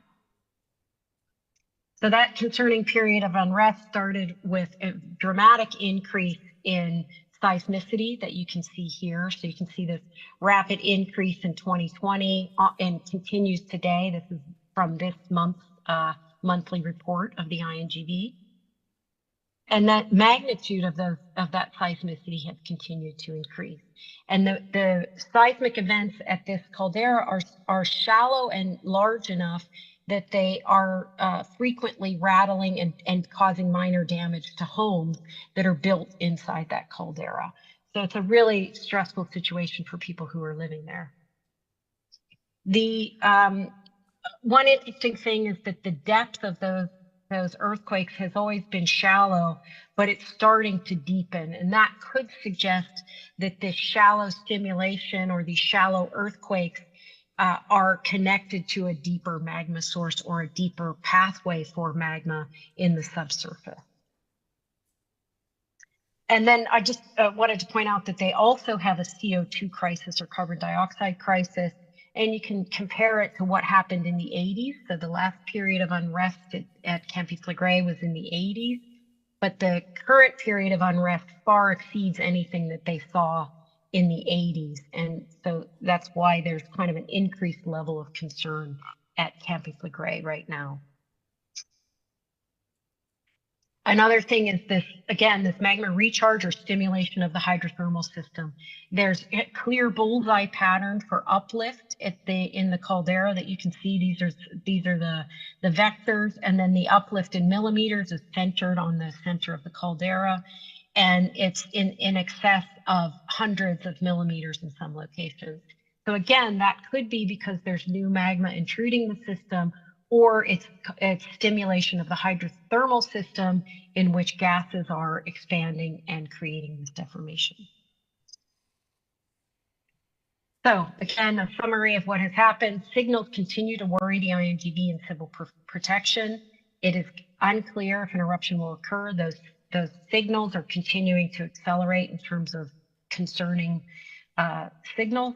So that concerning period of unrest started with a dramatic increase in seismicity that you can see here. So you can see this rapid increase in 2020 and continues today. This is from this month's monthly report of the INGV. And that magnitude of that seismicity has continued to increase. And the seismic events at this caldera are shallow and large enough that they are frequently rattling and causing minor damage to homes that are built inside that caldera. So it's a really stressful situation for people who are living there. The one interesting thing is that the depth of those earthquakes has always been shallow, but it's starting to deepen. And that could suggest that this shallow stimulation or these shallow earthquakes are connected to a deeper magma source or a deeper pathway for magma in the subsurface. And then I just wanted to point out that they also have a CO2 crisis or carbon dioxide crisis. And you can compare it to what happened in the 80s. So the last period of unrest at Campi Flegrei was in the 80s. But the current period of unrest far exceeds anything that they saw in the 80s. And so that's why there's kind of an increased level of concern at Campi Flegrei right now. Another thing is this, again, this magma recharge or stimulation of the hydrothermal system. There's a clear bullseye pattern for uplift in the caldera that you can see. These are the vectors, and then the uplift in millimeters is centered on the center of the caldera. And it's in excess of hundreds of millimeters in some locations. So again, that could be because there's new magma intruding the system, or it's stimulation of the hydrothermal system in which gases are expanding and creating this deformation. So again, a summary of what has happened. Signals continue to worry the INGV and civil protection. It is unclear if an eruption will occur. Those signals are continuing to accelerate in terms of concerning signals.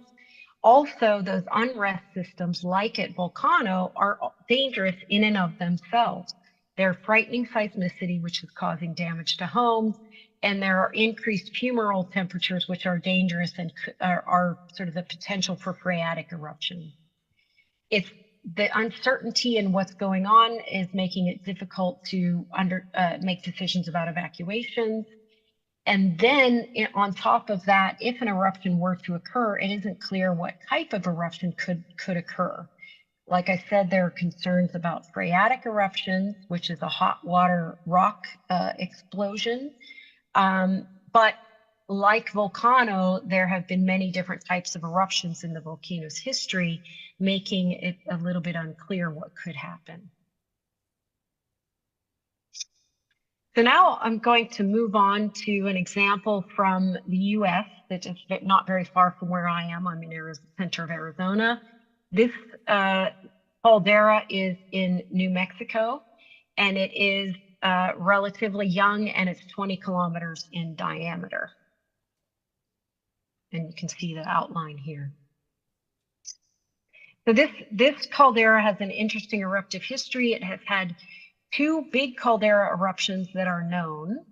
Also, those unrest systems, like at Volcano, are dangerous in and of themselves. They're frightening seismicity, which is causing damage to homes, and there are increased fumarole temperatures, which are dangerous and are sort of the potential for phreatic eruption. It's the uncertainty in what's going on is making it difficult to make decisions about evacuations. And then on top of that, if an eruption were to occur, it isn't clear what type of eruption could occur. Like I said, there are concerns about phreatic eruptions, which is a hot water rock explosion. But like Volcano, there have been many different types of eruptions in the volcano's history, making it a little bit unclear what could happen. So now I'm going to move on to an example from the US that is not very far from where I am. I'm in the center of Arizona. This caldera is in New Mexico, and it is relatively young, and it's 20 kilometers in diameter. And you can see the outline here. So this caldera has an interesting eruptive history. It has had two big caldera eruptions that are known,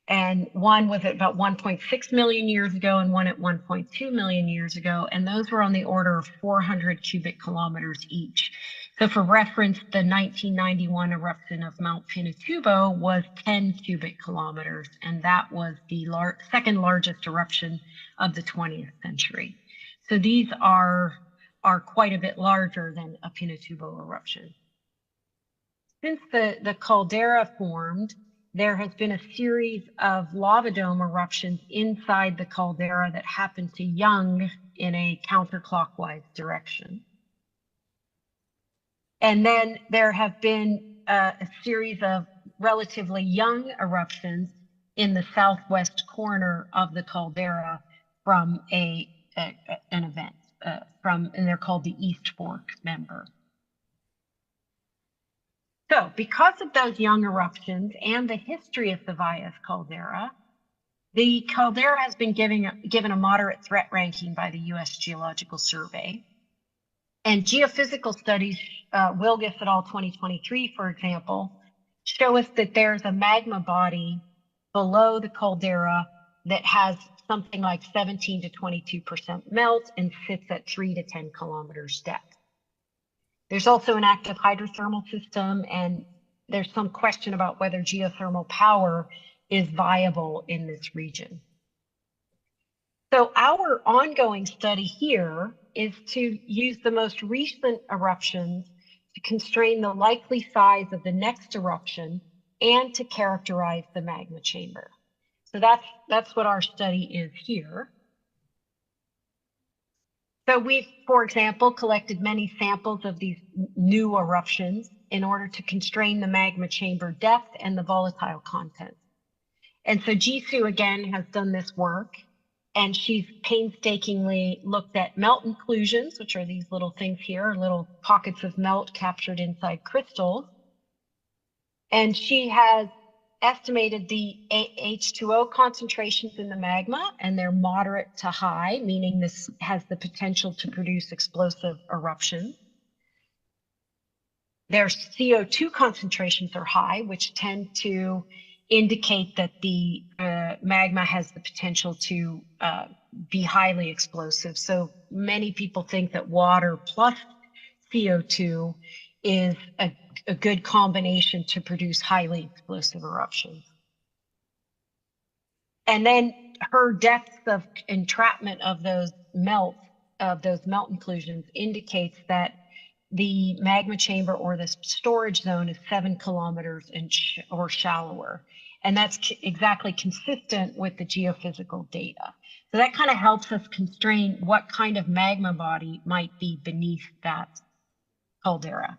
and one was at about 1.6 million years ago and one at 1.2 million years ago, and those were on the order of 400 cubic kilometers each. So for reference, the 1991 eruption of Mount Pinatubo was 10 cubic kilometers, and that was the second largest eruption of the 20th century. So these are quite a bit larger than a Pinatubo eruption. Since the caldera formed, there has been a series of lava dome eruptions inside the caldera that happen to young in a counterclockwise direction. And then there have been a series of relatively young eruptions in the southwest corner of the caldera from an event, and they're called the East Fork member. So because of those young eruptions and the history of the Valles caldera, the caldera has been given a moderate threat ranking by the U.S. Geological Survey. And geophysical studies, Wilgis et al. 2023, for example, show us that there's a magma body below the caldera that has something like 17 to 22% melt and sits at 3 to 10 kilometers depth. There's also an active hydrothermal system, and there's some question about whether geothermal power is viable in this region. So our ongoing study here is to use the most recent eruptions to constrain the likely size of the next eruption and to characterize the magma chamber. So that's what our study is here. So we've, for example, collected many samples of these new eruptions in order to constrain the magma chamber depth and the volatile content. And so Jisoo again has done this work, and she's painstakingly looked at melt inclusions, which are these little things here, little pockets of melt captured inside crystals. And she has estimated the H2O concentrations in the magma, and they're moderate to high, meaning this has the potential to produce explosive eruptions. Their CO2 concentrations are high, which tend to indicate that the magma has the potential to be highly explosive. So many people think that water plus CO2 is a good combination to produce highly explosive eruptions. And then her depth of entrapment of those melt inclusions indicates that the magma chamber or the storage zone is 7 kilometers or shallower. And that's exactly consistent with the geophysical data. So that kind of helps us constrain what kind of magma body might be beneath that caldera.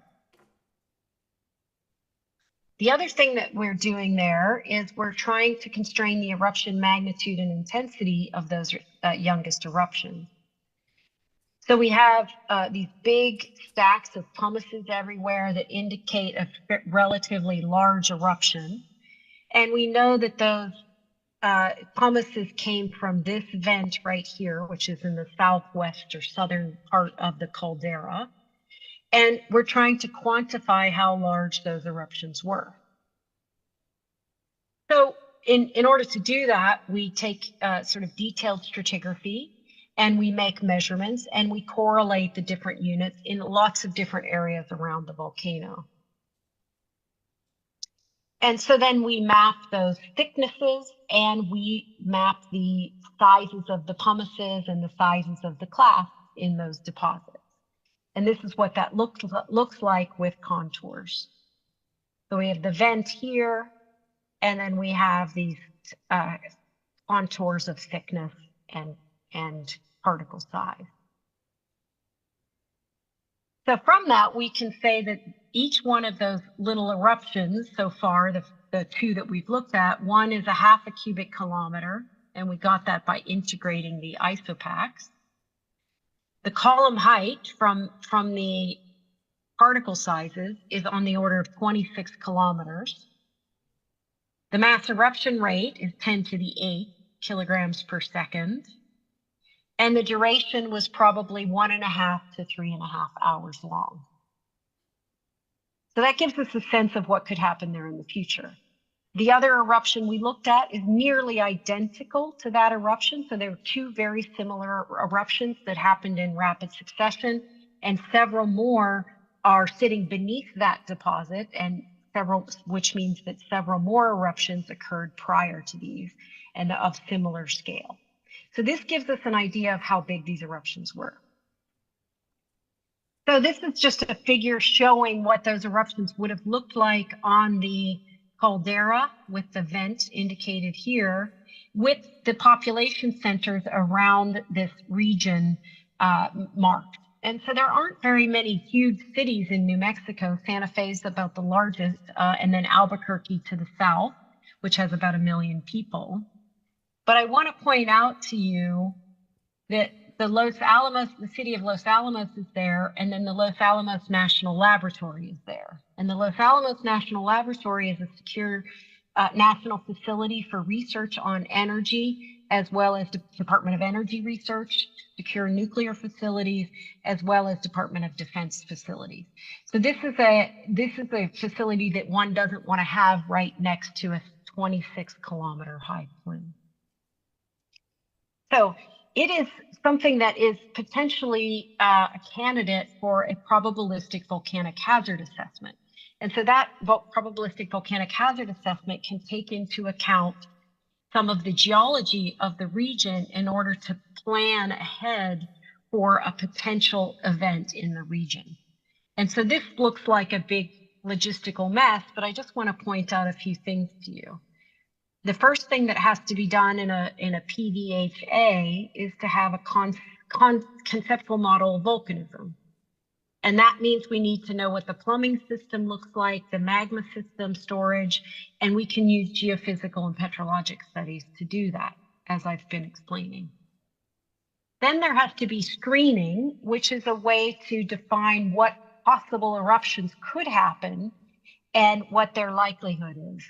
The other thing that we're doing there is we're trying to constrain the eruption magnitude and intensity of those youngest eruptions. So we have these big stacks of pumices everywhere that indicate a relatively large eruption. And we know that those pumices came from this vent right here, which is in the southwest or southern part of the caldera. And we're trying to quantify how large those eruptions were. So in order to do that, we take sort of detailed stratigraphy, and we make measurements, and we correlate the different units in lots of different areas around the volcano. And so then we map those thicknesses, and we map the sizes of the pumices and the sizes of the clasts in those deposits. And this is what that looks like with contours. So we have the vent here, and then we have these contours of thickness and particle size. So from that, we can say that each one of those little eruptions so far, the two that we've looked at, one is 1/2 cubic kilometer, and we got that by integrating the isopachs. The column height from the particle sizes is on the order of 26 kilometers. The mass eruption rate is 10 to the 8 kilograms per second. And the duration was probably 1.5 to 3.5 hours long. So that gives us a sense of what could happen there in the future. The other eruption we looked at is nearly identical to that eruption. So there were two very similar eruptions that happened in rapid succession, and several more are sitting beneath that deposit, and which means that several more eruptions occurred prior to these and of similar scale. So this gives us an idea of how big these eruptions were. So this is just a figure showing what those eruptions would have looked like on the caldera, with the vent indicated here, with the population centers around this region marked. And so there aren't very many huge cities in New Mexico. Santa Fe is about the largest, and then Albuquerque to the south, which has about 1 million people. But I want to point out to you that the Los Alamos, the city of Los Alamos is there, and then the Los Alamos National Laboratory is there. And the Los Alamos National Laboratory is a secure national facility for research on energy, as well as Department of Energy research, secure nuclear facilities, as well as Department of Defense facilities. So this is a facility that one doesn't want to have right next to a 26-kilometer high plume. So it is something that is potentially a candidate for a probabilistic volcanic hazard assessment. And so that probabilistic volcanic hazard assessment can take into account some of the geology of the region in order to plan ahead for a potential event in the region. And so this looks like a big logistical mess, but I just want to point out a few things to you. The first thing that has to be done in a PVHA is to have a conceptual model of volcanism. And that means we need to know what the plumbing system looks like, the magma system, storage, and we can use geophysical and petrologic studies to do that, as I've been explaining. Then there has to be screening, which is a way to define what possible eruptions could happen and what their likelihood is.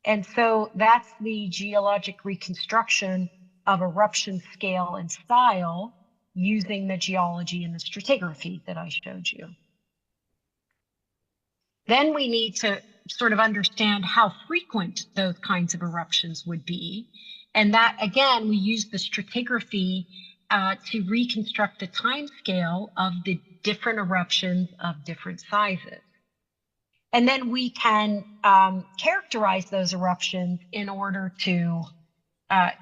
And so that's the geologic reconstruction of eruption scale and style using the geology and the stratigraphy that I showed you. Then we need to sort of understand how frequent those kinds of eruptions would be. And that, again, we use the stratigraphy to reconstruct the time scale of the different eruptions of different sizes. And then we can characterize those eruptions in order to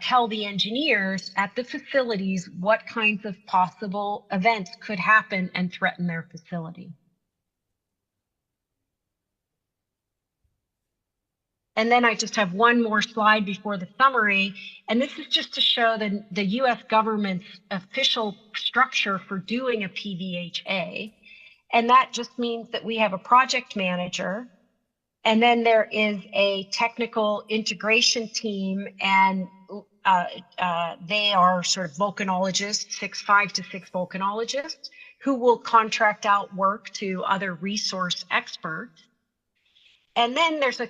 tell the engineers at the facilities what kinds of possible events could happen and threaten their facility. And then I just have one more slide before the summary, and this is just to show the US government's official structure for doing a PVHA. And that just means that we have a project manager, and then there is a technical integration team, and they are sort of volcanologists, 5 to 6 volcanologists, who will contract out work to other resource experts. And then there's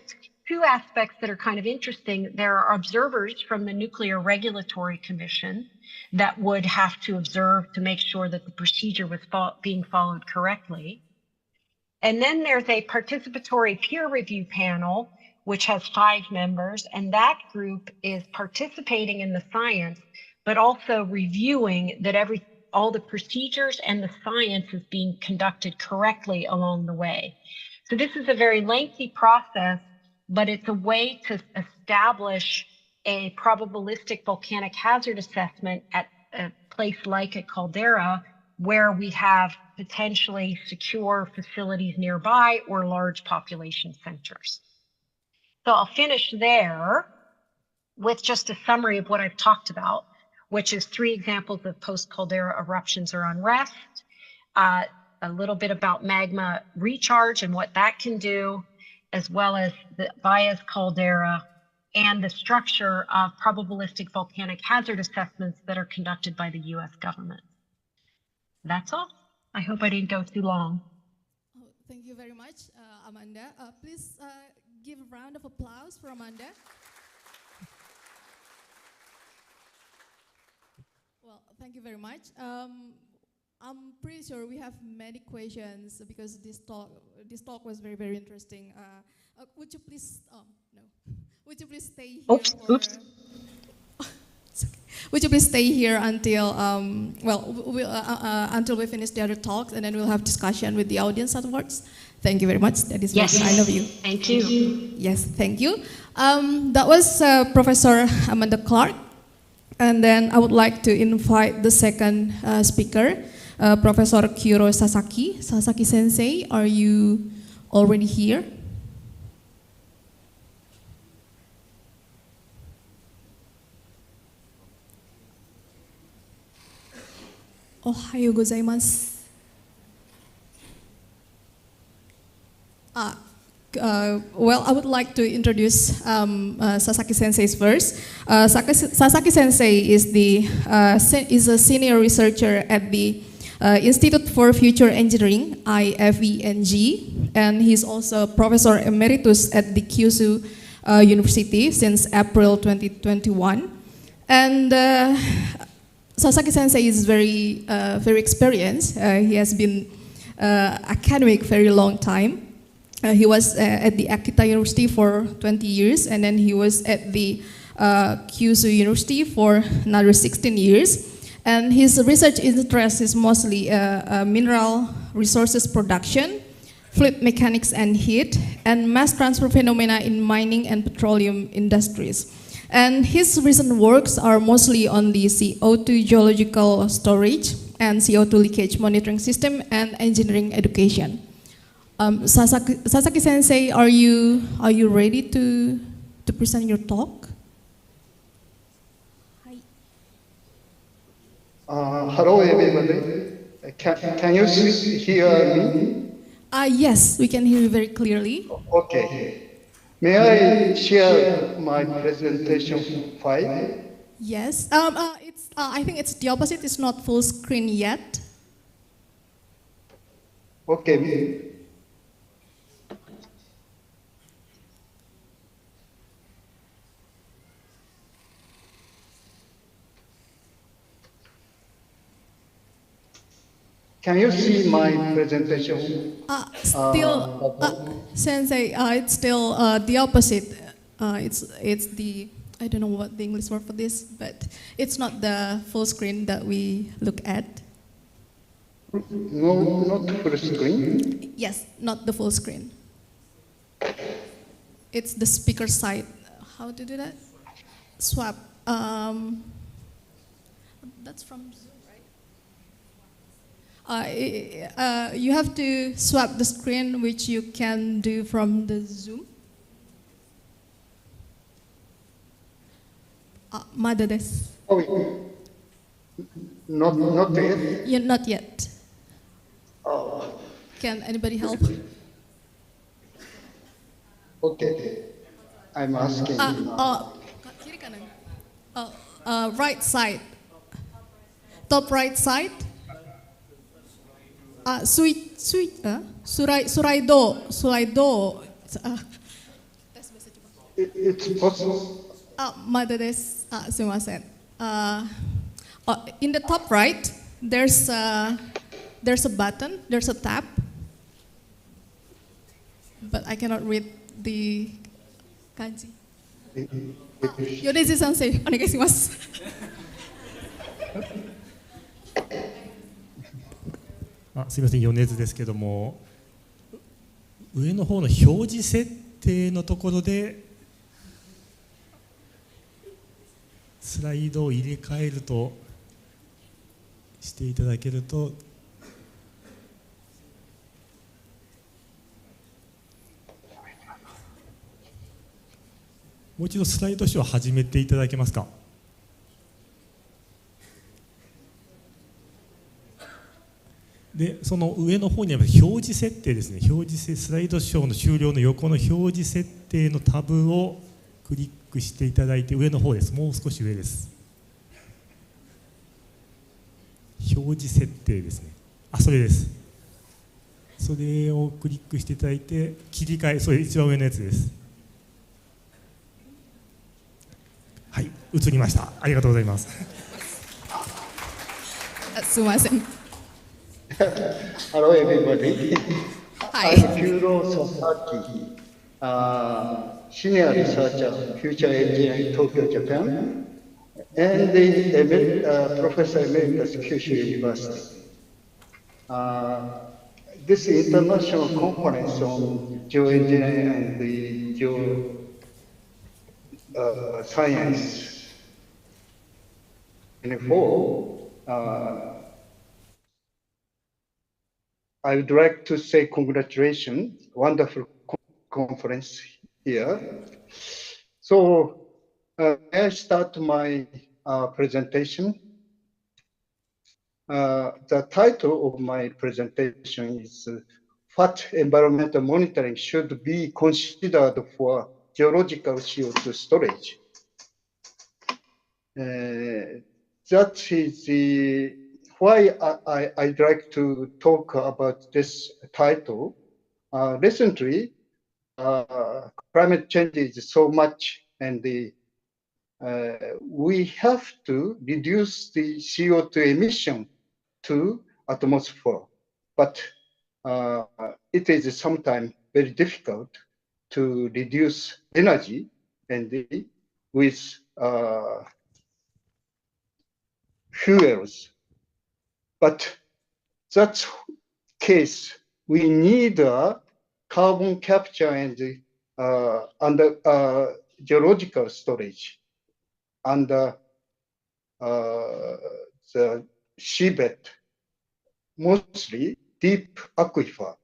two aspects that are kind of interesting. There are observers from the Nuclear Regulatory Commission that would have to observe to make sure that the procedure was being followed correctly. And then there's a participatory peer review panel, which has 5 members, and that group is participating in the science, but also reviewing that all the procedures and the science is being conducted correctly along the way. So this is a very lengthy process, but it's a way to establish a probabilistic volcanic hazard assessment at a place like a caldera, where we have potentially secure facilities nearby or large population centers. So I'll finish there with just a summary of what I've talked about, which is 3 examples of post-caldera eruptions or unrest, a little bit about magma recharge and what that can do, as well as the Baez caldera and the structure of probabilistic volcanic hazard assessments that are conducted by the US government. That's all. I hope I didn't go too long. Oh, thank you very much, Amanda. Please give a round of applause for Amanda. Well, thank you very much. I'm pretty sure we have many questions because this talk was very, very interesting. Would you please, no. Would you please stay here Oops. would you please stay here until until we finish the other talks, and then we'll have discussion with the audience afterwards. Thank you very much. That is very kind of you. Thank you. Yes, thank you. That was Professor Amanda Clark. And then I would like to invite the second speaker, Professor Kyuro Sasaki. Sasaki Sensei, are you already here? Ohayo gozaimasu. Well, I would like to introduce Sasaki Sensei first. Sasaki Sensei is a senior researcher at the Institute for Future Engineering, IFENG, and he's also a professor emeritus at the Kyushu University since April 2021. And Sasaki Sensei is very experienced. He has been academic very long time. He was at the Akita University for 20 years, and then he was at the Kyushu University for another 16 years. And his research interest is mostly mineral resources production, fluid mechanics and heat, and mass transfer phenomena in mining and petroleum industries. And his recent works are mostly on the CO2 geological storage and CO2 leakage monitoring system and engineering education. Sasaki Sensei, are you ready to present your talk? Hello everybody. Can you hear me? Yes, we can hear you very clearly. Okay. May I share my presentation file? Yes. I think it's the opposite. It's not full screen yet. Okay. Can you see my presentation? Sensei, it's still the opposite. It's the, I don't know what the English word for this, but it's not the full screen that we look at. No, not full screen? Yes, not the full screen. It's the speaker side. How to do that? Swap. That's from Zoom, right? You have to swap the screen, which you can do from the Zoom. Mada desu. Oh, not yet? Yeah, not yet. Oh. Can anybody help? Okay. I'm asking. Right side. Top right side. Suraido. It's possible. Mada desu. Sumimasen. In the top right, there's a button, there's a tab, but I cannot read the kanji. Yonezu Sensei, onegai shimasu. Excuse me, すみません、米津ですけども、上の方の表示設定のところでスライドを入れ替えるとしていただけると。もう一度スライドショーを始めていただけますか。で、その上の方にある表示設定ですね。表示スライドショーの終了の横の表示設定のタブをクリックしていただいて、上の方です。もう少し上です。表示設定ですね。それです。それをクリックしていただいて、切り替え、それ一番上のやつです。はい、映りました。ありがとうございます。すみません。Hello everybody. Hi. I'm Kyuro Sasaki, senior researcher, future engineer in Tokyo, Japan. and the Professor Emeritus Kyushu University. This international conference on geoengineering and the science in the fall, I would like to say congratulations, wonderful conference here. So I start my presentation. The title of my presentation is what environmental monitoring should be considered for geological CO2 storage. That is why I'd like to talk about this title. Recently, climate change is so much, and we have to reduce the CO2 emission to atmosphere, but it is sometimes very difficult to reduce energy and with fuels. But that's case, we need carbon capture and geological storage under the seabed, mostly deep aquifer.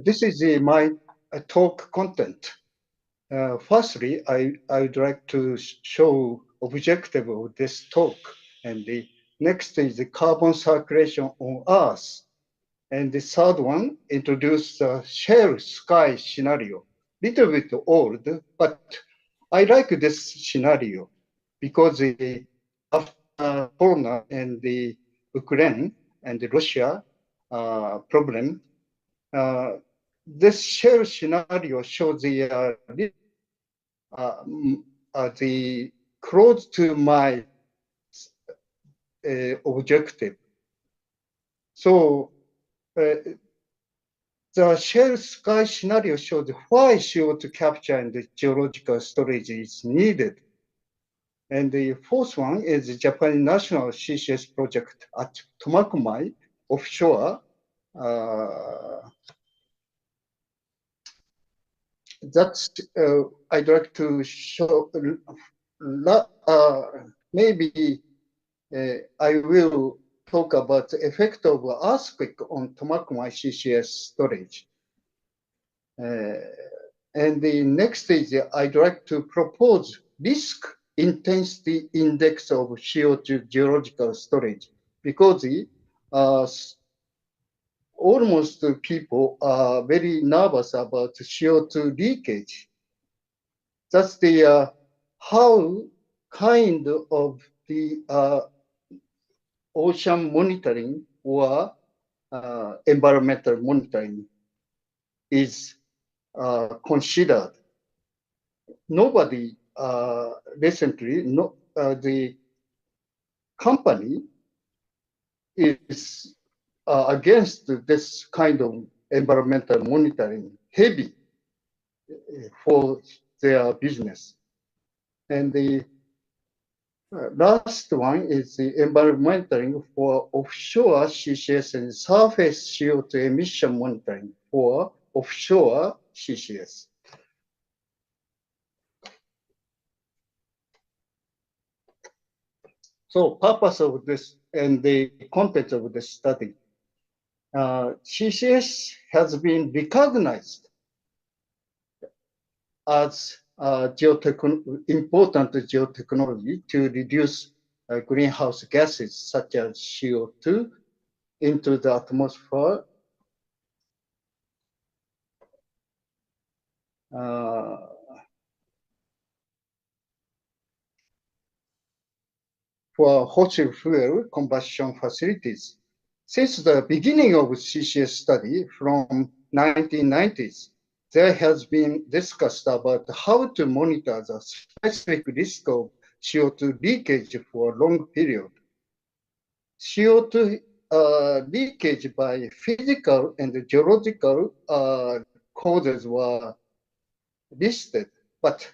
This is my talk content. Firstly, I would like to show objective of this talk, and the next is the carbon circulation on Earth, and the third one introduce the shale sky scenario. Little bit old, but I like this scenario because after Corona and the Ukraine and the Russia problem, this shale scenario shows the close to my objective. So the shale sky scenario shows why CO2 capture and the geological storage is needed. And the fourth one is the Japanese national CCS project at Tomakomai offshore. That's I'd like to show. Maybe I will talk about the effect of earthquake on Tomakomai CCS storage. And the next is I'd like to propose risk intensity index of CO2 geological storage, because almost people are very nervous about CO2 leakage. That's the how kind of the ocean monitoring or environmental monitoring is considered. Nobody recently, the company is against this kind of environmental monitoring, heavy for their business. And the last one is the environmental for offshore CCS and surface CO2 emission monitoring for offshore CCS. So purpose of this and the content of the study. CCS has been recognized as important geotechnology to reduce greenhouse gases such as CO2 into the atmosphere. For fossil fuel combustion facilities. Since the beginning of CCS study from 1990s, there has been discussed about how to monitor the specific risk of CO2 leakage for a long period. CO2 leakage by physical and geological causes were listed, but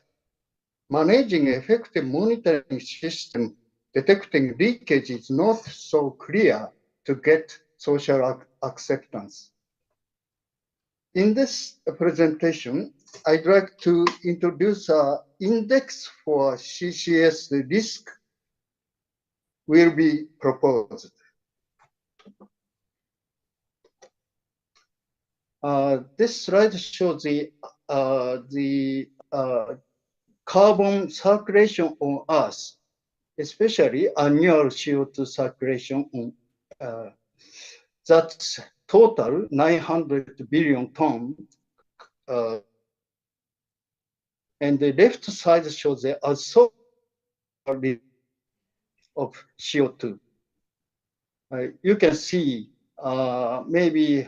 managing effective monitoring system detecting leakage is not so clear to get social acceptance. In this presentation, I'd like to introduce an index for CCS risk will be proposed. This slide shows the carbon circulation on Earth, especially annual CO2 circulation on that's total 900 billion tons. And the left side shows the absorption of CO2. You can see maybe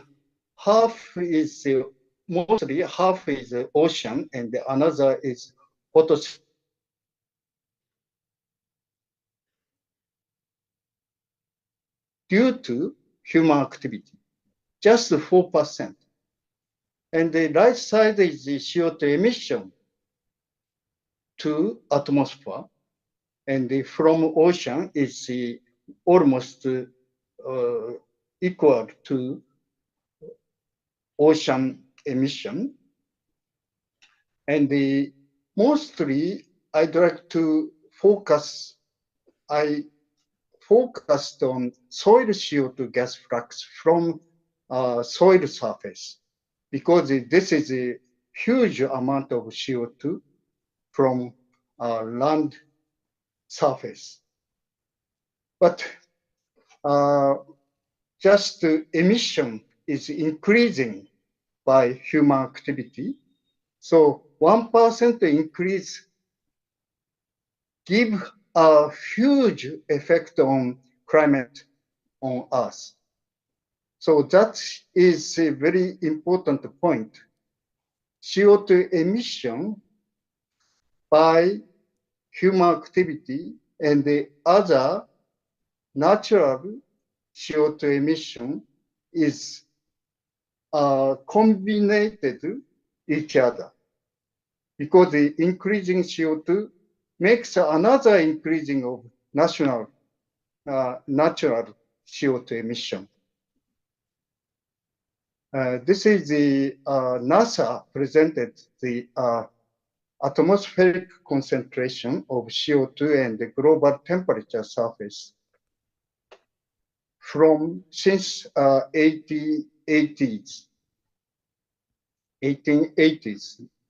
half is mostly half is the ocean and the another is photosynthesis. Due to human activity, just 4%. And the right side is the CO2 emission to atmosphere, and from ocean is almost equal to ocean emission. And mostly I'd like to focused on soil CO2 gas flux from soil surface, because this is a huge amount of CO2 from land surface. But just emission is increasing by human activity. So 1% increase give a huge effect on climate on Earth. So that is a very important point. CO2 emission by human activity and the other natural CO2 emission is combined each other, because the increasing CO2 makes another increasing of natural CO2 emission. This is the NASA presented the atmospheric concentration of CO2 and the global temperature surface since 1880s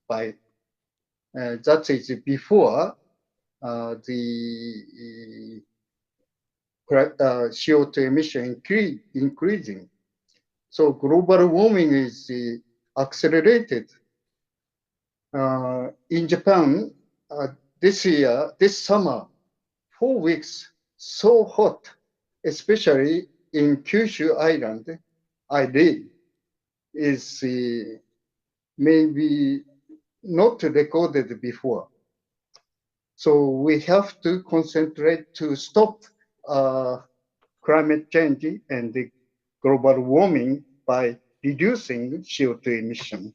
by that is before the CO2 emission increasing. So global warming is accelerated. In Japan, this summer, 4 weeks, so hot, especially in Kyushu Island, I live, is maybe not recorded before. So we have to concentrate to stop climate change and the global warming by reducing CO2 emission.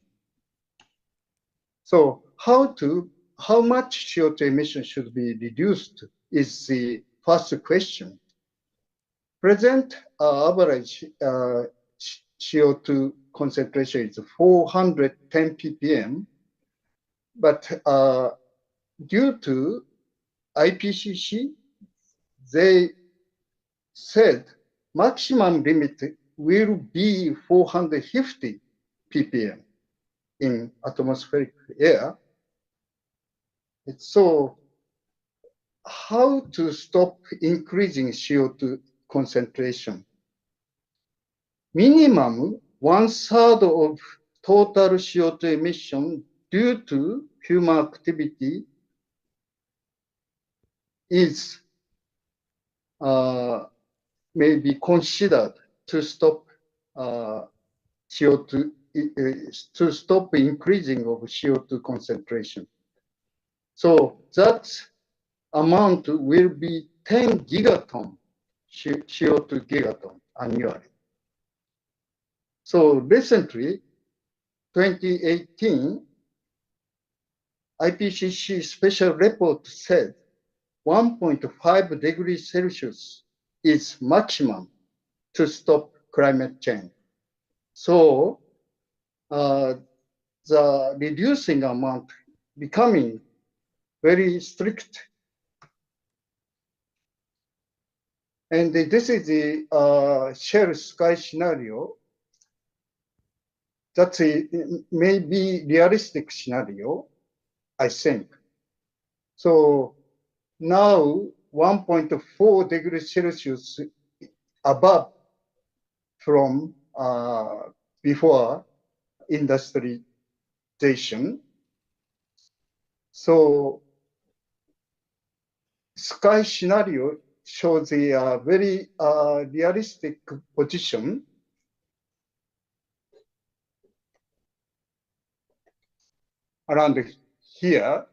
So how much CO2 emission should be reduced is the first question. Present average CO2 concentration is 410 ppm, but due to IPCC, they said maximum limit will be 450 ppm in atmospheric air. So how to stop increasing CO2 concentration? Minimum 1/3 of total CO2 emission due to human activity is maybe considered to stop CO2 to stop increasing of CO2 concentration. So that amount will be 10 gigaton CO2 gigaton annually. So recently, 2018, IPCC special report said 1.5 degrees Celsius is maximum to stop climate change. So the reducing amount becoming very strict. And this is the shell sky scenario. That's a maybe realistic scenario, I think. So now 1.4 degrees Celsius above from before industrialization. So sky scenario shows a very realistic position. Around here.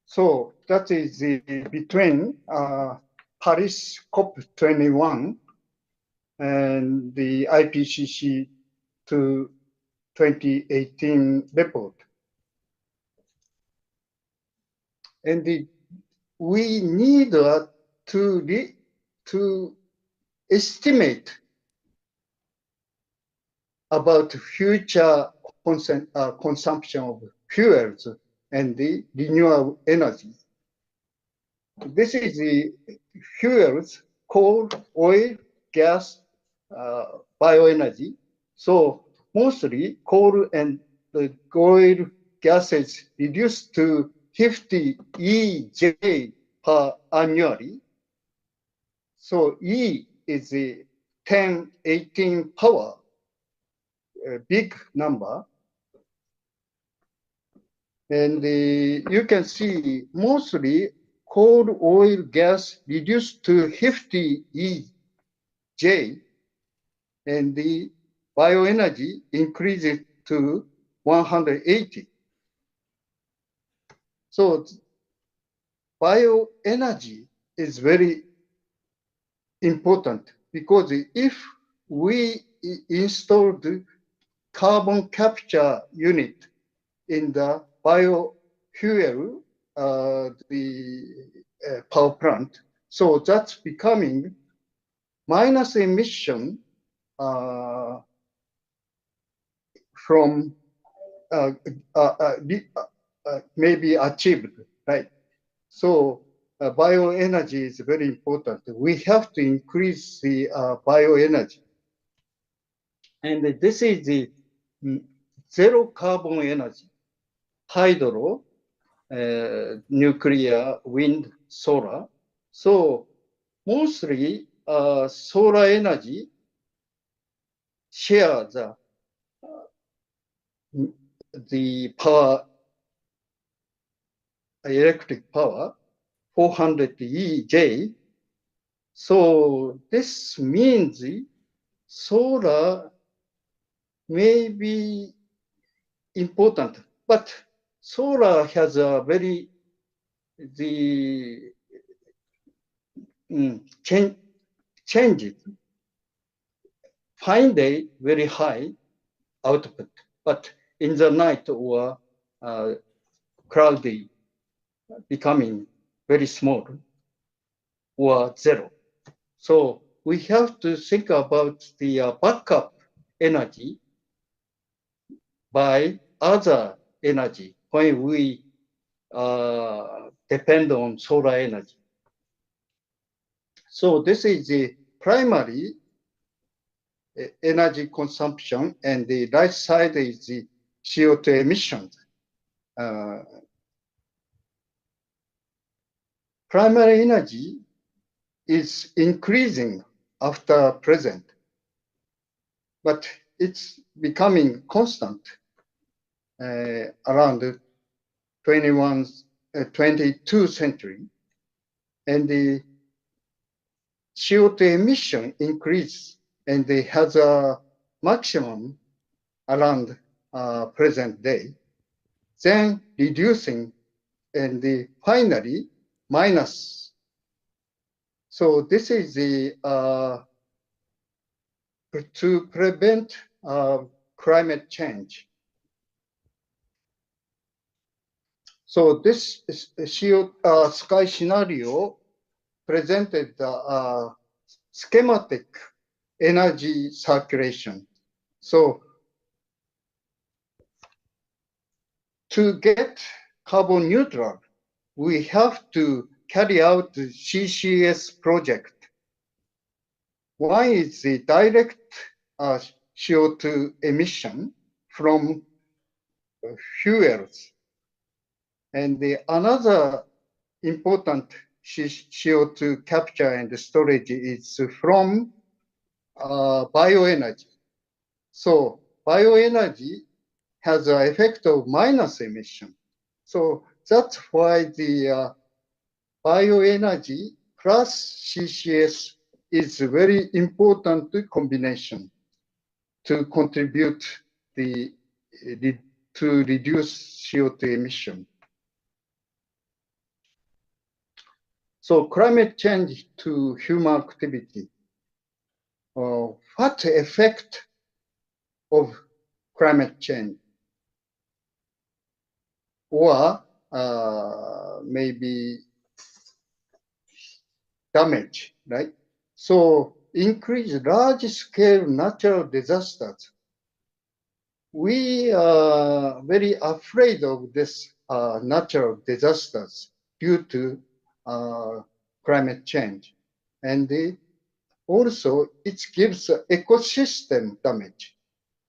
So that is the between Paris COP21 and the IPCC to 2018 report. And we need to estimate about future consumption of fuels and the renewable energy. This is the fuels, coal, oil, gas, bioenergy. So mostly coal and the oil gases reduced to 50 EJ per annually. So E is the 10, 18 power, a big number. And you can see mostly coal, oil, gas reduced to 50 EJ, and the bioenergy increases to 180. So bioenergy is very important because if we installed carbon capture unit in the biofuel, power plant, so that's becoming minus emission from maybe achieved, right? So bioenergy is very important. We have to increase the bioenergy. And this is the zero carbon energy, hydro, nuclear, wind, solar. So mostly solar energy share the power, electric power, 400 EJ. So this means solar may be important, but solar has a very changes. Fine day, very high output, but in the night or cloudy, becoming very small or zero. So we have to think about the backup energy by other energy when we depend on solar energy. So this is the primary energy consumption, and the right side is the CO2 emissions. Primary energy is increasing after present, but it's becoming constant around the 22nd century, and the CO2 emission increase, and it has a maximum around present day, then reducing, and finally minus. So this is the to prevent climate change. So this is sky scenario presented the schematic energy circulation. So to get carbon neutral, we have to carry out the CCS project. One is the direct CO2 emission from fuels. And the another important CO2 capture and storage is from bioenergy. So bioenergy has an effect of minus emission. So that's why the bioenergy plus CCS is a very important combination to contribute to reduce CO2 emission. So climate change to human activity. What effect of climate change? Or maybe damage, right? So increase large-scale natural disasters. We are very afraid of this natural disasters due to climate change. And also it gives ecosystem damage,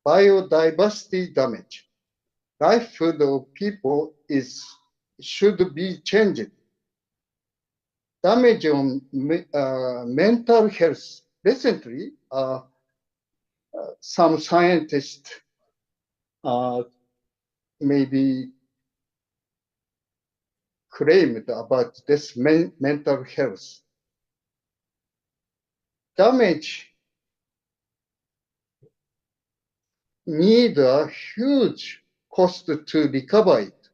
biodiversity damage. Livelihood of people should be changed. Damage on mental health. Recently, some scientists maybe claimed about this mental health. Damage need a huge cost to recover it.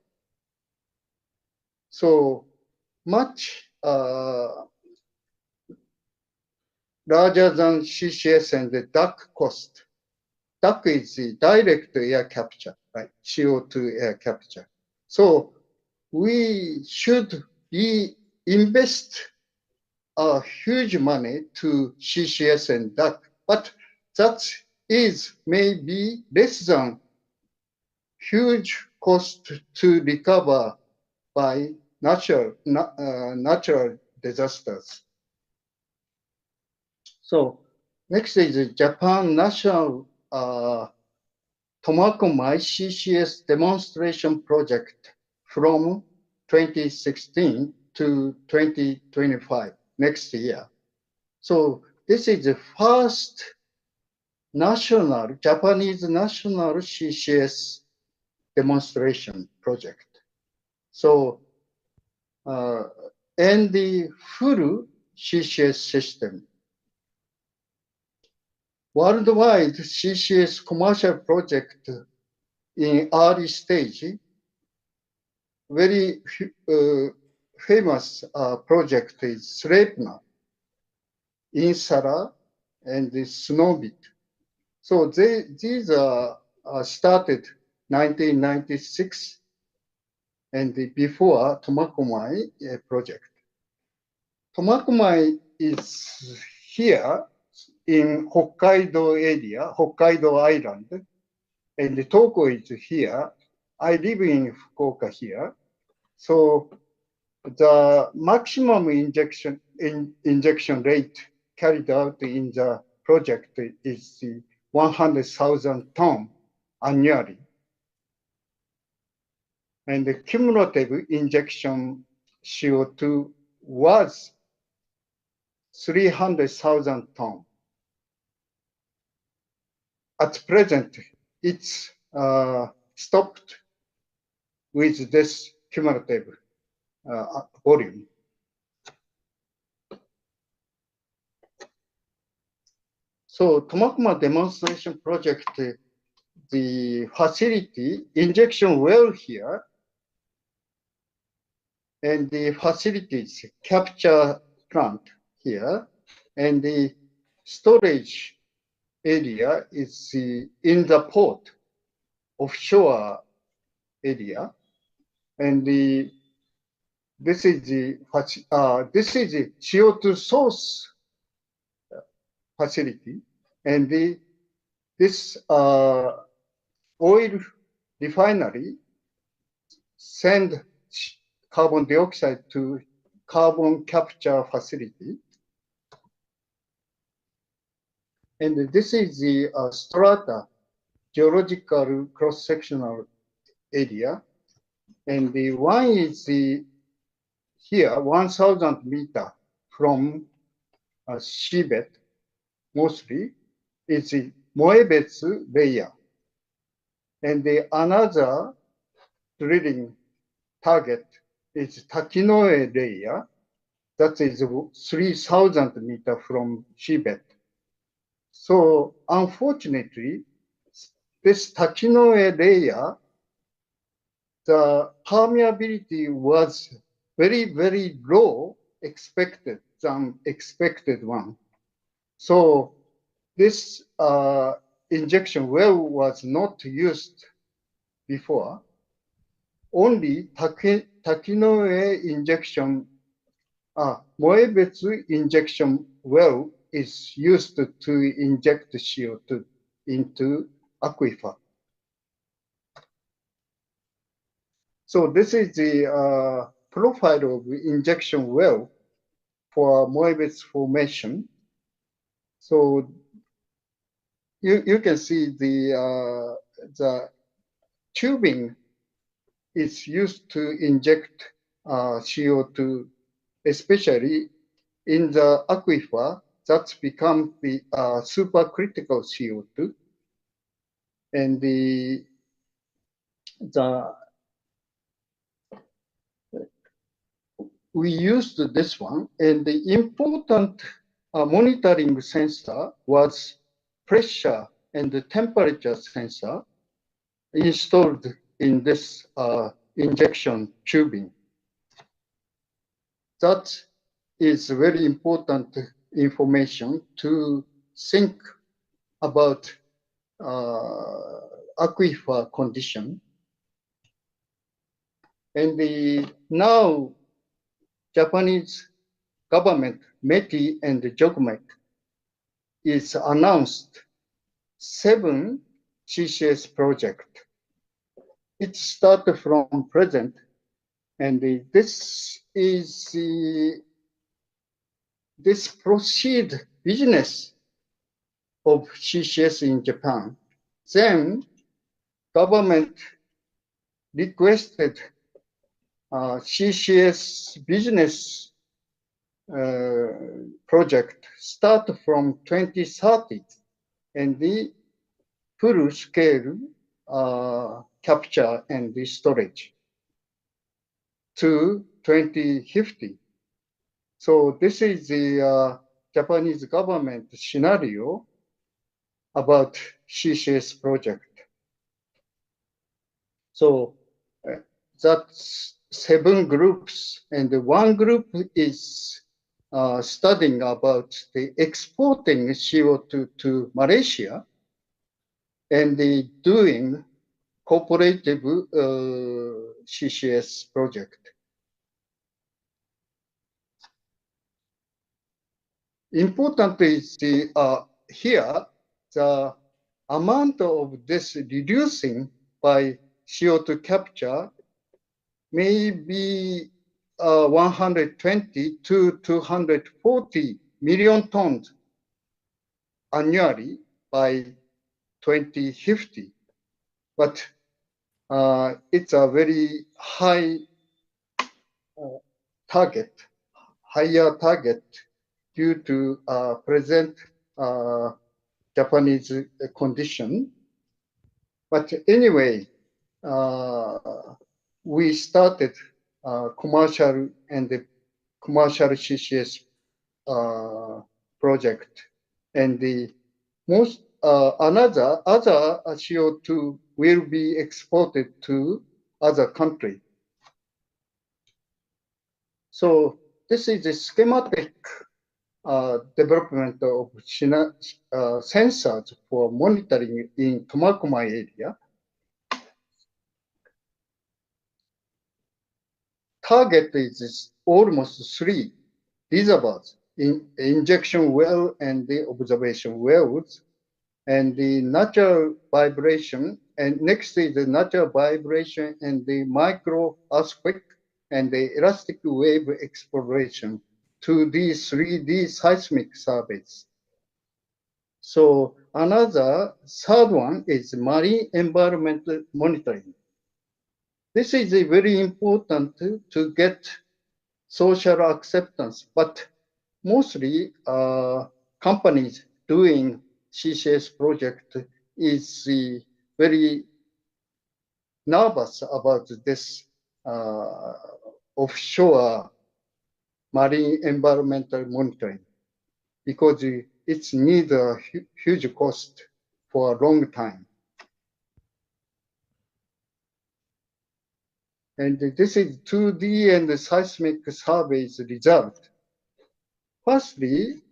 So much larger than CCS and the DAC cost. DAC is the direct air capture, right? CO2 air capture. So we should invest a huge money to CCS and DAC, but that is maybe less than huge cost to recover by natural disasters. So next is Japan National Tomakomai CCS demonstration project from 2016 to 2025, next year. So this is the first Japanese national CCS demonstration project. So, and the full CCS system. Worldwide CCS commercial project in early stage, very famous project is Sleipner, Insara, and the Snowbit. So these are started 1996 and before Tomakomai project. Tomakomai is here in Hokkaido area, Hokkaido Island, and Tokyo is here. I live in Fukuoka here. So the maximum injection rate carried out in the project is 100,000 tons annually. And the cumulative injection CO2 was 300,000 tons. At present, it's stopped with this cumulative volume. So Tomakoma demonstration project the facility injection well here, and the facilities capture plant here, and the storage area is in the port offshore area, and this is the CO2 source facility, and this oil refinery send carbon dioxide to carbon capture facility. And this is the strata geological cross-sectional area. And the one is here, 1,000 meter from seabed, mostly, is the Moebetsu layer. And the another drilling target is Takinoe layer, that is 3,000 meter from seabed. So unfortunately, this Takinoe layer, the permeability was very, very low than expected one. So this injection well was not used before. Only Takinoe injection, Moebetsu injection well is used to inject CO2 into aquifer. So this is the profile of injection well for Moebetsu formation. So you can see the tubing is used to inject CO2, especially in the aquifer that's become the supercritical CO2. And we used this one, and the important monitoring sensor was pressure and the temperature sensor installed in this injection tubing. That is very important information to think about aquifer condition. And now Japanese government, METI and JOGMEC, is announced 7 CCS project. It started from present, and this is this proceed business of CCS in Japan. Then government requested CCS business project start from 2030, and the full scale capture and the storage to 2050. So this is the Japanese government scenario about CCS project. So that's 7 groups, and one group is studying about the exporting CO2 to Malaysia and the doing cooperative CCS project. Important is here the amount of this reducing by CO2 capture may be 120 to 240 million tons annually by 2050. But it's a very high target, higher target due to present Japanese condition. But anyway, we started commercial and the commercial CCS project, and the most other CO2 will be exported to other country. So this is a schematic development of sensors for monitoring in Tomakomai area. Target is almost 3 reservoirs in injection well and the observation wells, and the natural vibration, and next is the natural vibration and the micro earthquake and the elastic wave exploration to these 3D seismic surveys. So another third one is marine environmental monitoring. This is very important to get social acceptance, but mostly companies doing CCS project is very nervous about this offshore marine environmental monitoring because it's need a huge cost for a long time. And this is 2D and seismic surveys result. Firstly,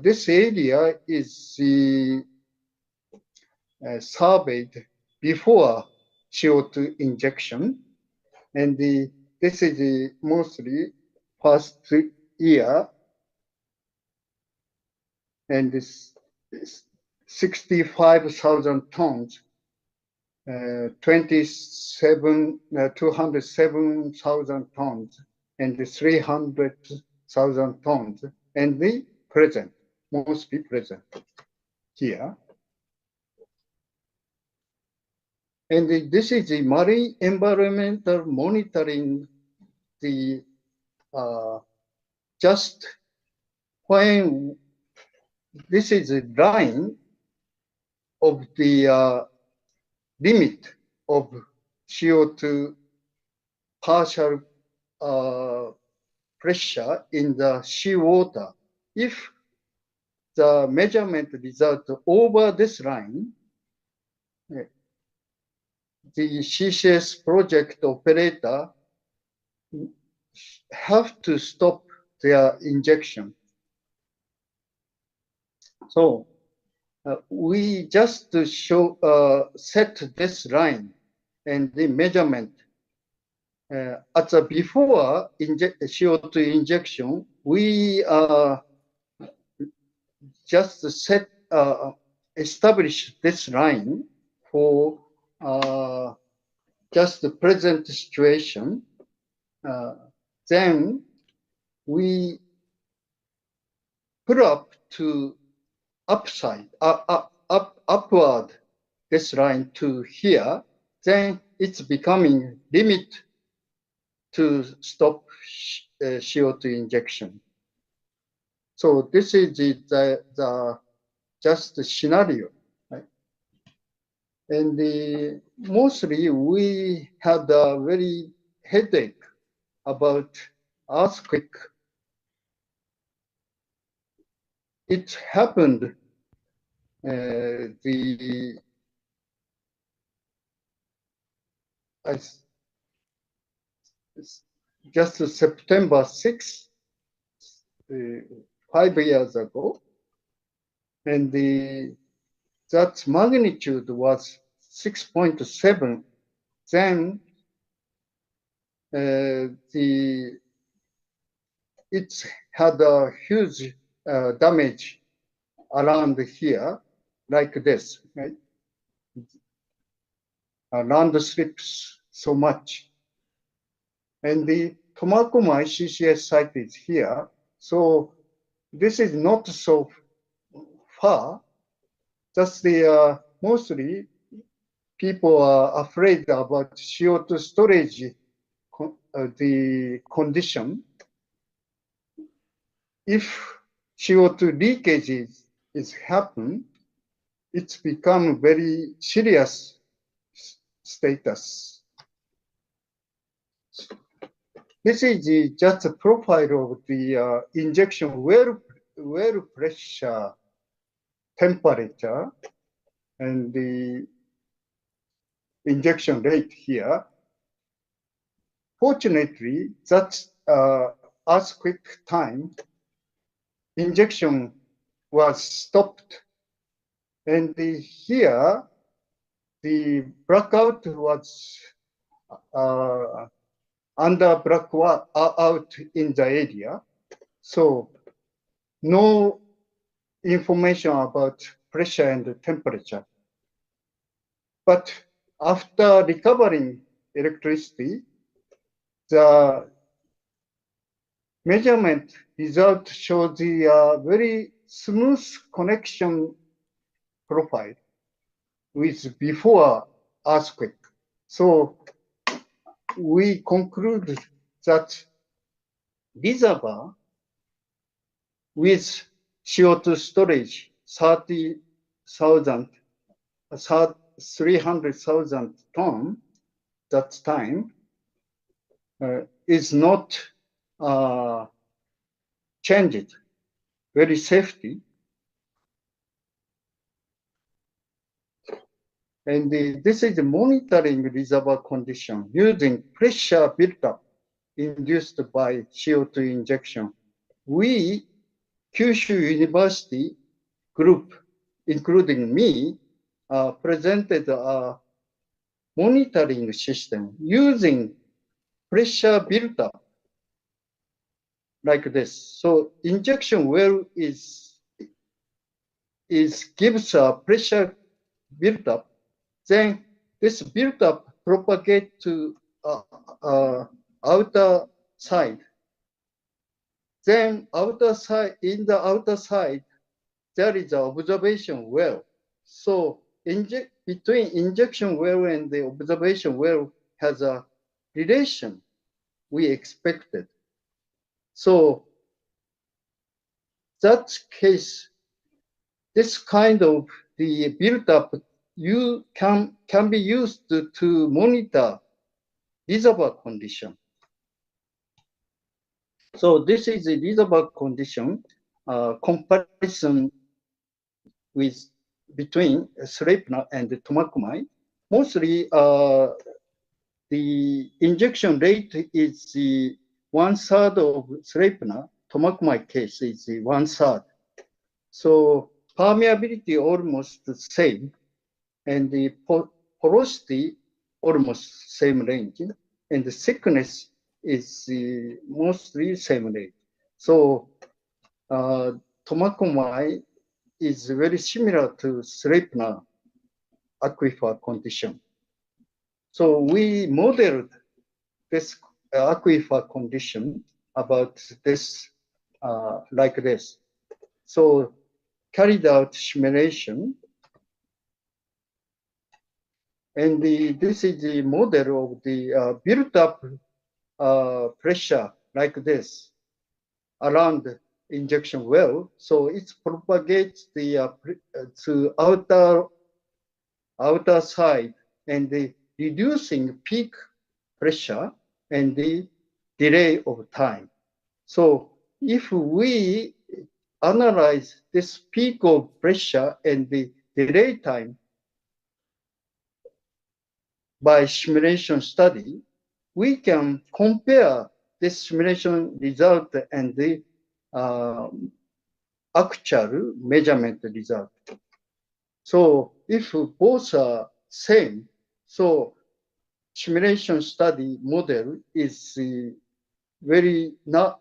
this area is surveyed before CO2 injection, and this is mostly first year, and this is 65,000 tons, 207,000 tons, and 300,000 tons, and the present, mostly present here. And this is the marine environmental monitoring, the just when this is a line of the limit of CO2 partial pressure in the seawater. If the measurement result over this line, the CCS project operator have to stop their injection. So we just set this line and the measurement at the before CO2 injection. We just establish this line for just the present situation. Then we put up to upward this line to here. Then it's becoming limit to stop CO2 injection. So this is the just the scenario, right? And mostly we had a very headache about earthquake. It happened just September 6th, 5 years ago, and that magnitude was 6.7. Then it had a huge damage around here, like this, right? Land slips so much. And the Tomakomai CCS site is here. So this is not so far. Just mostly people are afraid about CO2 storage, the condition. If CO2 leakage is happen, it's become very serious status. This is just a profile of the injection well pressure temperature and the injection rate here. Fortunately, that's as quick time, injection was stopped. And here, the blackout was under blackout in the area. So no information about pressure and temperature. But after recovering electricity, the measurement result shows the very smooth connection profile with before earthquake. So we conclude that reservoir with CO2 storage 300,000 ton that time is not changed very safety. And this is the monitoring reservoir condition using pressure buildup induced by CO2 injection. We, Kyushu University group, including me, presented a monitoring system using pressure buildup like this. So injection well gives a pressure buildup. Then this buildup propagate to outer side. Then in the outer side, there is an observation well. So between injection well and the observation well has a relation we expected. So that case, this kind of the build-up can be used to monitor reservoir condition. So this is a reservoir condition comparison between Sleipner and Tomakomai. Mostly the injection rate is 1/3 of Sleipner. Tomakomai case is 1/3. So permeability almost the same, and the porosity almost same range, and the thickness is mostly same range. So Tomakomai is very similar to Sleipner aquifer condition. So we modeled this aquifer condition about this like this. So carried out simulation, and this is the model of the built-up pressure like this around the injection well. So it propagates the to outer side and the reducing peak pressure and the delay of time. So if we analyze this peak of pressure and the delay time by simulation study, we can compare this simulation result and the actual measurement result. So if both are same, so simulation study model is very not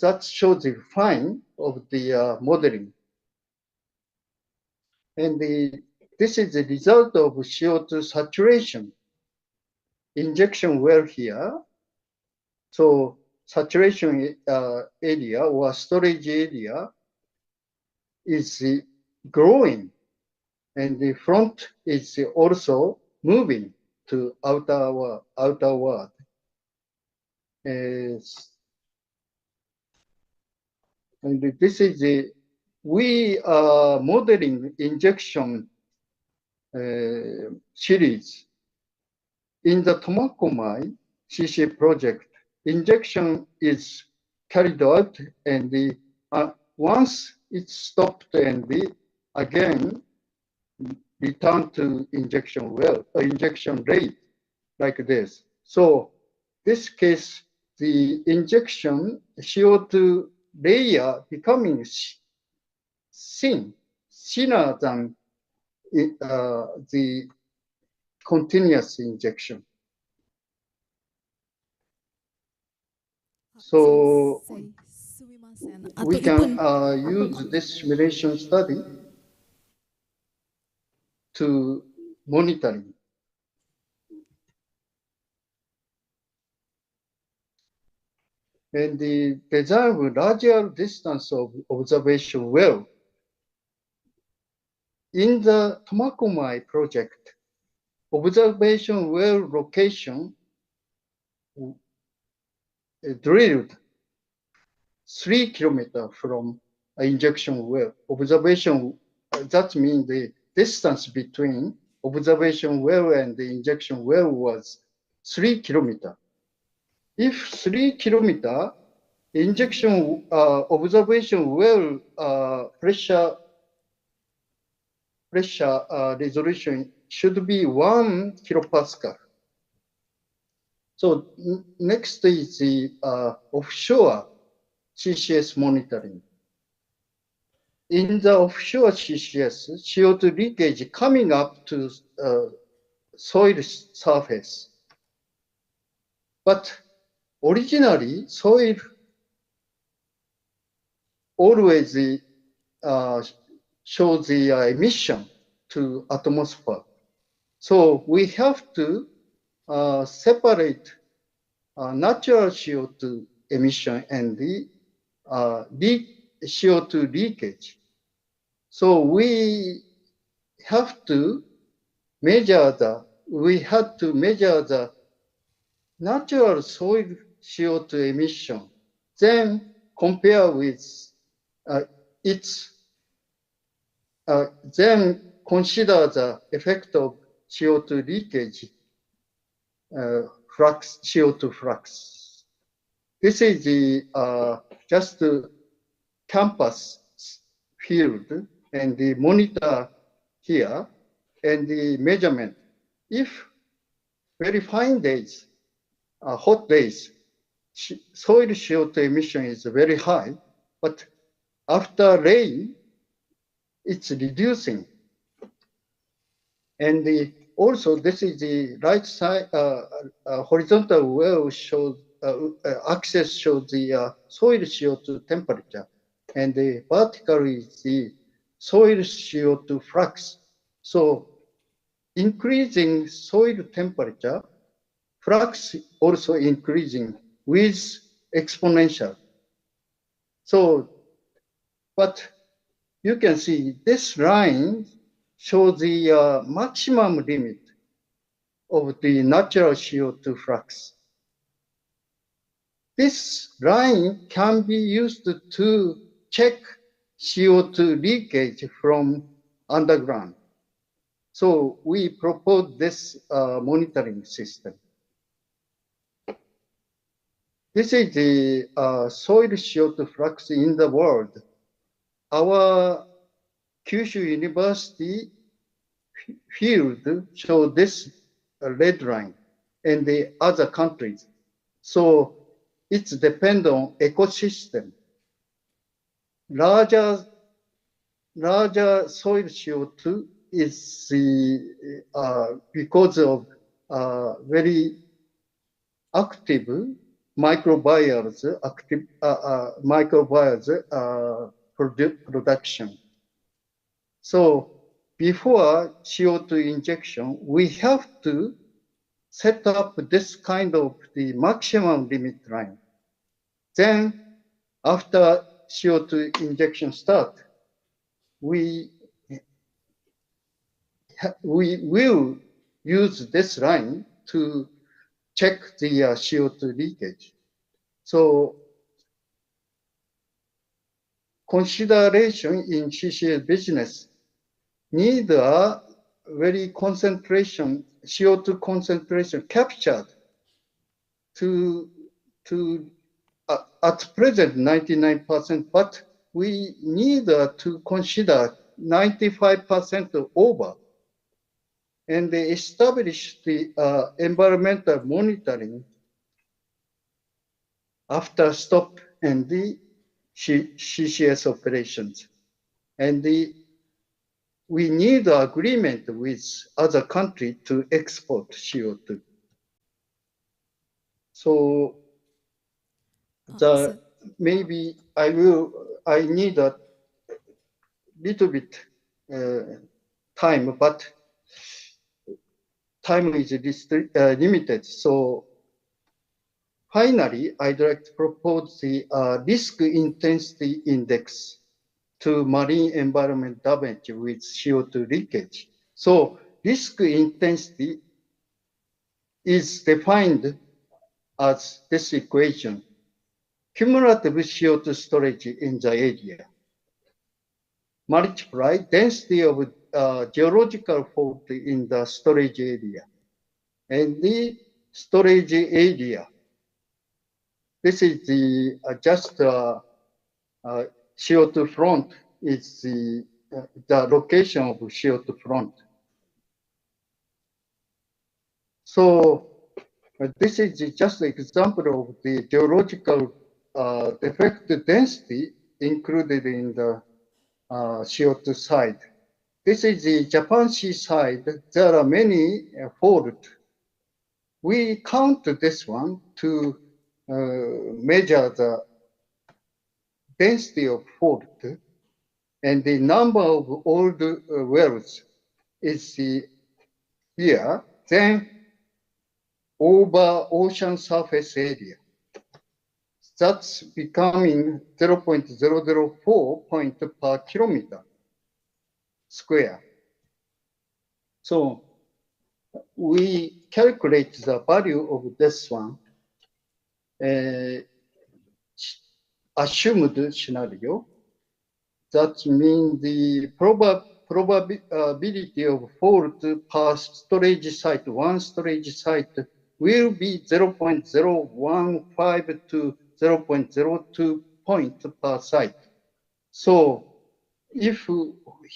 that shows the fine of the modeling. And this is the result of CO2 saturation. Injection well here. So saturation area or storage area is growing, and the front is also moving to outer world. And this is we are modeling injection series. In the Tomakomai CC project, injection is carried out and once it stopped and again return to injection well, injection rate like this. So this case, the injection CO2 layer becoming thinner than the continuous injection. So we can use this simulation study to monitoring. And the design with larger distance of observation well. In the Tomakomai project, observation well location drilled 3 kilometers from injection well. Observation, that means the distance between observation well and the injection well was 3 kilometers. If 3 kilometers, injection observation well pressure resolution should be 1 kilopascal. So next is the offshore CCS monitoring. In the offshore CCS, CO2 leakage coming up to soil surface. But originally, soil always shows the emission to atmosphere. So we have to separate natural CO2 emission and the CO2 leakage. So we have to measure the natural soil CO2 emission, then compare with then consider the effect of CO2 leakage, flux, CO2 flux. This is the just campus field and the monitor here and the measurement. If very fine days, hot days, soil CO2 emission is very high, but after rain, it's reducing. And also, this is the right side, horizontal well shows, axis shows the soil CO2 temperature, and the vertical is the soil CO2 flux. So increasing soil temperature, flux also increasing with exponential. So, but you can see this line shows the maximum limit of the natural CO2 flux. This line can be used to check CO2 leakage from underground. So we propose this monitoring system. This is the soil CO2 flux in the world. Our Kyushu University field shows this red line and the other countries. So it's depend on ecosystem. Larger soil CO2 is because of very active microbials, production. So before CO2 injection, we have to set up this kind of the maximum limit line. Then after CO2 injection start, we will use this line to check the CO2 leakage. So consideration in CCS business need a very concentration, CO2 concentration captured to at present 99%, but we need to consider 95% over and establish the environmental monitoring after stop and the CCS operations. And we need agreement with other countries to export CO2. So maybe I need a little bit time, but time is limited. So finally, I'd like to propose the risk intensity index to marine environment damage with CO2 leakage. So risk intensity is defined as this equation: cumulative CO2 storage in the area, multiply density of geological fault in the storage area, and the storage area. This is the just CO2 front is the location of CO2 front. So this is just an example of the geological defect density included in the CO2 side. This is the Japan Sea side. There are many faults. We count this one to measure the density of fault, and the number of old wells is here. Then over ocean surface area, that's becoming 0.004 point per kilometer square. So we calculate the value of this one, assumed scenario. That means the probability of fault per storage site, one storage site, will be 0.015 to 0.02 point per site. So if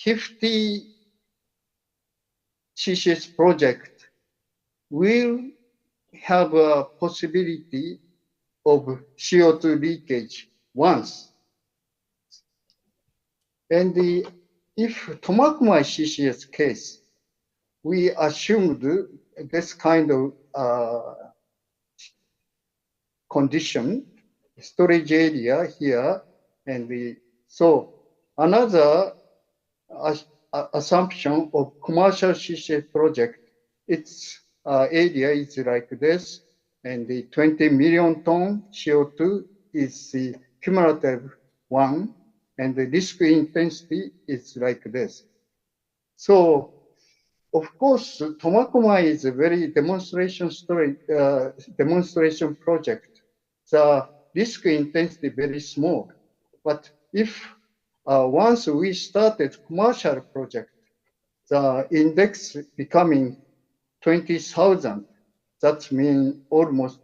50 CCS project will have a possibility of CO2 leakage once. And if Tomakomai CCS case, we assumed this kind of condition, storage area here, and so another assumption of commercial CCS project, its area is like this, and the 20 million ton CO2 is the cumulative one, and the risk intensity is like this. So, of course, Tomakomai is a very demonstration project. The risk intensity very small, but if once we started commercial project, the index becoming 20,000. That means almost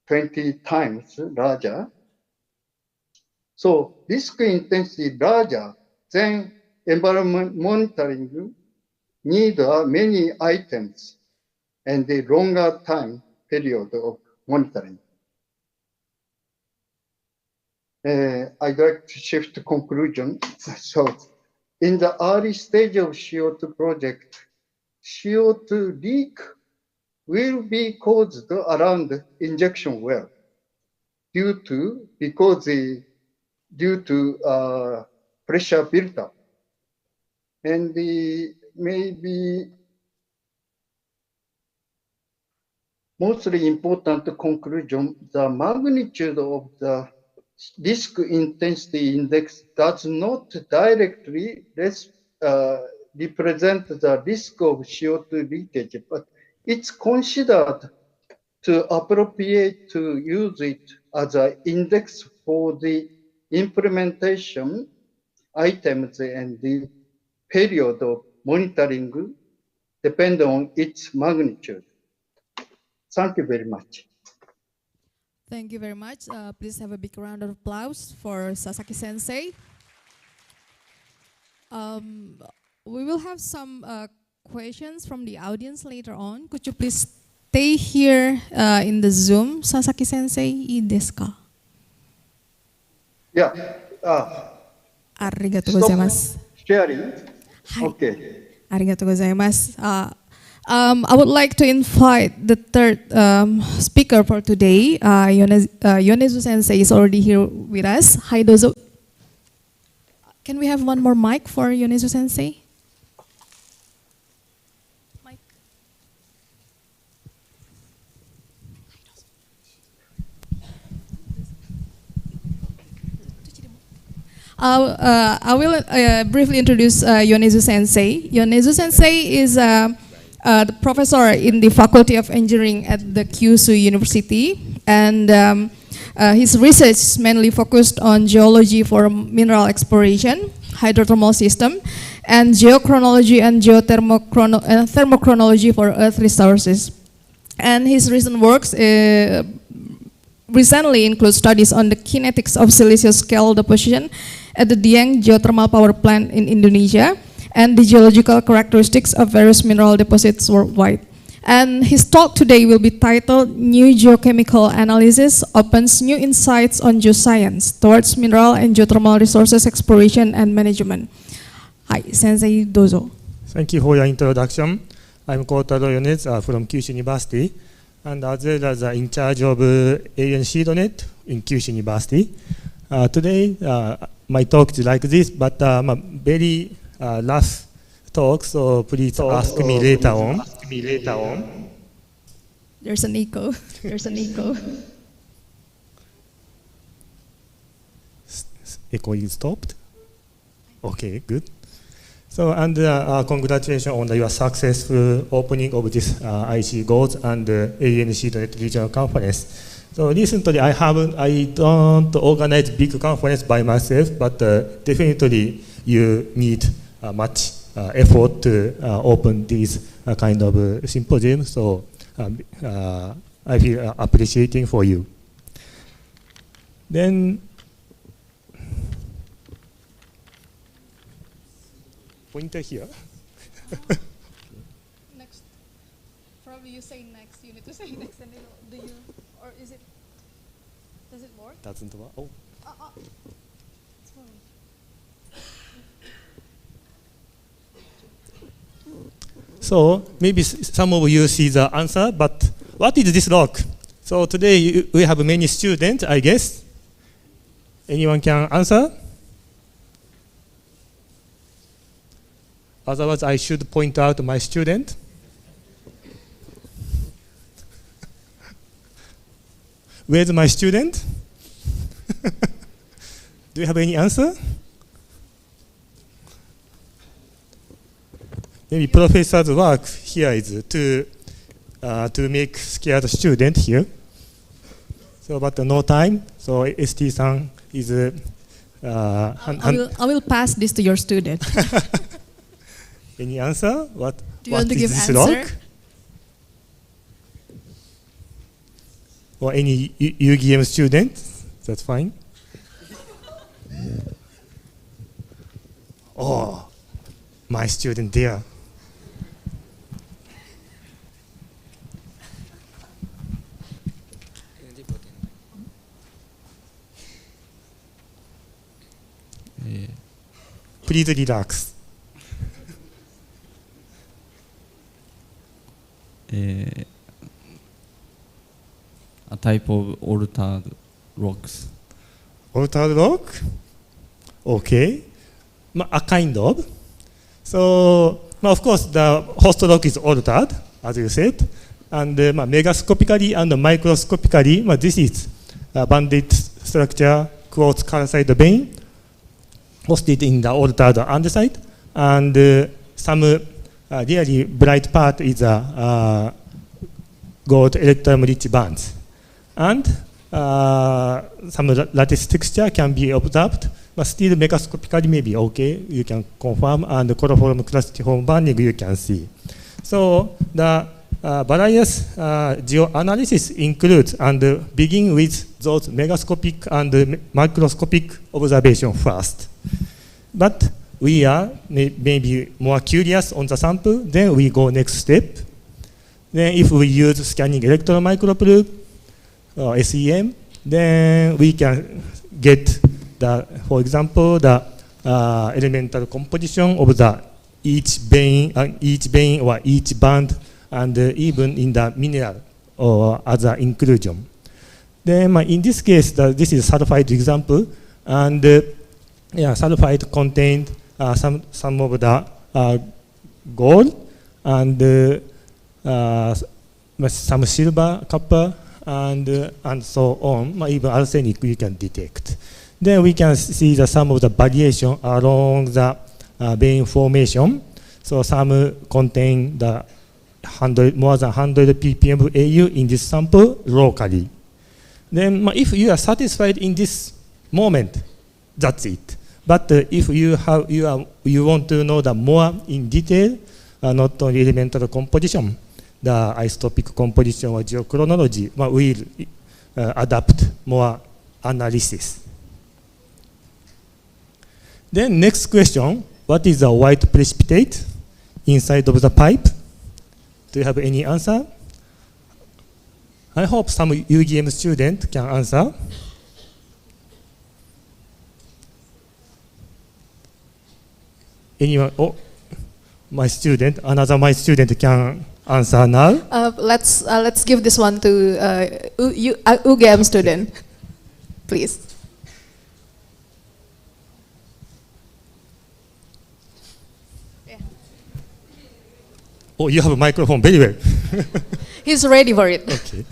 20 times larger. So risk intensity larger, then environment monitoring need many items and the longer time period of monitoring. I'd like to shift to conclusion. So in the early stage of CO2 project, CO2 leak will be caused around injection well due to pressure buildup. And maybe mostly important conclusion, the magnitude of the risk intensity index does not directly represent the risk of CO2 leakage, but it's considered to appropriate to use it as an index for the implementation items and the period of monitoring depend on its magnitude. Thank you very much. Thank you very much. Please have a big round of applause for Sasaki Sensei. We will have some questions from the audience later on. Could you please stay here in the Zoom, Sasaki Sensei? I desu ka? Yeah. Arigatou gozaimasu. Sharing. Okay. Arigatou gozaimasu. I would like to invite the third speaker for today. Yonezu Sensei is already here with us. Hi, dozo. Can we have one more mic for Yonezu Sensei? Mic. I will briefly introduce Yonezu Sensei. Yonezu Sensei is the professor in the Faculty of Engineering at the Kyushu University, and his research is mainly focused on geology for mineral exploration, hydrothermal system, and geochronology and thermochronology for earth resources. And his recent works recently include studies on the kinetics of siliceous scale deposition at the Dieng geothermal power plant in Indonesia, and the geological characteristics of various mineral deposits worldwide. And his talk today will be titled New Geochemical Analysis Opens New Insights on Geoscience Towards Mineral and Geothermal Resources Exploration and Management. Hi, Sensei, dozo. Thank you for your introduction. I'm Kotaro Yonezu from Kyushu University, and as well as in charge of AUN SeedNet in Kyushu University. Today, my talk is like this, but very last talk, so please ask me later on. There's an echo. There's an echo. Echo is stopped? Okay, good. So, and congratulations on your successful opening of this ICGoES and AUN SeedNet regional conference. So recently, I don't organize big conference by myself, but definitely you need much effort to open this kind of symposium. So I feel appreciating for you. Then pointer here. Next, probably you say next. You need to say next, and then do you, or is it? Does it work? Doesn't work. Oh. It's working. So maybe some of you see the answer, but what is this rock? So today we have many students, I guess. Anyone can answer? Otherwise, I should point out my student. Where's my student? Do you have any answer? Maybe professor's work here is to make scared student here. So, but no time. So ST-san is. I will pass this to your student. Any answer? What? Do you want to give answer? Rock? Or any UGM student? That's fine. Oh, my student there. Please relax. A type of altered rocks. Altered rock? Okay. A kind of. So, of course, the host rock is altered, as you said. And megascopically and microscopically, this is a banded structure, quartz calcite vein, hosted in the altered andesite. And some really bright part is gold electrum-rich bands. And some lattice texture can be observed, but still megascopically maybe okay, you can confirm, and chloroform crustiform banding you can see. So the various geoanalysis includes and begin with those megascopic and microscopic observation first. But we are maybe more curious on the sample, then we go next step. Then if we use scanning electron microprobe, SEM, then we can get the, for example, the elemental composition of the each vein or each band, and even in the mineral or other inclusion. Then in this case, this is sulfide example, and sulfide contained some of the gold and some silver, copper, and so on. Even arsenic we can detect. Then we can see some of the variation along the vein formation. So some contain the more than 100 ppm of AU in this sample locally. Then if you are satisfied in this moment, that's it. But if you want to know the more in detail, not only elemental composition, the isotopic composition or geochronology, will adapt more analysis. Then next question, what is the white precipitate inside of the pipe? Do you have any answer? I hope some UGM student can answer. Anyone? Oh, my student, another my student can answer now. Let's give this one to UGM student, please. Oh, you have a microphone, very well. He's ready for it. Okay.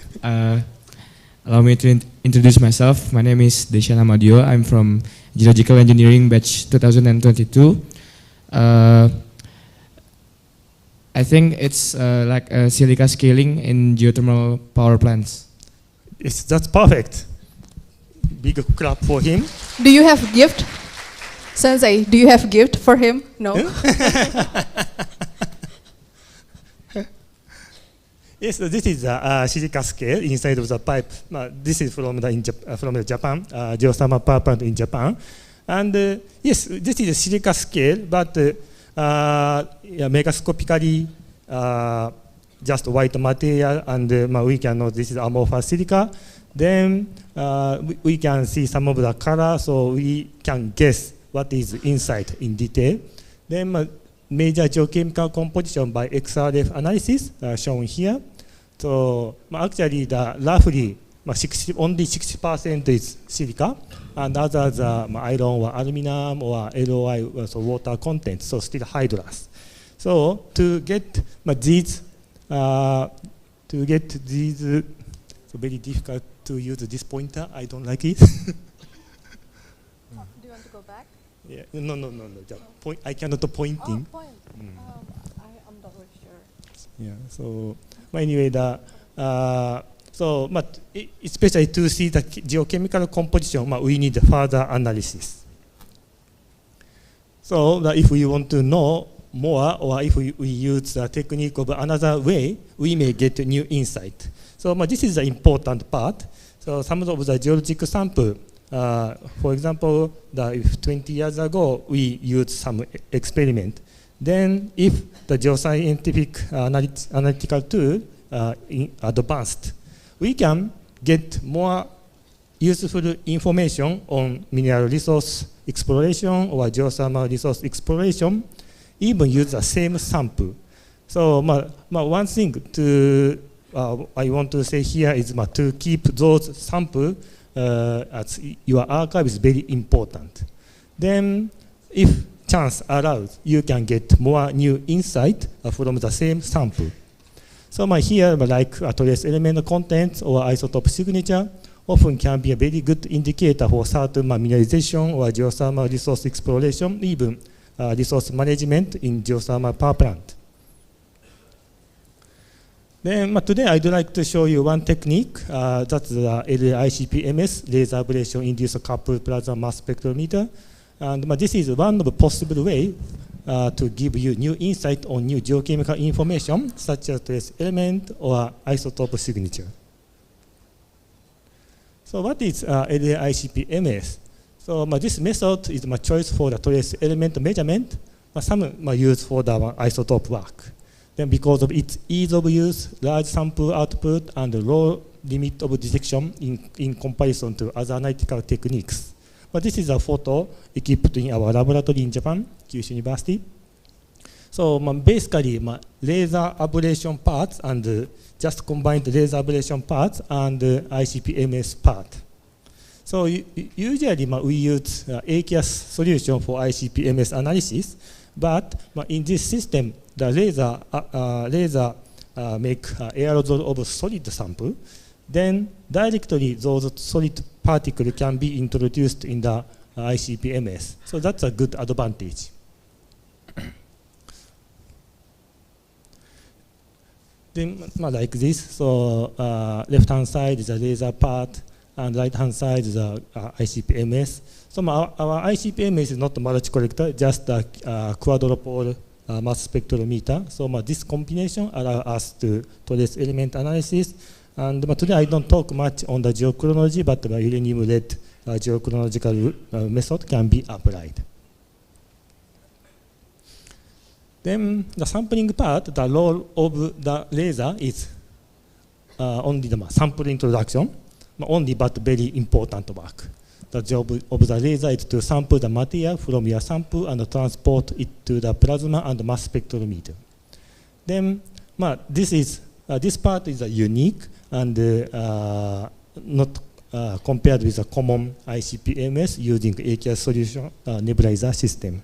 Allow me to introduce myself. My name is Deshana Madio. I'm from Geological Engineering batch 2022. I think it's like a silica scaling in geothermal power plants. That's perfect. Big clap for him. Do you have gift? Sensei, do you have gift for him? No? Yes, this is a silica scale inside of the pipe. This is from the Japan, geothermal power plant in Japan. And yes, this is a silica scale, but megascopically just white material, and we can know this is amorphous silica. Then we can see some of the color, so we can guess what is inside in detail. Then major geochemical composition by XRF analysis shown here. So actually, the roughly only 60% is silica, and others are iron or aluminum or LOI, so water content, so still hydrous. So to get these, so very difficult to use this pointer. I don't like it. Do you want to go back? Yeah, no. Point. I cannot pointing. Oh, point. I'm not really sure. Yeah. So anyway, but especially to see the geochemical composition, we need further analysis. So if we want to know more, or if we use the technique of another way, we may get a new insight. So this is the important part. So some of the geological sample, for example, if 20 years ago we used some experiment, then if the geoscientific analytical tool advanced, we can get more useful information on mineral resource exploration or geothermal resource exploration, even use the same sample. So one thing I want to say here is to keep those samples as your archive is very important. Then if chance allows, you can get more new insight from the same sample. So here, like trace element content or isotope signature, often can be a very good indicator for certain mineralization or geothermal resource exploration, even resource management in geothermal power plant. Then today I'd like to show you one technique, that's the LICP-MS, laser ablation induced coupled plasma mass spectrometer. And this is one of the possible way to give you new insight on new geochemical information such as trace element or isotope signature. So what is LA-ICP-MS? So this method is my choice for the trace element measurement. Some used for the isotope work. Then because of its ease of use, large sample output, and low limit of detection in comparison to other analytical techniques. But this is a photo equipped in our laboratory in Japan, Kyushu University. So basically, laser ablation parts and just combined laser ablation parts and ICP-MS part. So usually we use AUN solution for ICP-MS analysis, but in this system, the laser make aerosol of solid sample. Then directly those solid particles can be introduced in the ICP-MS. So that's a good advantage. Then like this, so left-hand side is a laser part, and right-hand side is a ICP-MS. So our ICP-MS is not a multi-collector, just a quadrupole mass spectrometer. So this combination allows us to trace element analysis. And today I don't talk much on the geochronology, but the uranium-led geochronological method can be applied. Then the sampling part, the role of the laser is only the sample introduction, only but very important work. The job of the laser is to sample the material from your sample and transport it to the plasma and mass spectrometer. Then this part is unique and not compared with a common ICP-MS using AUN solution nebulizer system.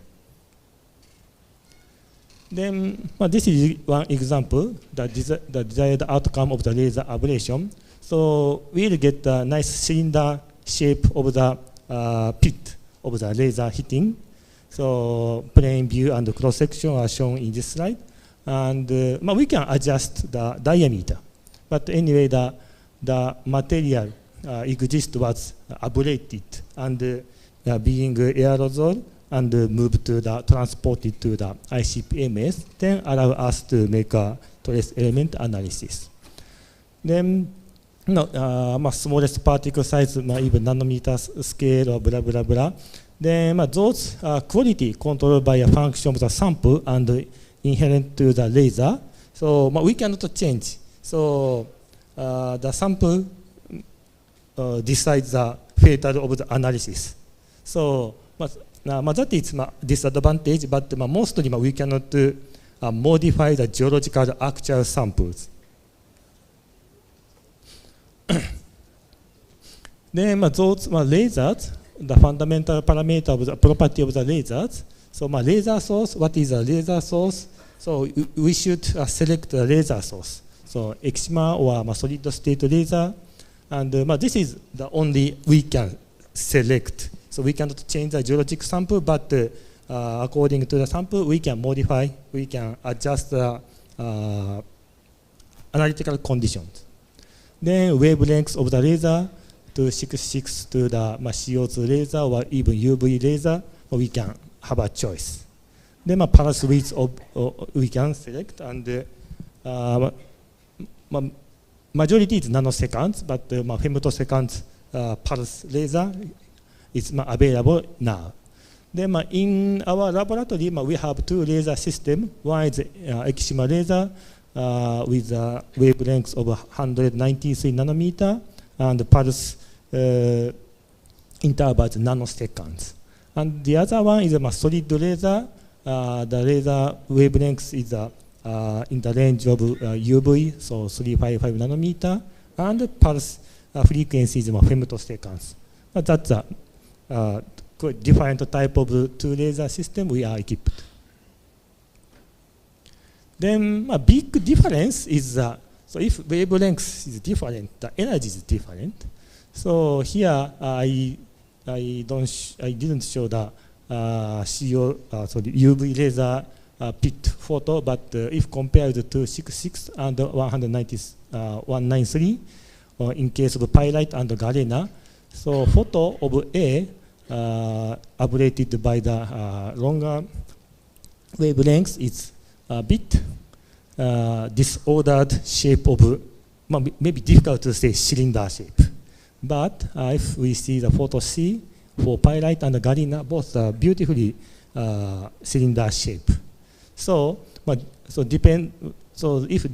Then this is one example, the desired outcome of the laser ablation. So we'll get a nice cylinder shape of the pit of the laser hitting. So plane view and cross section are shown in this slide. And we can adjust the diameter. But anyway, the material exist was ablated and being aerosol and moved to the transported to the ICP-MS, then allow us to make a trace element analysis. Then smallest particle size, even nanometer scale or blah blah blah. Then those quality controlled by a function of the sample and inherent to the laser. So we cannot change. So the sample decides the fate of the analysis. So that is disadvantage, but mostly we cannot modify the geological actual samples. Then those lasers, the fundamental parameter of the property of the lasers. So laser source, what is a laser source? So we should select a laser source. So excimer or solid state laser. And this is the only we can select. So we cannot change the geologic sample, but according to the sample, we can modify, we can adjust the analytical conditions. Then wavelengths of the laser to 66 to the CO2 laser or even UV laser, we can have a choice. Then pulse width we can select, and majority is nanoseconds, but femtoseconds pulse laser is available now. Then in our laboratory, we have two laser systems. One is excimer laser with a wavelength of 193 nanometer and pulse intervals nanoseconds. And the other one is a solid laser. The laser wavelength is in the range of UV, so 355 nanometer, and pulse frequency is femtoseconds. That's a different type of two laser system we are equipped. Then a big difference is so if wavelength is different, the energy is different. So here I didn't show the UV laser pit photo, but if compared to 66 and 193, in case of pyrite and galena, so photo of A ablated by the longer wavelength is a bit disordered shape of, maybe difficult to say cylinder shape. But if we see the photo C, for pyrite and galena, both are beautifully cylinder shape. So if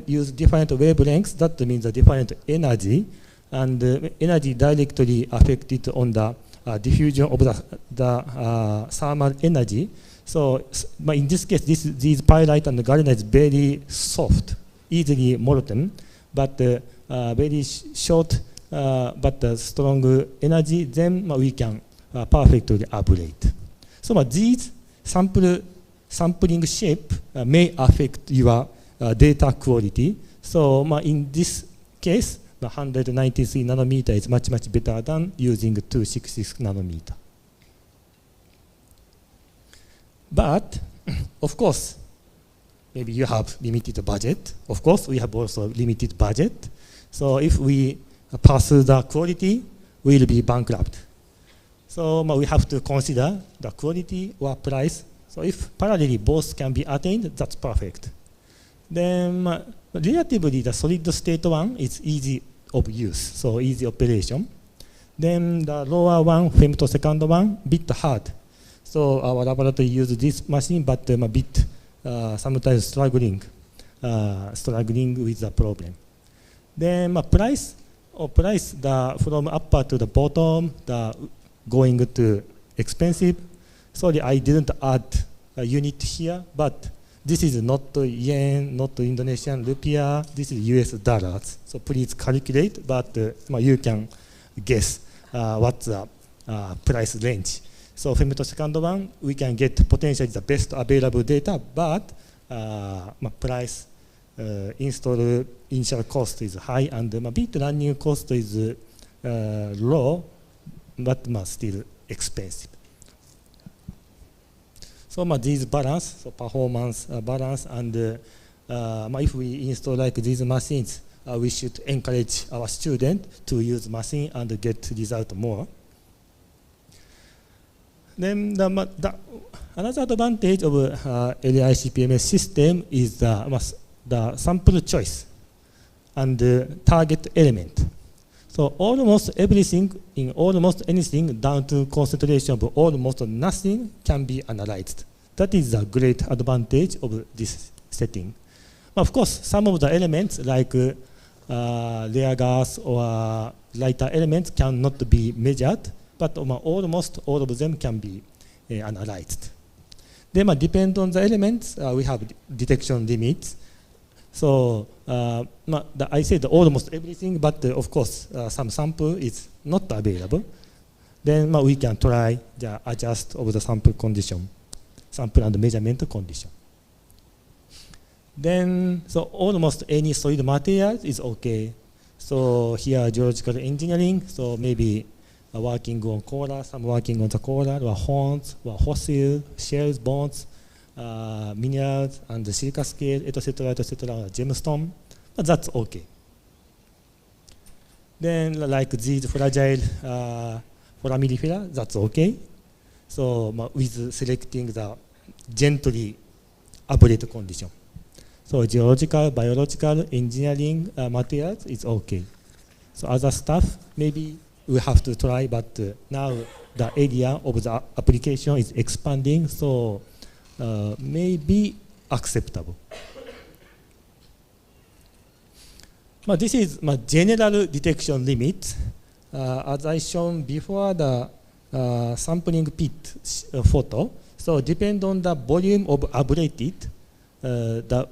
use different wavelengths, that means a different energy, and energy directly affected on the diffusion of the thermal energy. So in this case, these pyrite and galena is very soft, easily molten, but very short but strong energy, then we can perfectly ablate. So these sampling shape may affect your data quality. So in this case, the 193 nanometer is much better than using 266 nanometer. But of course, maybe you have limited budget. Of course, we have also limited budget. So if we pursue the quality, we will be bankrupt. So we have to consider the quality or price. So if parallelly both can be attained, that's perfect. Then relatively the solid state one is easy of use, so easy operation. Then the lower one, femtosecond one, bit hard. So our laboratory uses this machine, but a bit sometimes struggling with the problem. Then price from upper to the bottom, going to expensive. Sorry, I didn't add a unit here, but this is not yen, not Indonesian rupiah, this is US dollars. So please calculate, but you can guess what's the price range. So femtosecond one, we can get potentially the best available data, but price install initial cost is high, and bit running cost is low, but still expensive. So these balance, so performance balance, and if we install like these machines, we should encourage our students to use machine and get result more. Then another advantage of LICPMS system is the sample choice and target element. So almost everything in almost anything down to concentration of almost nothing can be analyzed. That is a great advantage of this setting. Of course, some of the elements like rare gas or lighter elements cannot be measured, but almost all of them can be analyzed. Then depend on the elements, we have detection limits. So I said almost everything, but of course some sample is not available. Then we can try the adjust of the sample condition, sample and measurement condition. Then so almost any solid material is okay. So here geological engineering, so maybe working on coral, some working on the coral or horns or fossil, shells, bones, minerals and the silica scale, etc., gemstone, but that's okay. Then like these fragile foraminifera, that's okay. So with selecting the gently aberrate condition. So geological, biological, engineering materials is okay. So other stuff, maybe we have to try, but now the area of the application is expanding, so may be acceptable. This is my general detection limit. As I shown before, the sampling pit photo. So depend on the volume of ablated, the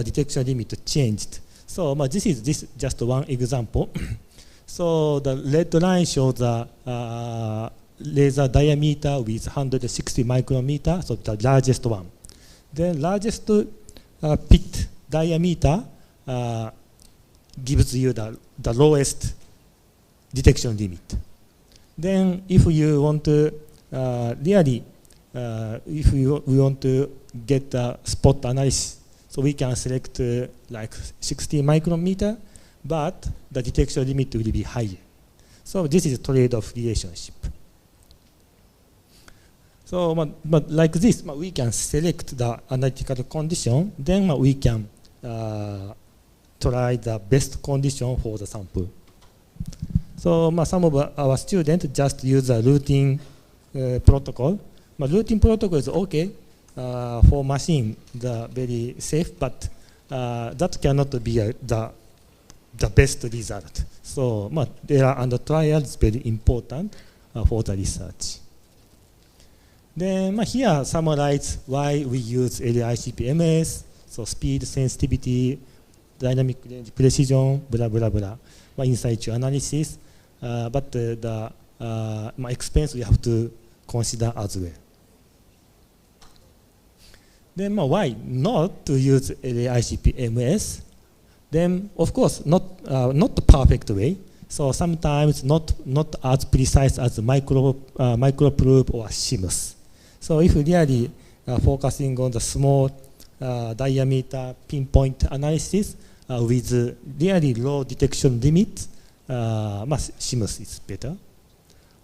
detection limit changed. So this is just one example. So the red line shows the laser diameter with 160 micrometer, so the largest one. The largest pit diameter gives you the lowest detection limit. Then if you want to really, if we want to get a spot analysis, so we can select like 60 micrometer, but the detection limit will be higher. So this is a trade-off relationship. So like this, we can select the analytical condition, then we can try the best condition for the sample. So some of our students just use a routing protocol. Routing protocol is okay for machine, very safe, but that cannot be the best result. So there are under trials very important for the research. Then here summarize why we use LICP-MS, so speed, sensitivity, dynamic range, precision, blah blah blah, in situ analysis, but the expense we have to consider as well. Then why not to use LICP-MS? Then of course not the perfect way. So sometimes not as precise as microprobe or CMOS. So if really focusing on the small diameter pinpoint analysis with really low detection limit, CMOS is better.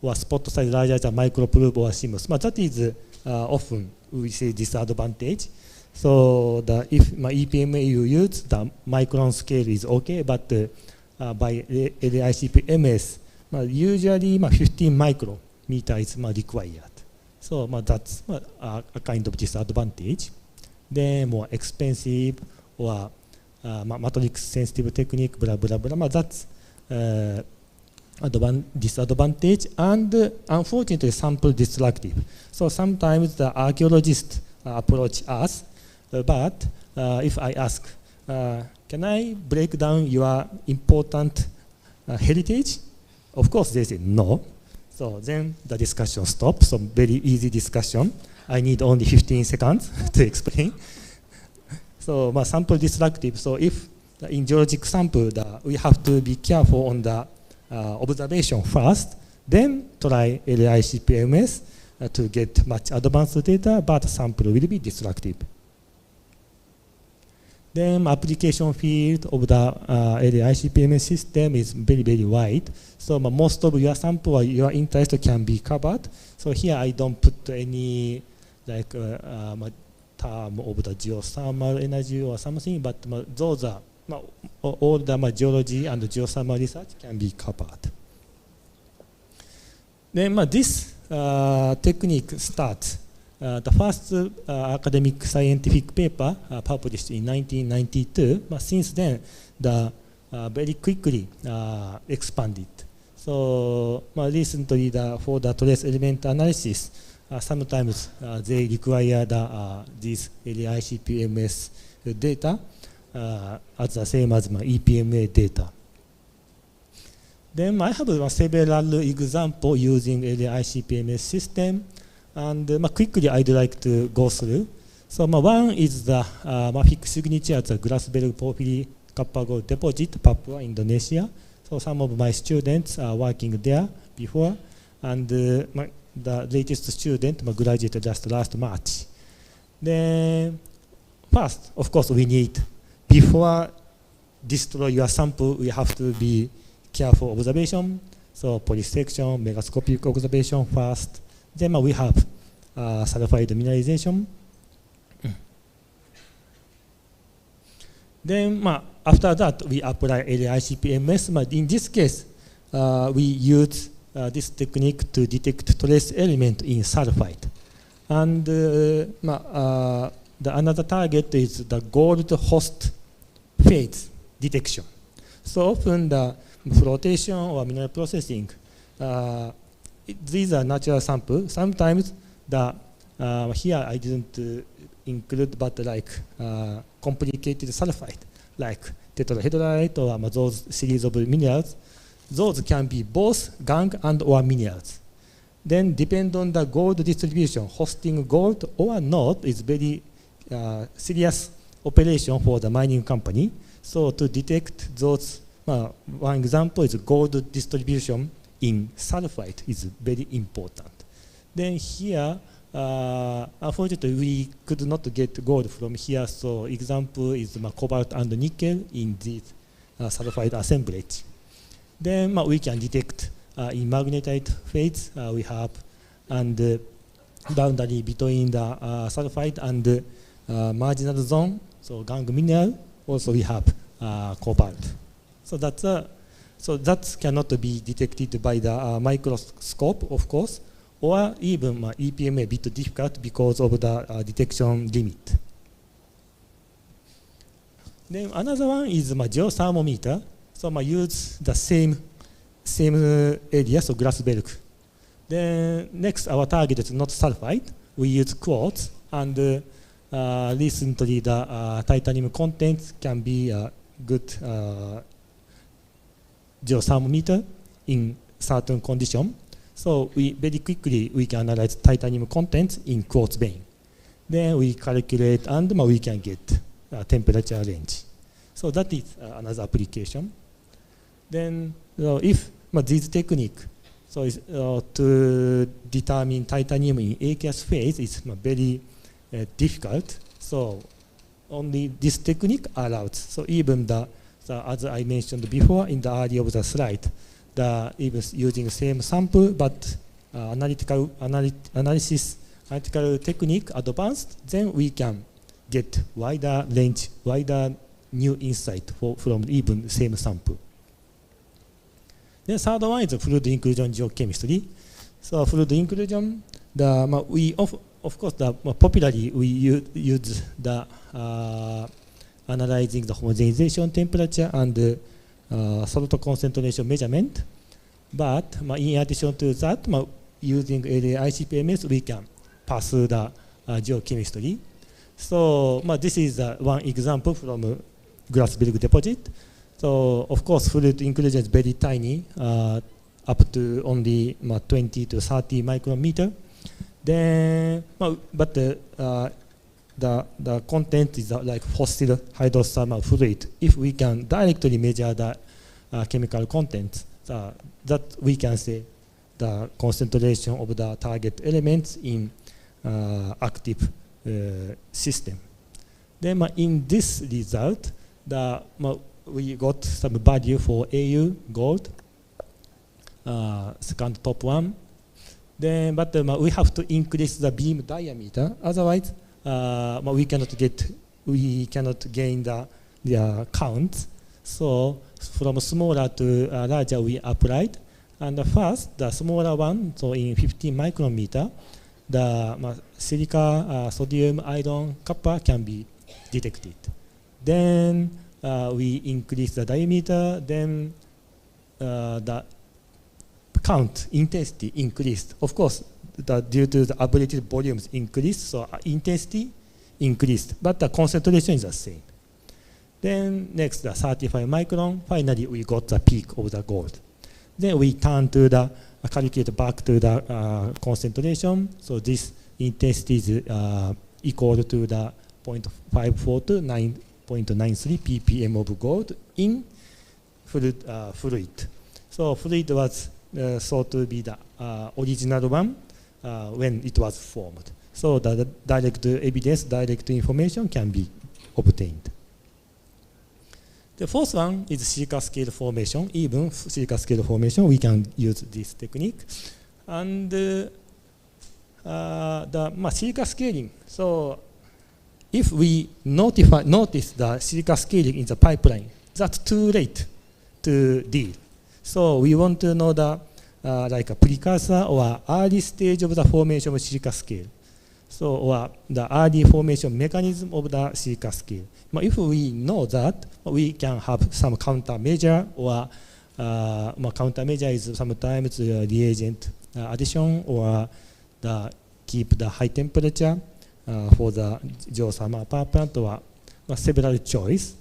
Or spot size larger than microprobe or CMOS. That is often we say disadvantage. So if EPMA you use, the micron scale is okay, but by LICP-MS, usually 15 micrometer is required. So that's a kind of disadvantage. Then more expensive or matrix sensitive technique, blah blah blah. That's disadvantage, and unfortunately sample destructive. So sometimes the archaeologists approach us, but if I ask, can I break down your important heritage? Of course they say no. So then the discussion stops. So very easy discussion. I need only 15 seconds to explain. So sample destructive. So if in geologic sample, we have to be careful on the observation first, then try LICP-MS to get much advanced data, but sample will be destructive. Then application field of the LICP-MS system is very, very wide. So most of your sample, your interest can be covered. So here I don't put any like term of the geothermal energy or something, but those are all the geology and geothermal research can be covered. Then this technique starts. The first academic scientific paper published in 1992, but since then, very quickly expanded. So recently, for the trace element analysis, sometimes they require these LICP-MS data as the same as my EPMA data. Then I have several examples using LICP-MS system. And quickly, I'd like to go through. So one is the fixed signature at the Grasberg Porphyry Kappa Gold deposit, Papua, Indonesia. So some of my students are working there before, and the latest student graduated just last March. Then first, of course, we need, before destroy your sample, we have to be careful observation. So polysection, megascopic observation first. Then we have sulfide mineralization. Then after that, we apply LICP-MS. In this case, we use this technique to detect trace element in sulfide. And another target is the gold host phase detection. So often the flotation or mineral processing, these are natural samples. Sometimes here I didn't include, but like complicated sulfide, like tetrahedrite or those series of minerals. Those can be both gangue and or minerals. Then depend on the gold distribution, hosting gold or not is very serious operation for the mining company. So to detect those, one example is gold distribution in sulfide is very important. Then here, unfortunately, we could not get gold from here. So example is cobalt and nickel in this sulfide assemblage. Then we can detect in magnetite phase we have, and boundary between the sulfide and marginal zone. So gangue mineral, also we have cobalt. So that cannot be detected by the microscope, of course, or even EPM a bit difficult because of the detection limit. Then another one is geothermometer. So use the same area, so glass bulk. Then next, our target is not sulfide. We use quartz, and recently the titanium content can be a good geothermometer in certain condition. So we very quickly we can analyze titanium content in quartz vein. Then we calculate and we can get temperature range. So that is another application. Then if this technique, so to determine titanium in aqueous phase is very difficult. So only this technique allows. So even as I mentioned before in the earlier of the slide, even using the same sample, but analytical technique advanced, then we can get wider range, wider new insight from even the same sample. The third one is fluid inclusion geochemistry. So fluid inclusion, we of course popularly we use the analyzing the homogenization temperature and salt concentration measurement. But in addition to that, using ICPMS, we can pursue the geochemistry. So this is one example from glass bulk deposit. So of course, fluid inclusion is very tiny, up to only 20 to 30 micrometer. Then, but the content is like fossil hydrothermal fluid. If we can directly measure the chemical content, that we can say the concentration of the target elements in active system. Then in this result, we got some value for AU gold, second top one. Then, but we have to increase the beam diameter. Otherwise, we cannot gain the count. So from smaller to larger, we applied. And first, the smaller one, so in 15 micrometer, the silica, sodium, iron, copper can be detected. Then we increase the diameter. Then the count intensity increased. Of course, due to the ablated volumes increased, so intensity increased, but the concentration is the same. Then next, the 35 micron. Finally, we got the peak of the gold. Then we turn to the calculate back to the concentration. So this intensity is equal to the 0.54 to 9.93 ppm of gold in fluid. So fluid was thought to be the original one when it was formed. So the direct evidence, direct information can be obtained. The fourth one is silica scale formation. Even silica scale formation, we can use this technique. And the silica scaling. So if we notice the silica scaling in the pipeline, that's too late to deal. So we want to know the like a precursor or early stage of the formation of silica scale. So or the early formation mechanism of the silica scale. If we know that, we can have some countermeasure, or countermeasure is sometimes reagent addition, or keep the high temperature for the geothermal power plant, or several choice.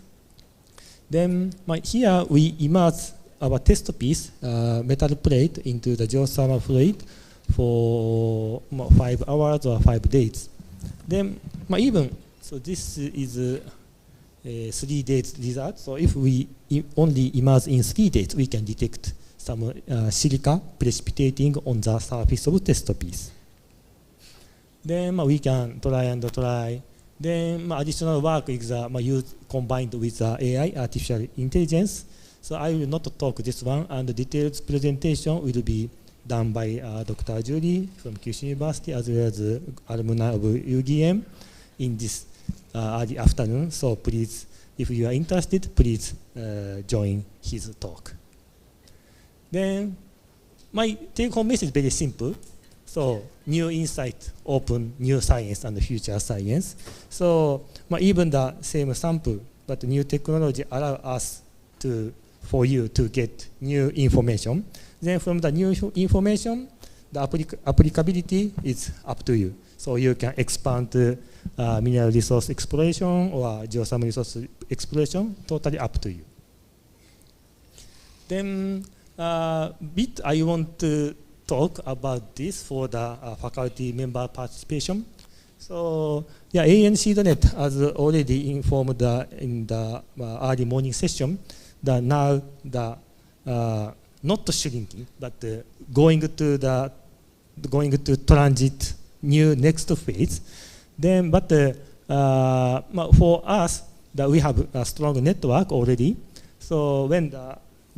Then here we immerse our test piece, metal plate, into the geothermal fluid for 5 hours or 5 days. Then even so, this is 3 days result. So if we only immerse in 3 days, we can detect some silica precipitating on the surface of test piece. Then we can try and try. Then additional work is combined with AI, artificial intelligence. So I will not talk this one, and the detailed presentation will be done by Dr. Julie from Kyushu University, as well as alumni of UGM in this early afternoon. So please, if you are interested, please join his talk. Then my take-home message is very simple. So new insight, open new science and future science. So even the same sample, but new technology allow us for you to get new information. Then from the new information, the applicability is up to you. So you can expand mineral resource exploration or geothermal resource exploration, totally up to you. Then bit I want to talk about this for the faculty member participation. So yeah, AUN-SeedNet, as already informed in the early morning session, that now the not shrinking, but going to transit new next phase. Then, but for us, that we have a strong network already. So when the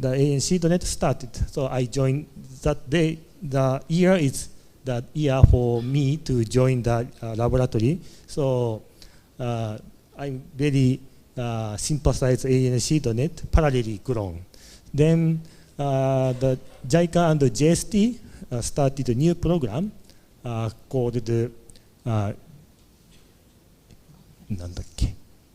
AUN-SeedNet started, so I joined that day. The year is the year for me to join the laboratory. So I'm very sympathize AUN-SeedNet, parallelly grown. Then the JICA and the JST started a new program called the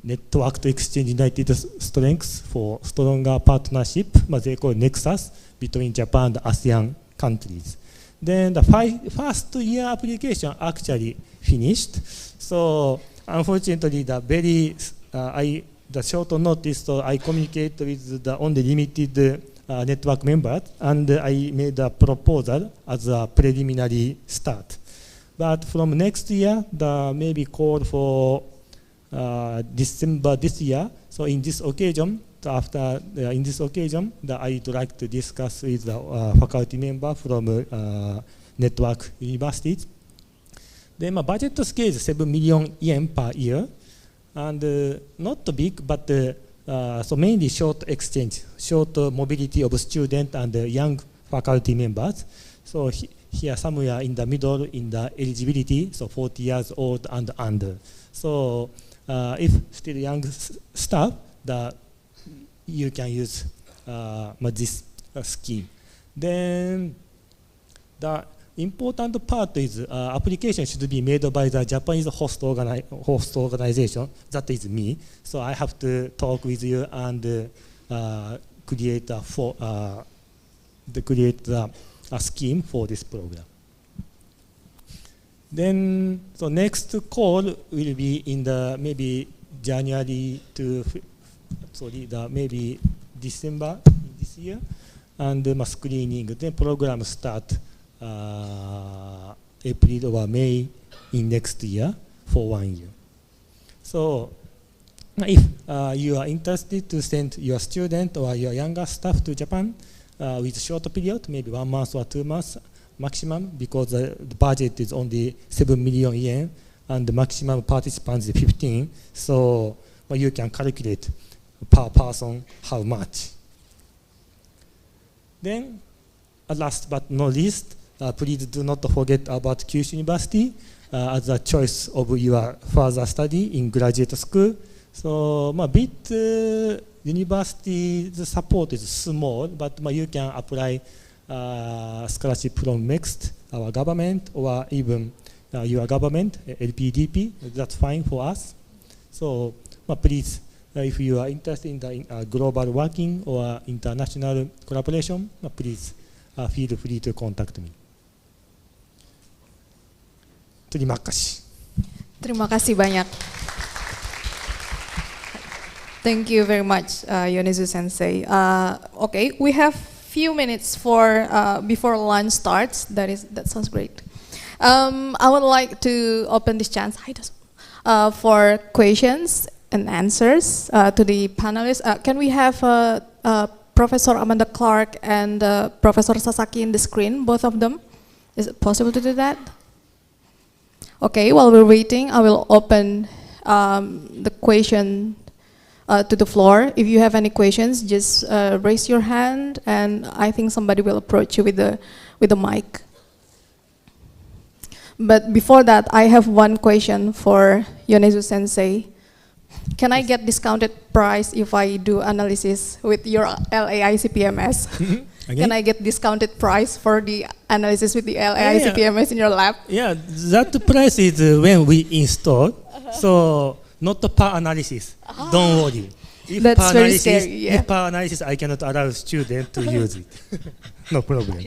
Network to Exchange United Strengths for Stronger Partnership, they call it Nexus, between Japan and ASEAN countries. Then the first year application actually finished. So unfortunately, the short notice, so I communicate with the only limited network members, and I made a proposal as a preliminary start. But from next year, the maybe called for December this year. So in this occasion, I'd like to discuss with the faculty member from network universities. Then my budget scale is 7 million yen per year, and not big, but so mainly short exchange, short mobility of students and young faculty members. So here somewhere in the middle in the eligibility, so 40 years old and under. So if still young staff, you can use this scheme. Then the important part is application should be made by the Japanese host organization. That is me. So I have to talk with you and create a scheme for this program. Then so next call will be in the maybe January to maybe December this year, and screening. Then program start April or May in next year for 1 year. So if you are interested to send your student or your younger staff to Japan with short period, maybe 1 month or 2 months maximum, because the budget is only 7 million yen and the maximum participants is 15. So you can calculate per person how much. Then last but not least, please do not forget about Kyushu University as a choice of your further study in graduate school. So university support is small, but you can apply scholarship from MEXT, our government, or even your government, LPDP. That's fine for us. So please, if you are interested in the global working or international collaboration, please feel free to contact me. Terima kasih. Terima kasih banyak. Thank you very much, Yonezu Sensei. Okay, we have few minutes for before lunch starts. That sounds great. I would like to open this chance for questions and answers to the panelists. Can we have Professor Amanda Clark and Professor Sasaki in the screen, both of them? Is it possible to do that? Okay, while we're waiting, I will open the question to the floor. If you have any questions, just raise your hand, and I think somebody will approach you with the mic. But before that, I have one question for Yonezu Sensei. Can I get discounted price if I do analysis with your LAICPMS? Can I get discounted price for the analysis with the LAICPMS in your lab? Yeah, that price is when we install. So not per analysis. Don't worry. If That's per very analysis, scary, yeah. If per analysis, I cannot allow students to use it. No problem.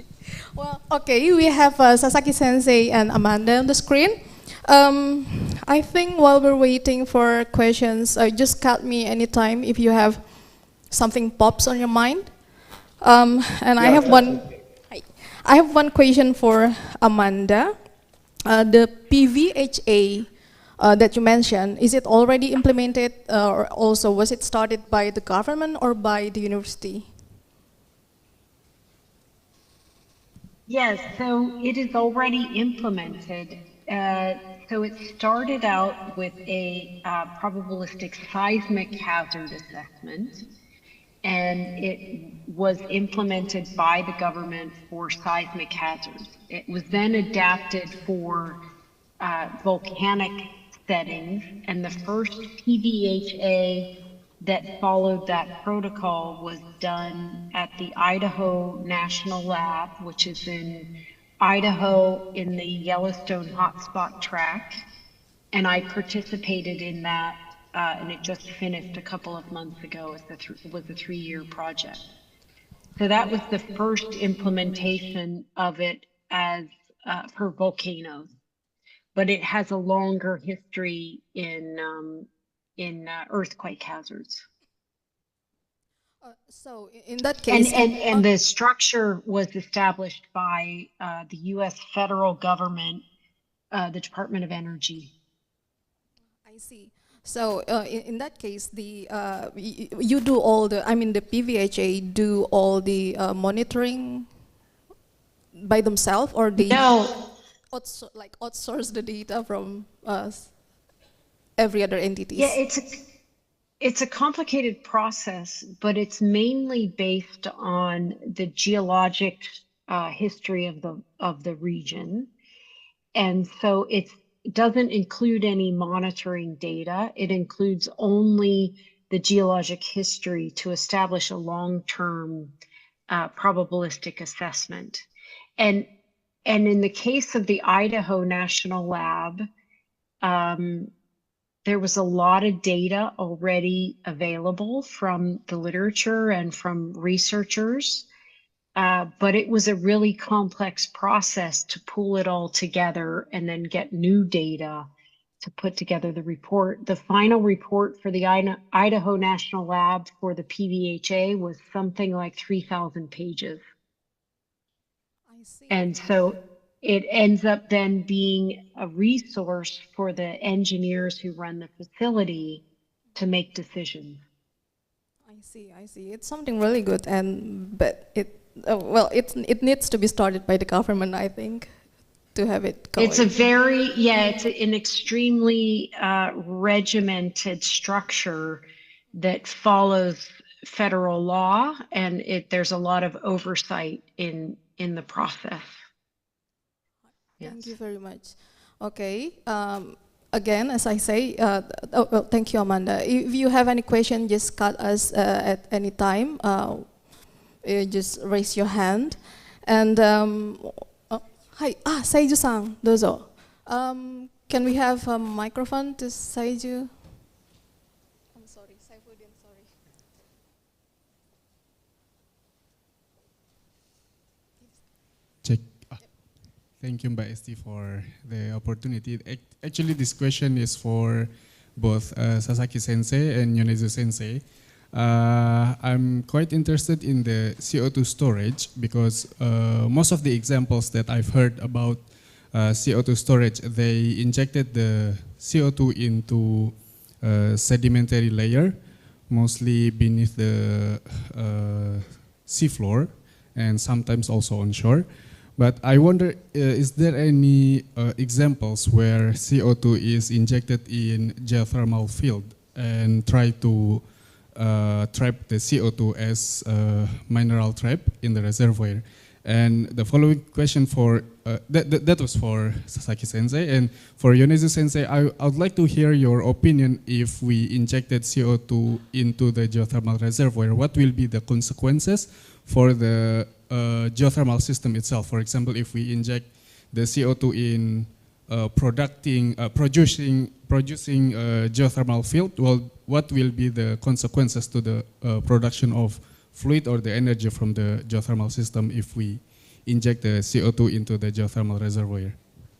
Well, okay, we have Sasaki Sensei and Amanda on the screen. I think while we're waiting for questions, just cut me anytime if you have something pops on your mind. And I have one question for Amanda. The PVHA that you mentioned, is it already implemented, or also was it started by the government or by the university? Yes, so it is already implemented. So it started out with a probabilistic seismic hazard assessment, and it was implemented by the government for seismic hazards. It was then adapted for volcanic settings, and the first PVHA that followed that protocol was done at the Idaho National Lab, which is in Idaho in the Yellowstone Hotspot Track. And I participated in that, and it just finished a couple of months ago. It was a 3-year project. So that was the first implementation of it as for volcanoes. But it has a longer history in earthquake hazards. So in that case, and the structure was established by the U.S. federal government, the Department of Energy. I see. So in that case, the you do all the, I mean, the PVHA do all the monitoring by themselves, or they outsource the data from every other entities? Yeah, it's a complicated process, but it's mainly based on the geologic history of the region, and so it doesn't include any monitoring data. It includes only the geologic history to establish a long-term probabilistic assessment. And in the case of the Idaho National Lab, there was a lot of data already available from the literature and from researchers, but it was a really complex process to pull it all together and then get new data to put together the report. The final report for the Idaho National Lab for the PVHA was something like 3,000 pages. I see. And so it ends up then being a resource for the engineers who run the facility to make decisions. I see. It's something really good, but it needs to be started by the government, I think, to have it going. It's it's an extremely regimented structure that follows federal law, and there's a lot of oversight in the process. Thank you very much. Okay. Again, as I say, thank you, Amanda. If you have any question, just cut us at any time. Just raise your hand. And hi, Saiju-san, dozo. Can we have a microphone to Saiju? I'm sorry, Saifuddin, sorry. Check. Thank you, Mbak Esti, for the opportunity. Actually, this question is for both Sasaki Sensei and Yonezu Sensei. I'm quite interested in the CO2 storage because most of the examples that I've heard about CO2 storage, they injected the CO2 into sedimentary layer, mostly beneath the seafloor and sometimes also on shore. But I wonder, is there any examples where CO2 is injected in geothermal field and try to trap the CO2 as a mineral trap in the reservoir. And the following question for, that was for Sasaki Sensei. And for Yonezu Sensei, I would like to hear your opinion if we injected CO2 into the geothermal reservoir, what will be the consequences for the geothermal system itself? For example, if we inject the CO2 in producing geothermal field, well, what will be the consequences to the production of fluid or the energy from the geothermal system if we inject the CO2 into the geothermal reservoir?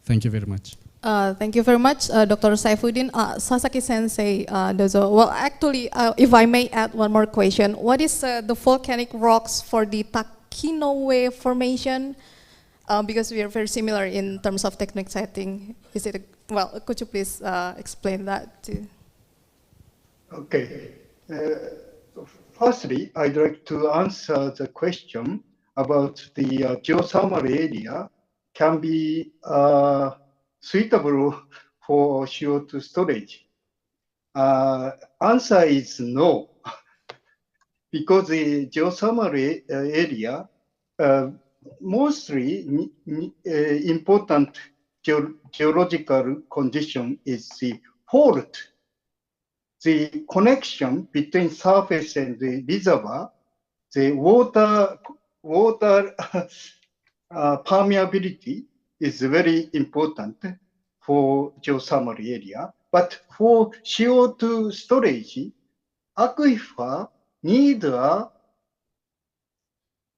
Thank you very much. Thank you very much, Dr. Saifuddin. Sasaki Sensei, well, actually, if I may add one more question, what is the volcanic rocks for the Takinoue formation? Because we are very similar in terms of technique setting. Is it, well, could you please explain that too? Okay. Firstly, I'd like to answer the question about the geothermal area can be suitable for CO2 storage. Answer is no, because the geothermal area mostly important geological condition is the fault. The connection between surface and the reservoir, the water permeability is very important for geothermal area. But for CO2 storage, aquifer need a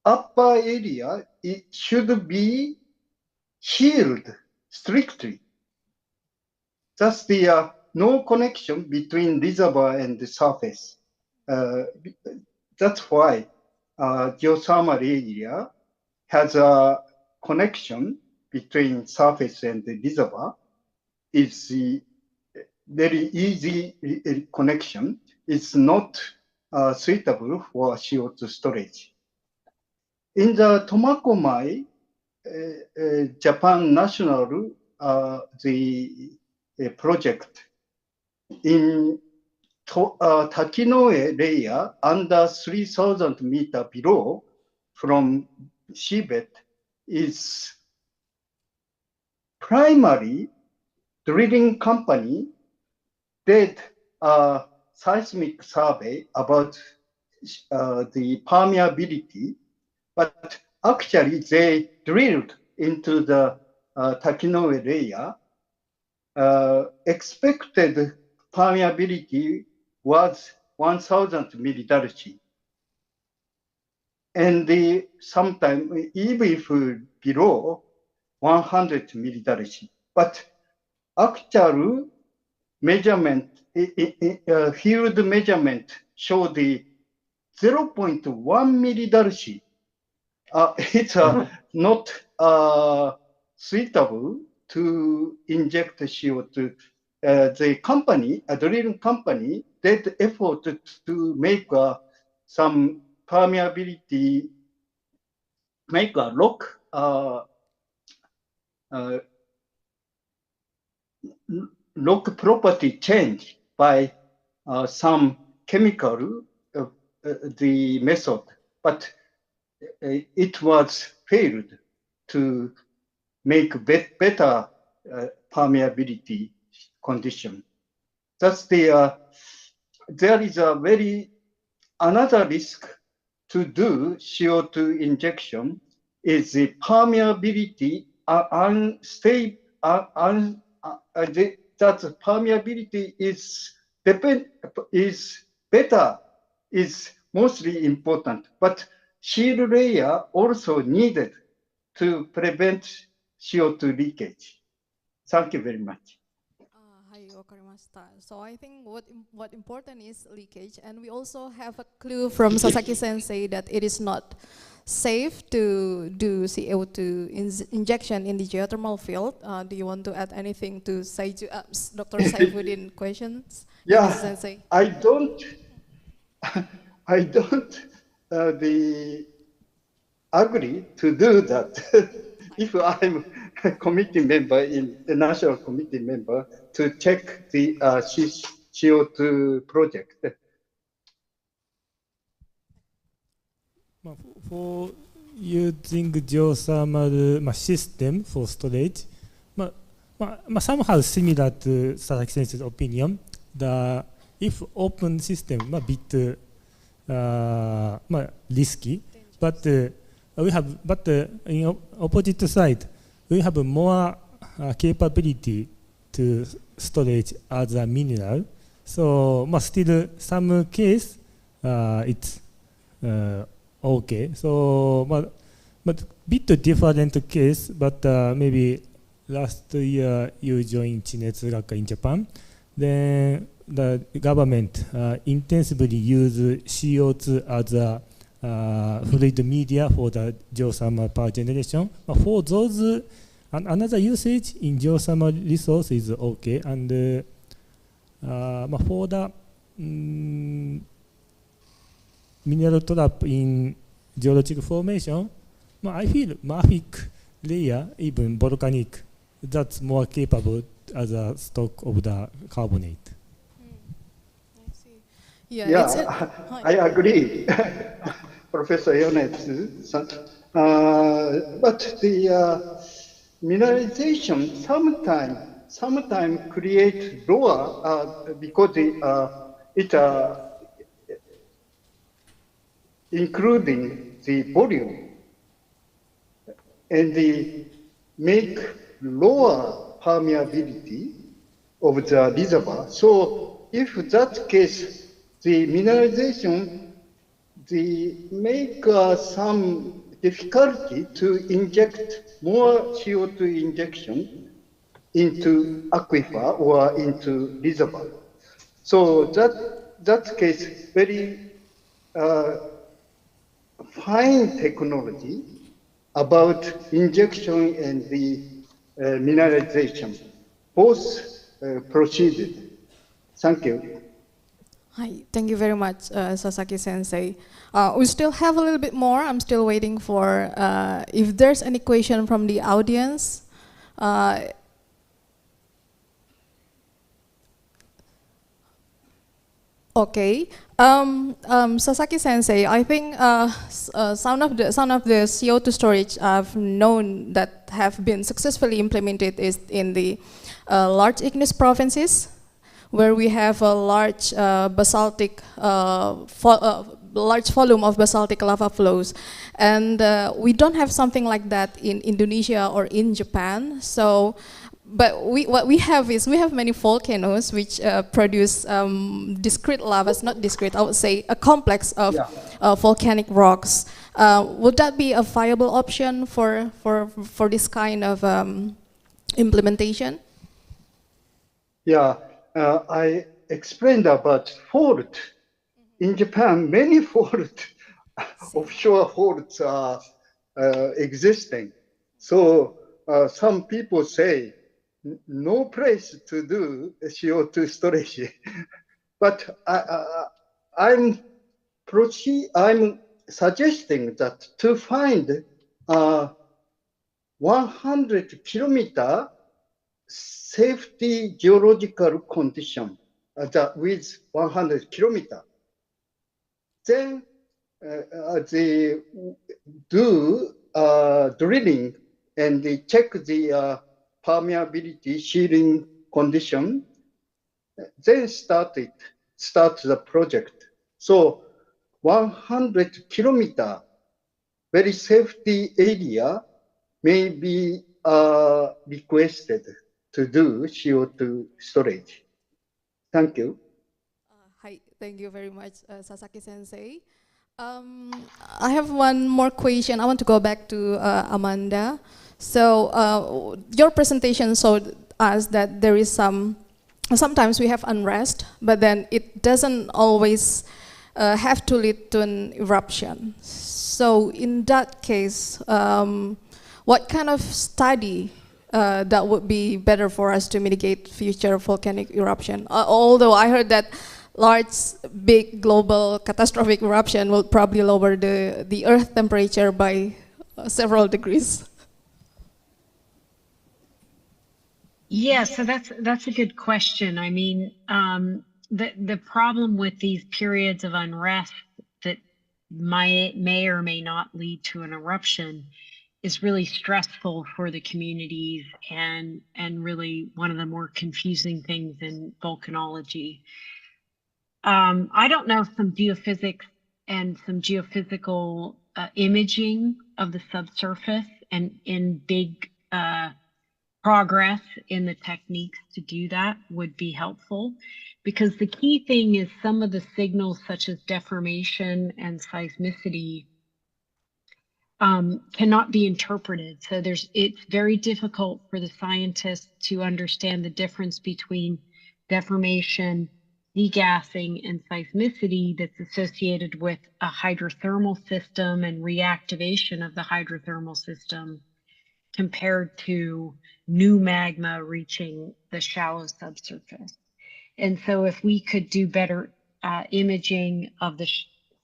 upper area. It should be sealed strictly. Thus, the no connection between reservoir and the surface. That's why geothermal area has a connection between surface and the reservoir. It's a very easy connection. It's not suitable for CO2 storage. In the Tomakomai Japan National the project in Takinoue layer under 3,000 meter below from seabed is primary drilling company did a seismic survey about the permeability, but actually they drilled into the Takinoue layer. Expected permeability was 1,000 millidarcy. And sometimes even if below 100 millidarcy. But actual measurement, field measurement show the 0.1 millidarcy. It's not suitable to inject CO2. The company, a drilling company, did effort to make some permeability, make a rock property change by some chemical, the method, but it was failed to make better permeability condition. Thus, there is a another risk to do CO2 injection is the permeability unstable. That permeability is better, is mostly important, but shield layer also needed to prevent CO2 leakage. Thank you very much. So I think what important is leakage, and we also have a clue from Sasaki Sensei that it is not safe to do CO2 injection in the geothermal field. Do you want to add anything to Dr. Saifuddin questions? Yeah, Sensei? I don't agree to do that. If I'm a committee member in the national committee member to check the CO2 project. For using geothermal system for storage, somehow similar to Sasaki Sensei's opinion, if open system a bit risky, but in opposite side, we have more capability to storage as a mineral. So, still some case it's okay. So, but bit different case. But maybe last year you joined Chinetsu in Japan. Then the government intensively use CO2 as a fluid media for the geothermal power generation. For those, another usage in geothermal resource is okay. And for the mineral trap in geological formation, I feel mafic layer, even volcanic, that's more capable as a stock of the carbonate. Yeah, I agree, Professor Yonetsu. But the mineralization sometimes create lower because it including the volume and the make lower permeability of the reservoir. So if that case, the mineralization, make some difficulty to inject more CO2 injection into aquifer or into reservoir. So that case very fine technology about injection and the mineralization, both proceeded. Thank you. Hi, thank you very much, Sasaki Sensei. We still have a little bit more. I'm still waiting for if there's any question from the audience. Okay, Sasaki Sensei, I think some of the CO2 storage I've known that have been successfully implemented is in the large igneous provinces, where we have a large basaltic, large volume of basaltic lava flows, and we don't have something like that in Indonesia or in Japan. So, but what we have is we have many volcanoes which produce discrete lavas, not discrete, I would say a complex of volcanic rocks. Would that be a viable option for this kind of implementation? Yeah, I explained about fault. In Japan, many faults, offshore faults are existing. So some people say no place to do CO2 storage. But I'm suggesting that to find 100-kilometer safety geological condition with 100 kilometer. Then they do drilling and they check the permeability, sealing condition. Then start the project. So 100 kilometer very safety area may be requested to do CO2 storage. Thank you. Hi, thank you very much, Sasaki Sensei. I have one more question. I want to go back to Amanda. So your presentation showed us that there is sometimes we have unrest, but then it doesn't always have to lead to an eruption. So in that case, what kind of study that would be better for us to mitigate future volcanic eruption? Although I heard that large, big, global, catastrophic eruption will probably lower the Earth temperature by several degrees. Yeah, so that's a good question. I mean, the problem with these periods of unrest that may or may not lead to an eruption is really stressful for the communities and really one of the more confusing things in volcanology. I don't know some geophysics and some geophysical imaging of the subsurface and in big progress in the techniques to do that would be helpful, because the key thing is some of the signals such as deformation and seismicity cannot be interpreted. So it's very difficult for the scientists to understand the difference between deformation, degassing, and seismicity that's associated with a hydrothermal system and reactivation of the hydrothermal system compared to new magma reaching the shallow subsurface. And so if we could do better imaging of the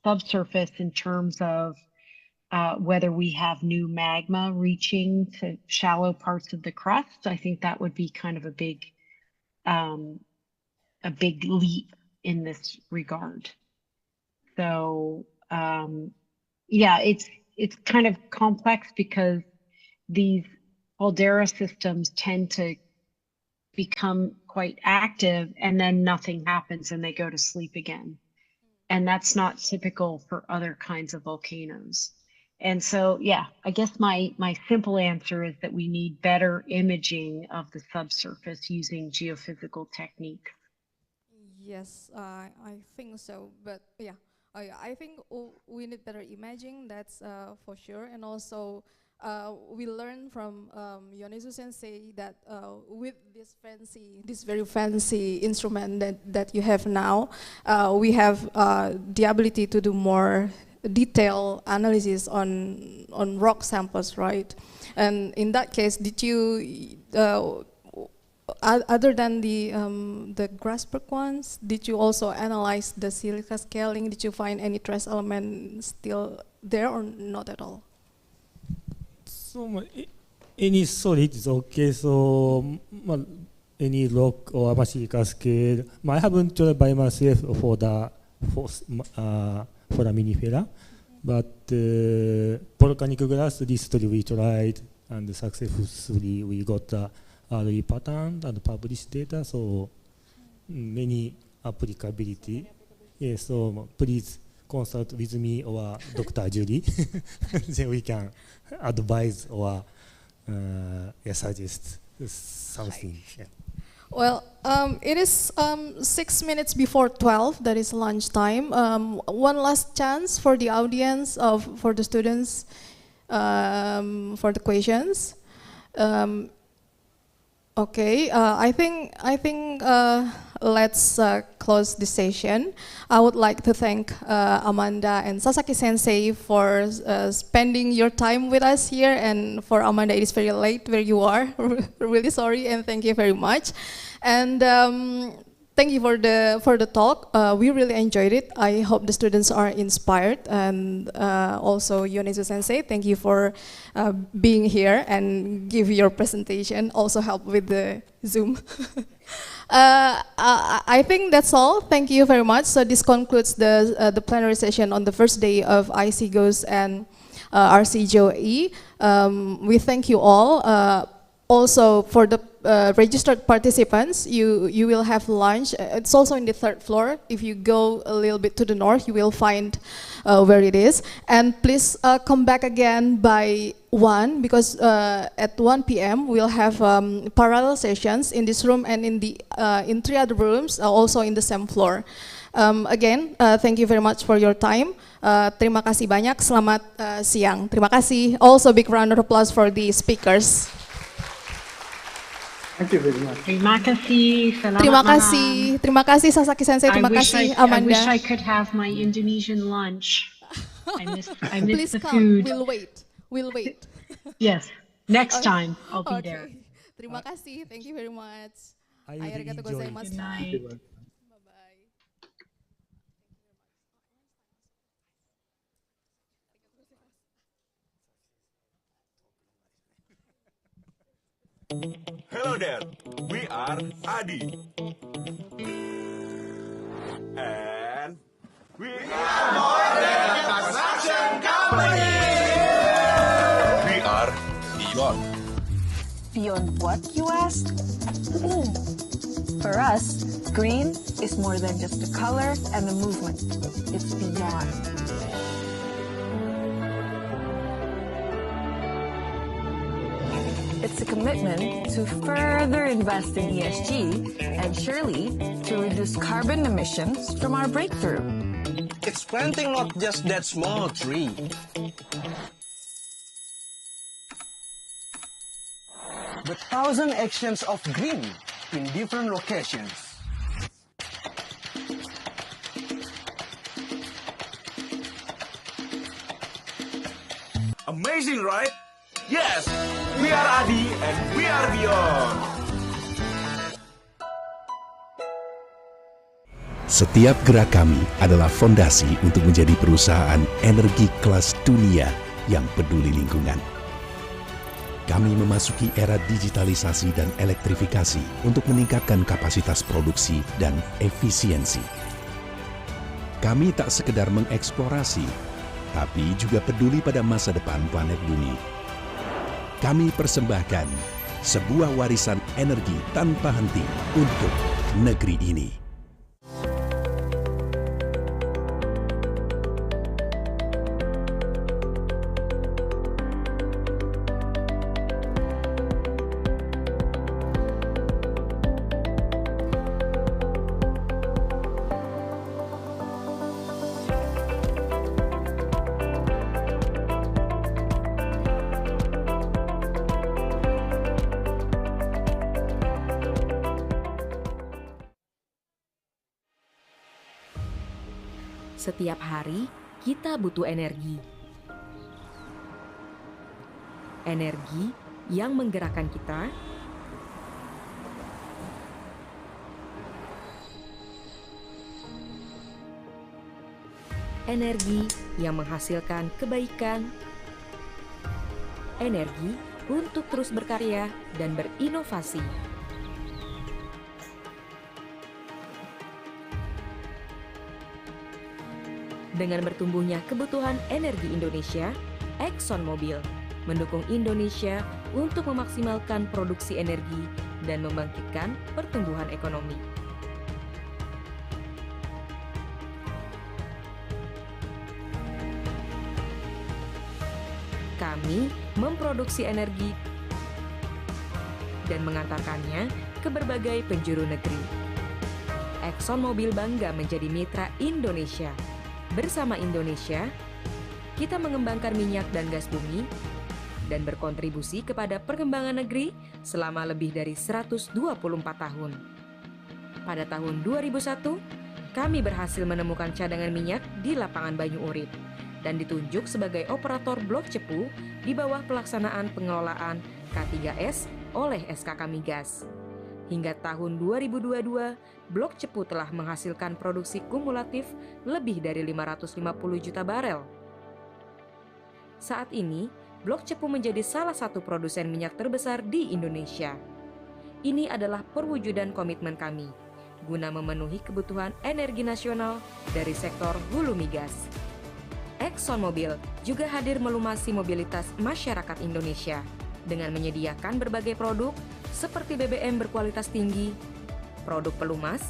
subsurface in terms of whether we have new magma reaching to shallow parts of the crust, I think that would be kind of a big leap in this regard. So yeah, it's kind of complex because these caldera systems tend to become quite active and then nothing happens and they go to sleep again. And that's not typical for other kinds of volcanoes. And so, yeah, I guess my simple answer is that we need better imaging of the subsurface using geophysical techniques. Yes, I think so. But yeah, I think we need better imaging, that's for sure. And also, we learned from Yonezu Sensei that with this very fancy instrument that you have now, we have the ability to do more detailed analysis on rock samples, right? And in that case, did you, other than the Grasberg ones, did you also analyze the silica scaling? Did you find any trace element still there or not at all? So any solid is okay. So any rock or silica scale. I haven't tried by myself for the minifera, but volcanic glass history we tried and successfully we got the early pattern and published data. So many applicability. Yeah, so please consult with me or Dr. Julie. Then we can advise or suggest something. Yeah. Well, it is 6 minutes before 12. That is lunchtime. One last chance for the audience, for the students, for the questions. Okay, I think let's close the session. I would like to thank Amanda and Sasaki Sensei for spending your time with us here, and for Amanda, it is very late where you are. Really sorry, and thank you very much. And thank you for the talk. We really enjoyed it. I hope the students are inspired, and also Yonezu Sensei, thank you for being here and give your presentation. Also help with the Zoom. I think that's all. Thank you very much. So this concludes the plenary session on the first day of ICGoES and ICGoE. We thank you all. Also, for the registered participants, you will have lunch. It's also in the 3rd floor. If you go a little bit to the north, you will find where it is. And please come back again by 1, because at 1 p.m. we'll have parallel sessions in this room and in 3 other rooms, also in the same floor. Again, thank you very much for your time. Terima kasih banyak. Selamat siang. Terima kasih. Also, big round of applause for the speakers. Thank you very much. Terima kasih. Selamat Terima kasih Sasaki Sensei. Terima kasih Amanda. I wish I could have my Indonesian lunch. I miss Please the come. food. We'll wait. Yes, next time I'll be there. Terima kasih. Thank you very much. I really enjoy. Good night. Hello there, we are Adi. And we are more than Beyond what, you ask? For us, green is more than just a color and a movement. It's beyond. It's a commitment to further invest in ESG and surely to reduce carbon emissions from our breakthrough. It's planting not just that small tree. But thousand actions of green in different locations. Amazing, right? Yes, we are Adi and we are beyond. Setiap gerak kami adalah fondasi untuk menjadi perusahaan energi kelas dunia yang peduli lingkungan. Kami memasuki era digitalisasi dan elektrifikasi untuk meningkatkan kapasitas produksi dan efisiensi. Kami tak sekedar mengeksplorasi, tapi juga peduli pada masa depan planet bumi. Kami persembahkan sebuah warisan energi tanpa henti untuk negeri ini. Setiap hari, kita butuh energi. Energi yang menggerakkan kita, energi yang menghasilkan kebaikan, energi untuk terus berkarya dan berinovasi. Dengan bertumbuhnya kebutuhan energi Indonesia, ExxonMobil mendukung Indonesia untuk memaksimalkan produksi energi dan membangkitkan pertumbuhan ekonomi. Kami memproduksi energi dan mengantarkannya ke berbagai penjuru negeri. ExxonMobil bangga menjadi mitra Indonesia. Bersama Indonesia, kita mengembangkan minyak dan gas bumi dan berkontribusi kepada perkembangan negeri selama lebih dari 124 tahun. Pada tahun 2001, kami berhasil menemukan cadangan minyak di lapangan Banyu Urip dan ditunjuk sebagai operator blok cepu di bawah pelaksanaan pengelolaan K3S oleh SKK Migas. Hingga tahun 2022, blok cepu telah menghasilkan produksi kumulatif lebih dari 550 juta barel. Saat ini, blok cepu menjadi salah satu produsen minyak terbesar di Indonesia. Ini adalah perwujudan komitmen kami, guna memenuhi kebutuhan energi nasional dari sektor hulu migas. ExxonMobil juga hadir melumasi mobilitas masyarakat Indonesia dengan menyediakan berbagai produk seperti BBM berkualitas tinggi, produk pelumas,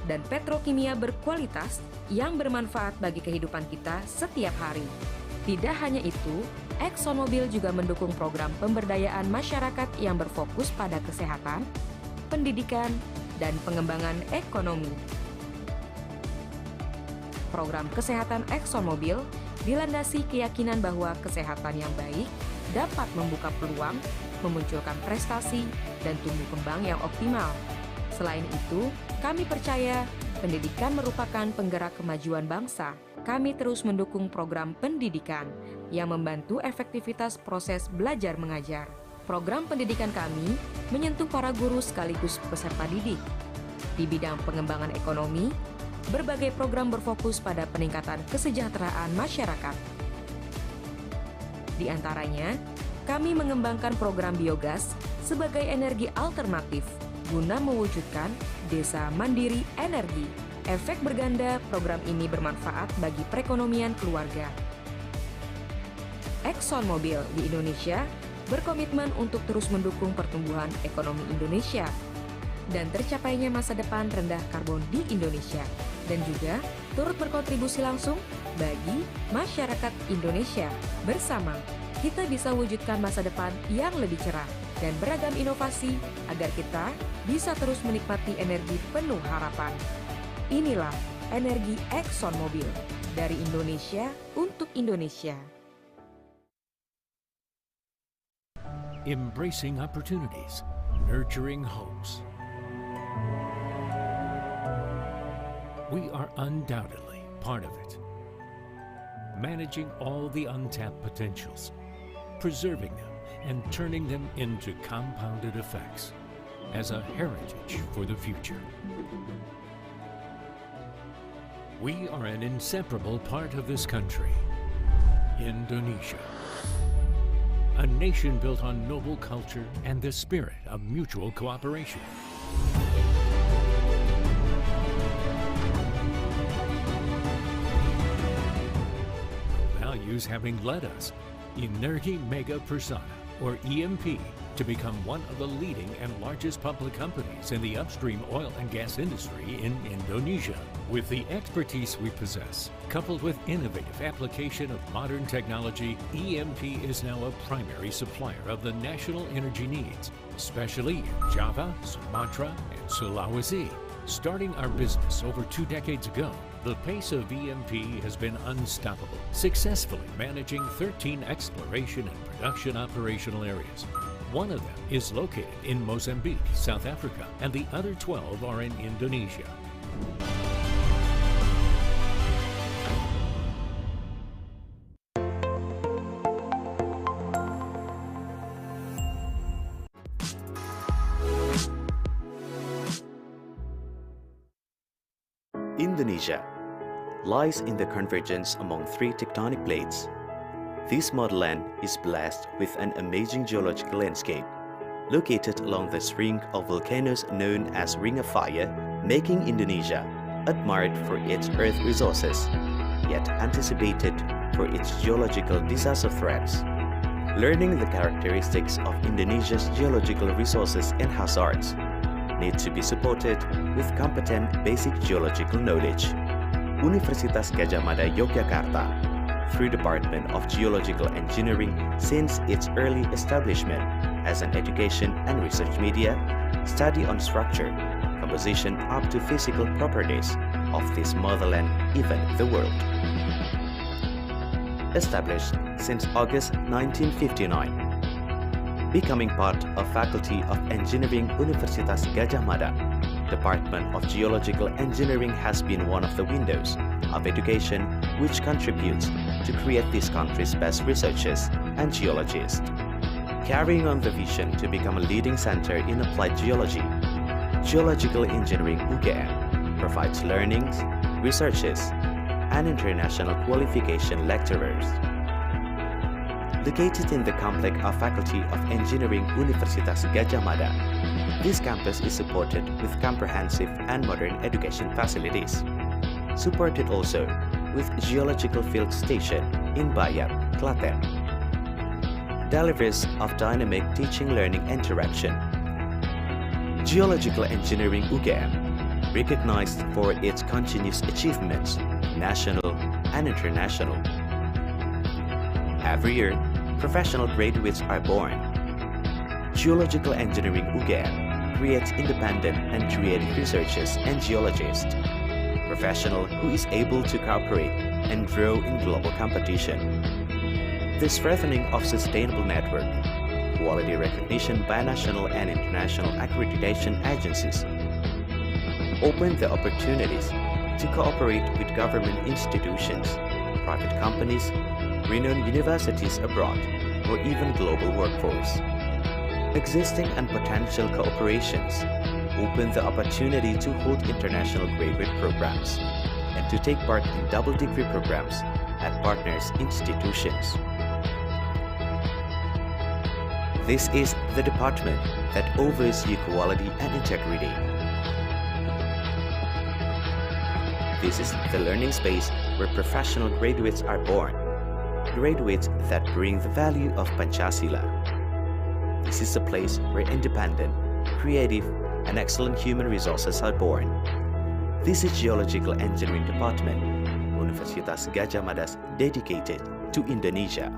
dan petrokimia berkualitas yang bermanfaat bagi kehidupan kita setiap hari. Tidak hanya itu, ExxonMobil juga mendukung program pemberdayaan masyarakat yang berfokus pada kesehatan, pendidikan, dan pengembangan ekonomi. Program kesehatan ExxonMobil dilandasi keyakinan bahwa kesehatan yang baik dapat membuka peluang, memunculkan prestasi, dan tumbuh kembang yang optimal. Selain itu, kami percaya pendidikan merupakan penggerak kemajuan bangsa. Kami terus mendukung program pendidikan yang membantu efektivitas proses belajar mengajar. Program pendidikan kami menyentuh para guru sekaligus peserta didik. Di bidang pengembangan ekonomi, berbagai program berfokus pada peningkatan kesejahteraan masyarakat. Di antaranya, kami mengembangkan program biogas sebagai energi alternatif guna mewujudkan desa mandiri energi. Efek berganda program ini bermanfaat bagi perekonomian keluarga. ExxonMobil di Indonesia berkomitmen untuk terus mendukung pertumbuhan ekonomi Indonesia dan tercapainya masa depan rendah karbon di Indonesia, dan juga turut berkontribusi langsung bagi masyarakat Indonesia. Bersama, kita bisa wujudkan masa depan yang lebih cerah dan beragam inovasi agar kita bisa terus menikmati energi penuh harapan. Inilah energi ExxonMobil, dari Indonesia untuk Indonesia. Embracing opportunities, nurturing hopes. We are undoubtedly part of it. Managing all the untapped potentials, preserving them, and turning them into compounded effects as a heritage for the future. We are an inseparable part of this country, Indonesia. A nation built on noble culture and the spirit of mutual cooperation. Values having led us, Energi Mega Persona, or EMP, to become one of the leading and largest public companies in the upstream oil and gas industry in Indonesia. With the expertise we possess, coupled with innovative application of modern technology, EMP is now a primary supplier of the national energy needs, especially in Java, Sumatra, and Sulawesi. Starting our business over 2 decades ago, the pace of EMP has been unstoppable, successfully managing 13 exploration and production operational areas. One of them is located in Mozambique, South Africa, and the other 12 are in Indonesia. Indonesia lies in the convergence among 3 tectonic plates. This motherland is blessed with an amazing geological landscape, located along the string of volcanoes known as Ring of Fire, making Indonesia admired for its earth resources, yet anticipated for its geological disaster threats. Learning the characteristics of Indonesia's geological resources and hazards need to be supported with competent basic geological knowledge. Universitas Gadjah Mada Yogyakarta, through Department of Geological Engineering since its early establishment as an education and research media, study on structure, composition up to physical properties of this motherland, even the world. Established since August 1959, becoming part of Faculty of Engineering Universitas Gadjah Mada, Department of Geological Engineering has been one of the windows of education which contributes to create this country's best researchers and geologists. Carrying on the vision to become a leading center in applied geology, Geological Engineering UGM provides learnings, researches, and international qualification lecturers. Located in the complex of Faculty of Engineering Universitas Gadjah Mada, this campus is supported with comprehensive and modern education facilities. Supported also with Geological Field Station in Bayat, Klaten. Delivers of dynamic teaching-learning interaction. Geological Engineering UGM, recognized for its continuous achievements, national and international. Every year, professional graduates are born. Geological Engineering UGM creates independent and creative researchers and geologists, professional who is able to cooperate and grow in global competition. The strengthening of sustainable network, quality recognition by national and international accreditation agencies, open the opportunities to cooperate with government institutions, private companies, renowned universities abroad, or even global workforce. Existing and potential cooperations open the opportunity to hold international graduate programs and to take part in double degree programs at partners institutions. This is the department that oversees quality and integrity. This is the learning space where professional graduates are born. Graduates that bring the value of Pancasila, This is a place where independent, creative, and excellent human resources are born. This is Geological Engineering Department, Universitas Gadjah Mada's dedicated to Indonesia.